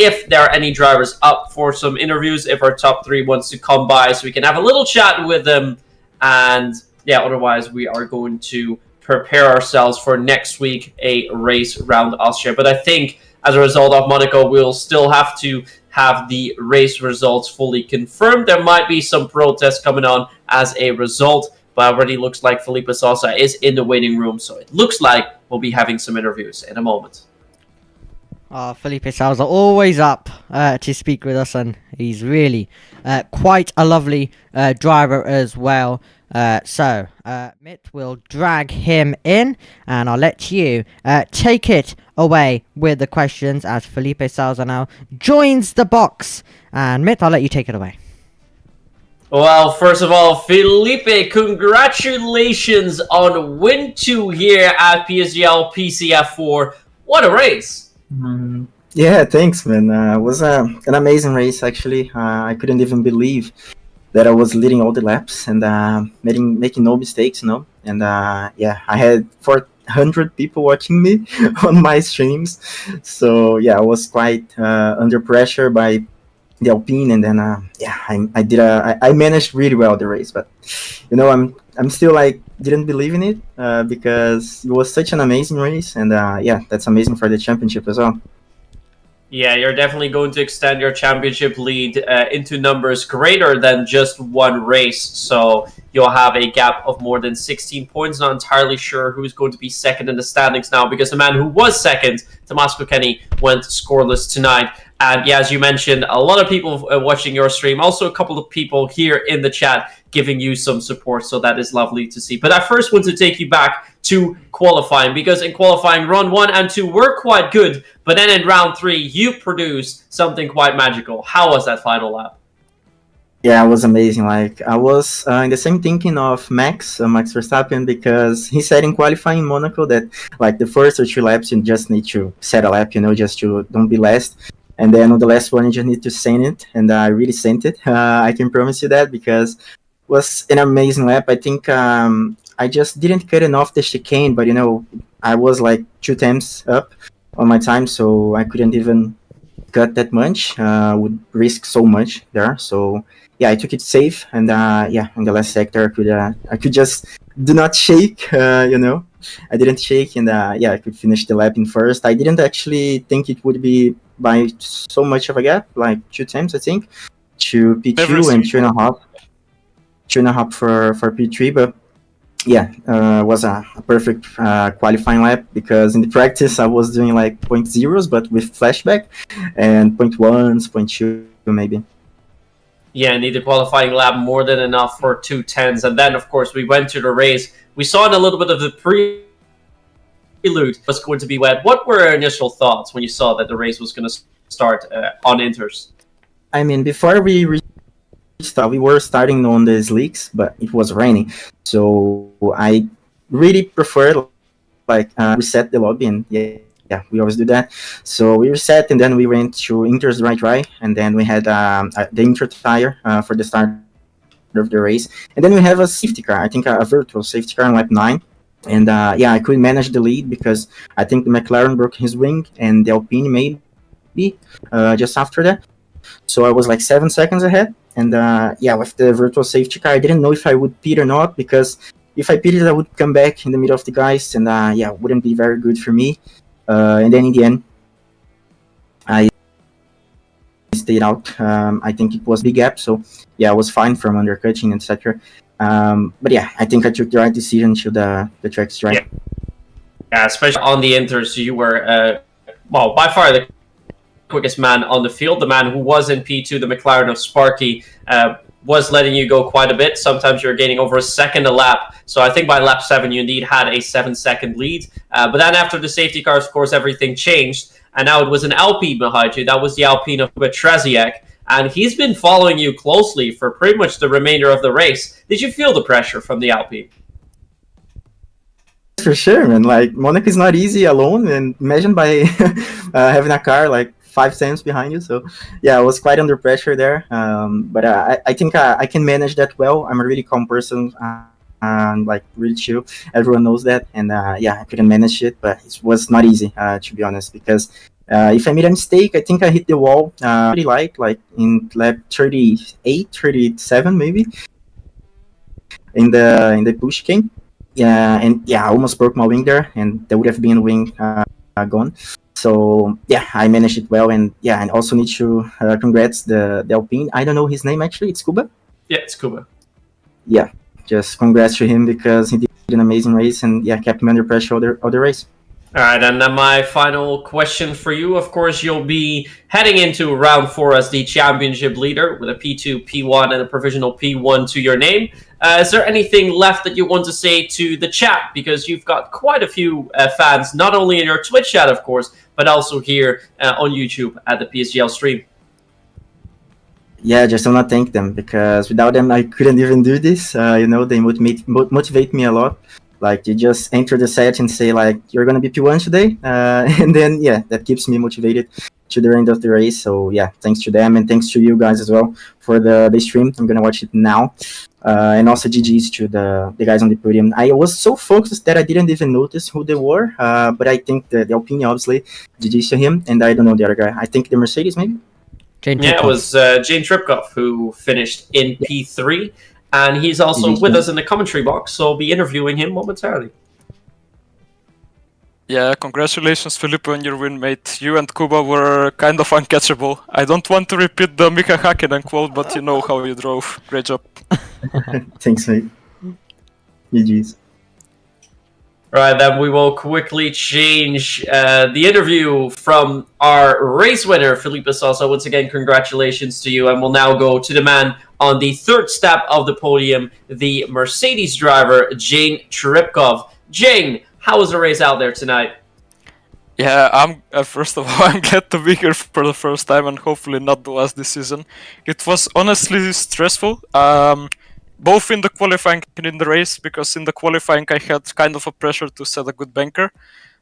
[SPEAKER 4] if there are any drivers up for some interviews, if our top 3 wants to come by, so we can have a little chat with them. And yeah, otherwise we are going to prepare ourselves for next week, a race around Austria. But I think as a result of Monaco, we'll still have to have the race results fully confirmed. There might be some protests coming on as a result, but already looks like Felipe Sousa is in the waiting room, so it looks like we'll be having some interviews in a moment.
[SPEAKER 3] Felipe Sousa always up to speak with us, and he's really quite a lovely driver as well. So Mitt will drag him in, and I'll let you take it away with the questions as Felipe Salza now joins the box. And Myth, I'll let you take it away.
[SPEAKER 4] Well, first of all, Felipe, congratulations on win 2 here at PSGL PCF4. What a race!
[SPEAKER 6] Yeah, thanks, man. It was an amazing race, actually. I couldn't even believe that I was leading all the laps and making no mistakes, you know. And yeah, I had 400 people watching me on my streams. So yeah, I was quite under pressure by the Alpine, and then yeah, I managed really well the race, but you know, I'm still like didn't believe in it because it was such an amazing race, and yeah, that's amazing for the championship as well.
[SPEAKER 4] Yeah, you're definitely going to extend your championship lead into numbers greater than just one race. So you'll have a gap of more than 16 points. Not entirely sure who's going to be second in the standings now, because the man who was second, Tommaso Kenny, went scoreless tonight. And yeah, as you mentioned, a lot of people watching your stream, also a couple of people here in the chat giving you some support. So that is lovely to see. But I first want to take you back to qualifying, because in qualifying, run 1 and 2 were quite good. But then in round 3, you produced something quite magical. How was that final lap?
[SPEAKER 6] Yeah, it was amazing. Like, I was in the same thinking of Max Verstappen, because he said in qualifying in Monaco that like the first or 2 laps you just need to set a lap, you know, just to don't be last. And then on the last one, you just need to send it, and I really sent it. I can promise you that, because it was an amazing lap. I think I just didn't cut enough the chicane, but you know, I was like 2 times up on my time, so I couldn't even cut that much. Would risk so much there. So yeah, I took it safe, and yeah, in the last sector, I could just do not shake. You know, I didn't shake, and yeah, I could finish the lap in first. I didn't actually think it would be by so much of a gap, like 2 times, I think, to P2 and 2.5 for P3. But yeah, was a perfect qualifying lap, because in the practice I was doing like 0.0s, but with flashback, and 0.1s, 0.2 maybe.
[SPEAKER 4] Yeah, need the qualifying lap more than enough for 2.10s. And then, of course, we went to the race. We saw in a little bit of the prelude was going to be wet. What were your initial thoughts when you saw that the race was going to start on Inters?
[SPEAKER 6] I mean, before we were starting on the slicks, but it was raining, so I really preferred like reset the lobby, and yeah, we always do that. So we reset, and then we went to Inter's right, and then we had the Inter tire for the start of the race, and then we have a safety car. I think a virtual safety car on lap 9. And yeah, I couldn't manage the lead because I think the McLaren broke his wing, and the Alpine maybe just after that. So I was like 7 seconds ahead. And yeah, with the virtual safety car, I didn't know if I would pit or not, because if I pitted, I would come back in the middle of the guys, and yeah, it wouldn't be very good for me. And then in the end, I stayed out. I think it was a big gap, so yeah, I was fine from undercutting, etc. But yeah, I think I took the right decision to the track strike.
[SPEAKER 4] Yeah, especially on the Inters, you were, well, by far the quickest man on the field. The man who was in P2, the McLaren of Sparky, was letting you go quite a bit. Sometimes you're gaining over a second a lap. So I think by lap 7, you indeed had a 7-second lead. But then after the safety car, of course, everything changed. And now it was an Alpine behind you. That was the Alpine of Trzeziak. And he's been following you closely for pretty much the remainder of the race. Did you feel the pressure from the Alpine?
[SPEAKER 6] For sure, man. Like, Monaco is not easy alone, and imagine by having a car like 5 times behind you. So yeah, I was quite under pressure there. But I think I can manage that well. I'm a really calm person, and like really chill. Everyone knows that. And yeah, I couldn't manage it, but it was not easy, to be honest, because if I made a mistake, I think I hit the wall pretty light, like in lap 38, 37 maybe, in the push came. Yeah, and yeah, I almost broke my wing there, and there would have been a wing gone. So yeah, I managed it well, and yeah, and also need to congrats the Alpine. I don't know his name actually. It's Kuba.
[SPEAKER 4] Yeah, it's Kuba.
[SPEAKER 6] Yeah, just congrats to him, because he did an amazing race, and yeah, kept me under pressure all the race.
[SPEAKER 4] All right, and then my final question for you. Of course, you'll be heading into round 4 as the championship leader with a P2, P1, and a provisional P1 to your name. Is there anything left that you want to say to the chat? Because you've got quite a few fans, not only in your Twitch chat, of course, but also here on YouTube at the PSGL stream.
[SPEAKER 6] Yeah, just want to thank them, because without them I couldn't even do this. They motivate me a lot. Like, you just enter the set and say like, you're gonna be P1 today, and then yeah, that keeps me motivated to the end of the race. So yeah, thanks to them, and thanks to you guys as well for the stream. I'm gonna watch it now, and also GG's to the guys on the podium. I was so focused that I didn't even notice who they were, but I think the Alpine, obviously, GG's to him, and I don't know the other guy. I think the Mercedes maybe.
[SPEAKER 4] It was Jane Tripkov who finished in P3. And he's also with us in the commentary box, so I'll be interviewing him momentarily.
[SPEAKER 7] Yeah, congratulations, Felipe, on your win, mate. You and Kuba were kind of uncatchable. I don't want to repeat the Mika Hakkinen quote, but you know how you drove. Great job.
[SPEAKER 6] Thanks, mate. GG's.
[SPEAKER 4] Right, then we will quickly change the interview from our race winner, Felipe Sosa. Once again, congratulations to you. And we'll now go to the man on the third step of the podium, the Mercedes driver, Jane Tripkov. Jane, how was the race out there tonight?
[SPEAKER 7] Yeah, I'm first of all, I'm glad to be here for the first time and hopefully not the last this season. It was honestly stressful. Both in the qualifying and in the race, because in the qualifying I had kind of a pressure to set a good banker.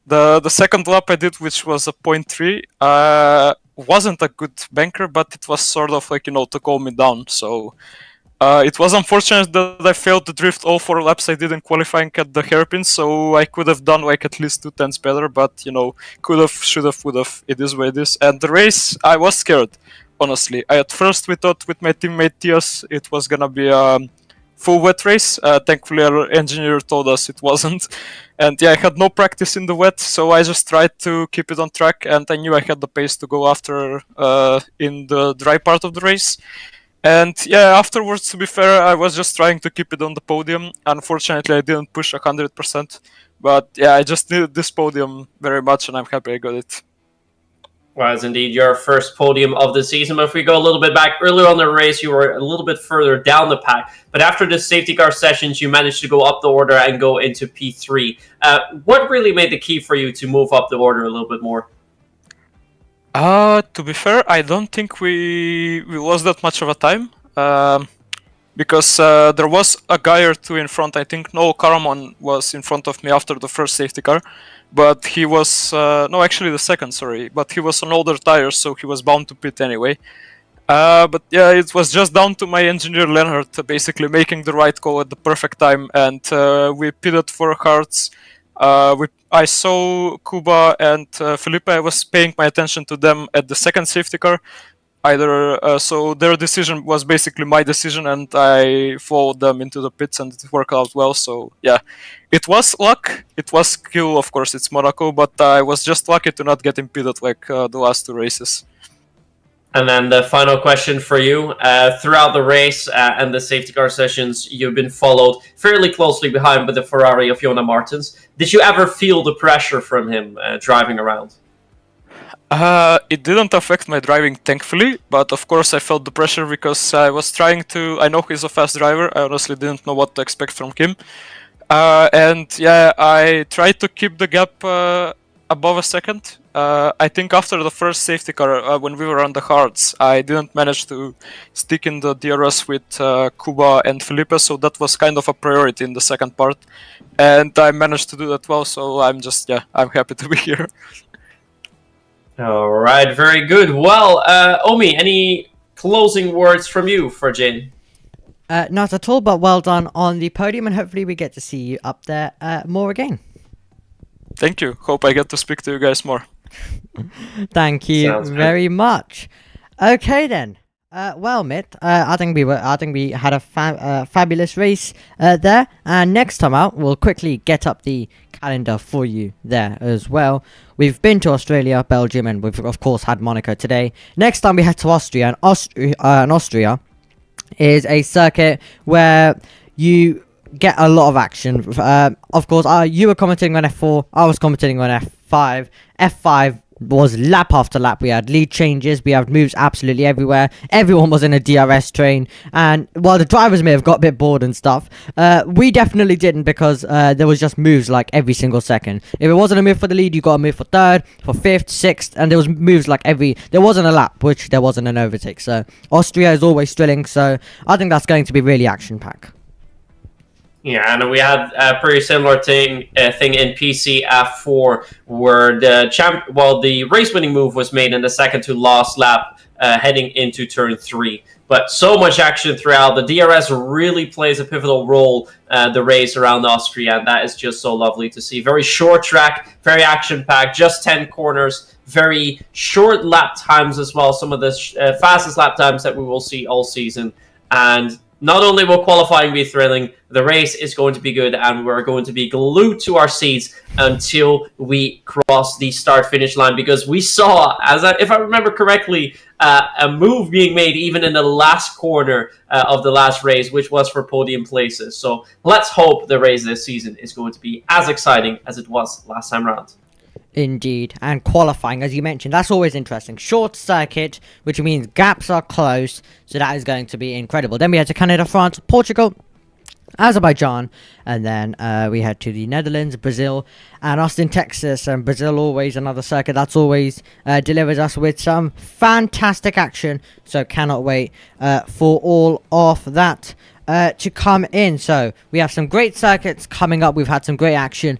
[SPEAKER 7] The second lap I did, which was a 0.3, wasn't a good banker, but it was sort of like, to calm me down. So it was unfortunate that I failed to drift all 4 laps I did in qualifying at the hairpin, so I could have done like at least 2 tenths better, but could have, should have, would have. It is what it is. And the race, I was scared, honestly. At first we thought with my teammate Tias it was gonna be full wet race. Thankfully our engineer told us it wasn't, and yeah, I had no practice in the wet, so I just tried to keep it on track, and I knew I had the pace to go after in the dry part of the race. And yeah, afterwards, to be fair, I was just trying to keep it on the podium. Unfortunately, I didn't push 100%, but yeah, I just needed this podium very much, and I'm happy I got it.
[SPEAKER 4] Was indeed your first podium of the season. But if we go a little bit back, earlier on the race, you were a little bit further down the pack. But after the safety car sessions, you managed to go up the order and go into P3. What really made the key for you to move up the order a little bit more?
[SPEAKER 7] To be fair, I don't think we lost that much of a time. Because there was a guy or two in front. I think Noel Caramon was in front of me after the first safety car. But he was, no, actually the second, sorry. But he was on older tires, so he was bound to pit anyway. But yeah, it was just down to my engineer Leonard basically making the right call at the perfect time. And we pitted for hearts. I saw Kuba and Felipe. I was paying my attention to them at the second safety car. So their decision was basically my decision, and I followed them into the pits, and it worked out well. So yeah, it was luck, it was skill, of course, it's Monaco, but I was just lucky to not get impeded like the last 2 races.
[SPEAKER 4] And then the final question for you. Throughout the race and the safety car sessions, you've been followed fairly closely behind by the Ferrari of Jona Martins. Did you ever feel the pressure from him driving around?
[SPEAKER 7] It didn't affect my driving, thankfully, but of course I felt the pressure because I was trying to... I know he's a fast driver, I honestly didn't know what to expect from him. And yeah, I tried to keep the gap above a second. I think after the first safety car, when we were on the hards, I didn't manage to stick in the DRS with Kuba and Felipe, so that was kind of a priority in the second part. And I managed to do that well, so I'm just, yeah, I'm happy to be here.
[SPEAKER 4] All right, very good. Well, Omi, any closing words from you for Jane?
[SPEAKER 3] Not at all, but well done on the podium, and hopefully we get to see you up there more again.
[SPEAKER 7] Thank you. Hope I get to speak to you guys more.
[SPEAKER 3] Thank you very much. Okay then. Well, Mitt, I think we had a fabulous race there, and next time out we'll quickly get up the calendar for you there as well. We've been to Australia, Belgium, and we've of course had Monaco today. Next time we head to Austria, and Austria is a circuit where you get a lot of action. Of course, you were commenting on F4, I was commenting on F5. F5 was lap after lap. We had lead changes, we had moves absolutely everywhere. Everyone was in a DRS train, and while the drivers may have got a bit bored and stuff, we definitely didn't, because there was just moves like every single second. If it wasn't a move for the lead, you got a move for third, for fifth, sixth, and there was moves like there wasn't a lap which there wasn't an overtake. So Austria is always thrilling, so I think that's going to be really action-packed.
[SPEAKER 4] Yeah, and we had a pretty similar thing in PCF4, where the race-winning move was made in the second to last lap, heading into turn 3. But so much action throughout. The DRS really plays a pivotal role the race around Austria, and that is just so lovely to see. Very short track, very action-packed, just 10 corners, very short lap times as well. Some of the fastest lap times that we will see all season, and not only will qualifying be thrilling, the race is going to be good, and we're going to be glued to our seats until we cross the start-finish line, because we saw, if I remember correctly, a move being made even in the last corner of the last race, which was for podium places. So let's hope the race this season is going to be as exciting as it was last time around.
[SPEAKER 3] Indeed, and qualifying, as you mentioned, that's always interesting. Short circuit, which means gaps are close, so that is going to be incredible. Then we head to Canada, France, Portugal, Azerbaijan, and then we head to the Netherlands, Brazil, and Austin, Texas. And Brazil, always another circuit that's always delivers us with some fantastic action, so cannot wait for all of that to come in. So we have some great circuits coming up. We've had some great action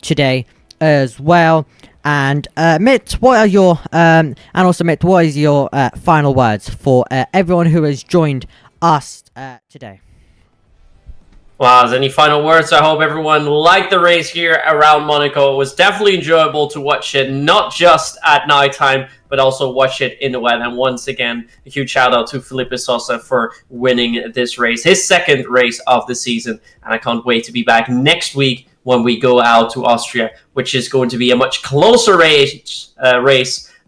[SPEAKER 3] today as well. And Mitt, what are your and also Mitt, what is your final words for everyone who has joined us today?
[SPEAKER 4] Well, as any final words, I hope everyone liked the race here around Monaco. It was definitely enjoyable to watch it, not just at nighttime, but also watch it in the wet. And once again, a huge shout out to Felipe Sosa for winning this race, his second race of the season. And I can't wait to be back next week when we go out to Austria, which is going to be a much closer race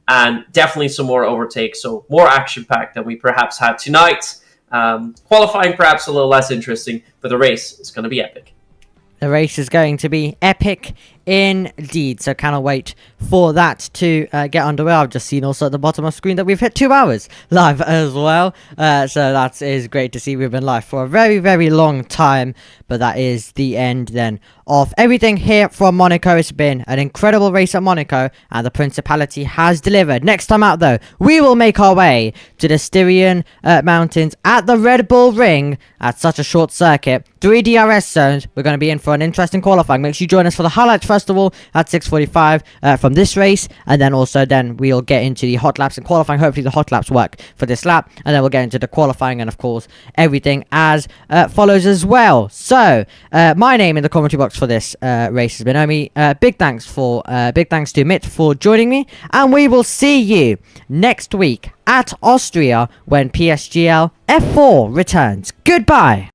[SPEAKER 4] and definitely some more overtakes. So more action-packed than we perhaps had tonight. Qualifying perhaps a little less interesting, but the race is going to be epic.
[SPEAKER 3] The race is going to be epic indeed, so cannot wait for that to get underway. I've just seen also at the bottom of the screen that we've hit 2 hours live as well, so that is great to see. We've been live for a very, very long time, but that is the end then of everything here from Monaco. It's been an incredible race at Monaco, and the Principality has delivered. Next time out though, we will make our way to the Styrian Mountains at the Red Bull Ring at such a short circuit. 3 DRS zones. We're going to be in for an interesting qualifying. Make sure you join us for the highlights first of all at 6:45 from this race, and then also we'll get into the hot laps and qualifying. Hopefully the hot laps work for this lap, and then we'll get into the qualifying and of course everything as follows as well. So my name in the commentary box for this race has been Omi. Big thanks to Mitt for joining me, and we will see you next week at Austria when PSGL F4 returns. Goodbye.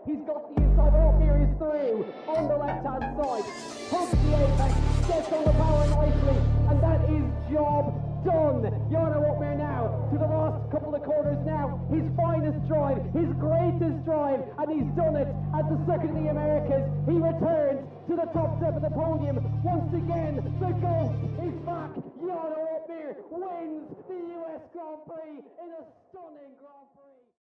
[SPEAKER 3] He's got the inside off, here he's through, on the left-hand side, hooks the apex, gets on the power nicely, and that is job
[SPEAKER 2] done. Jarno Opmeer now to the last couple of corners now. His finest drive, his greatest drive, and he's done it at the Circuit of the Americas. He returns to the top step of the podium. Once again, the GOAT is back. Jarno Opmeer wins the US Grand Prix in a stunning Grand Prix.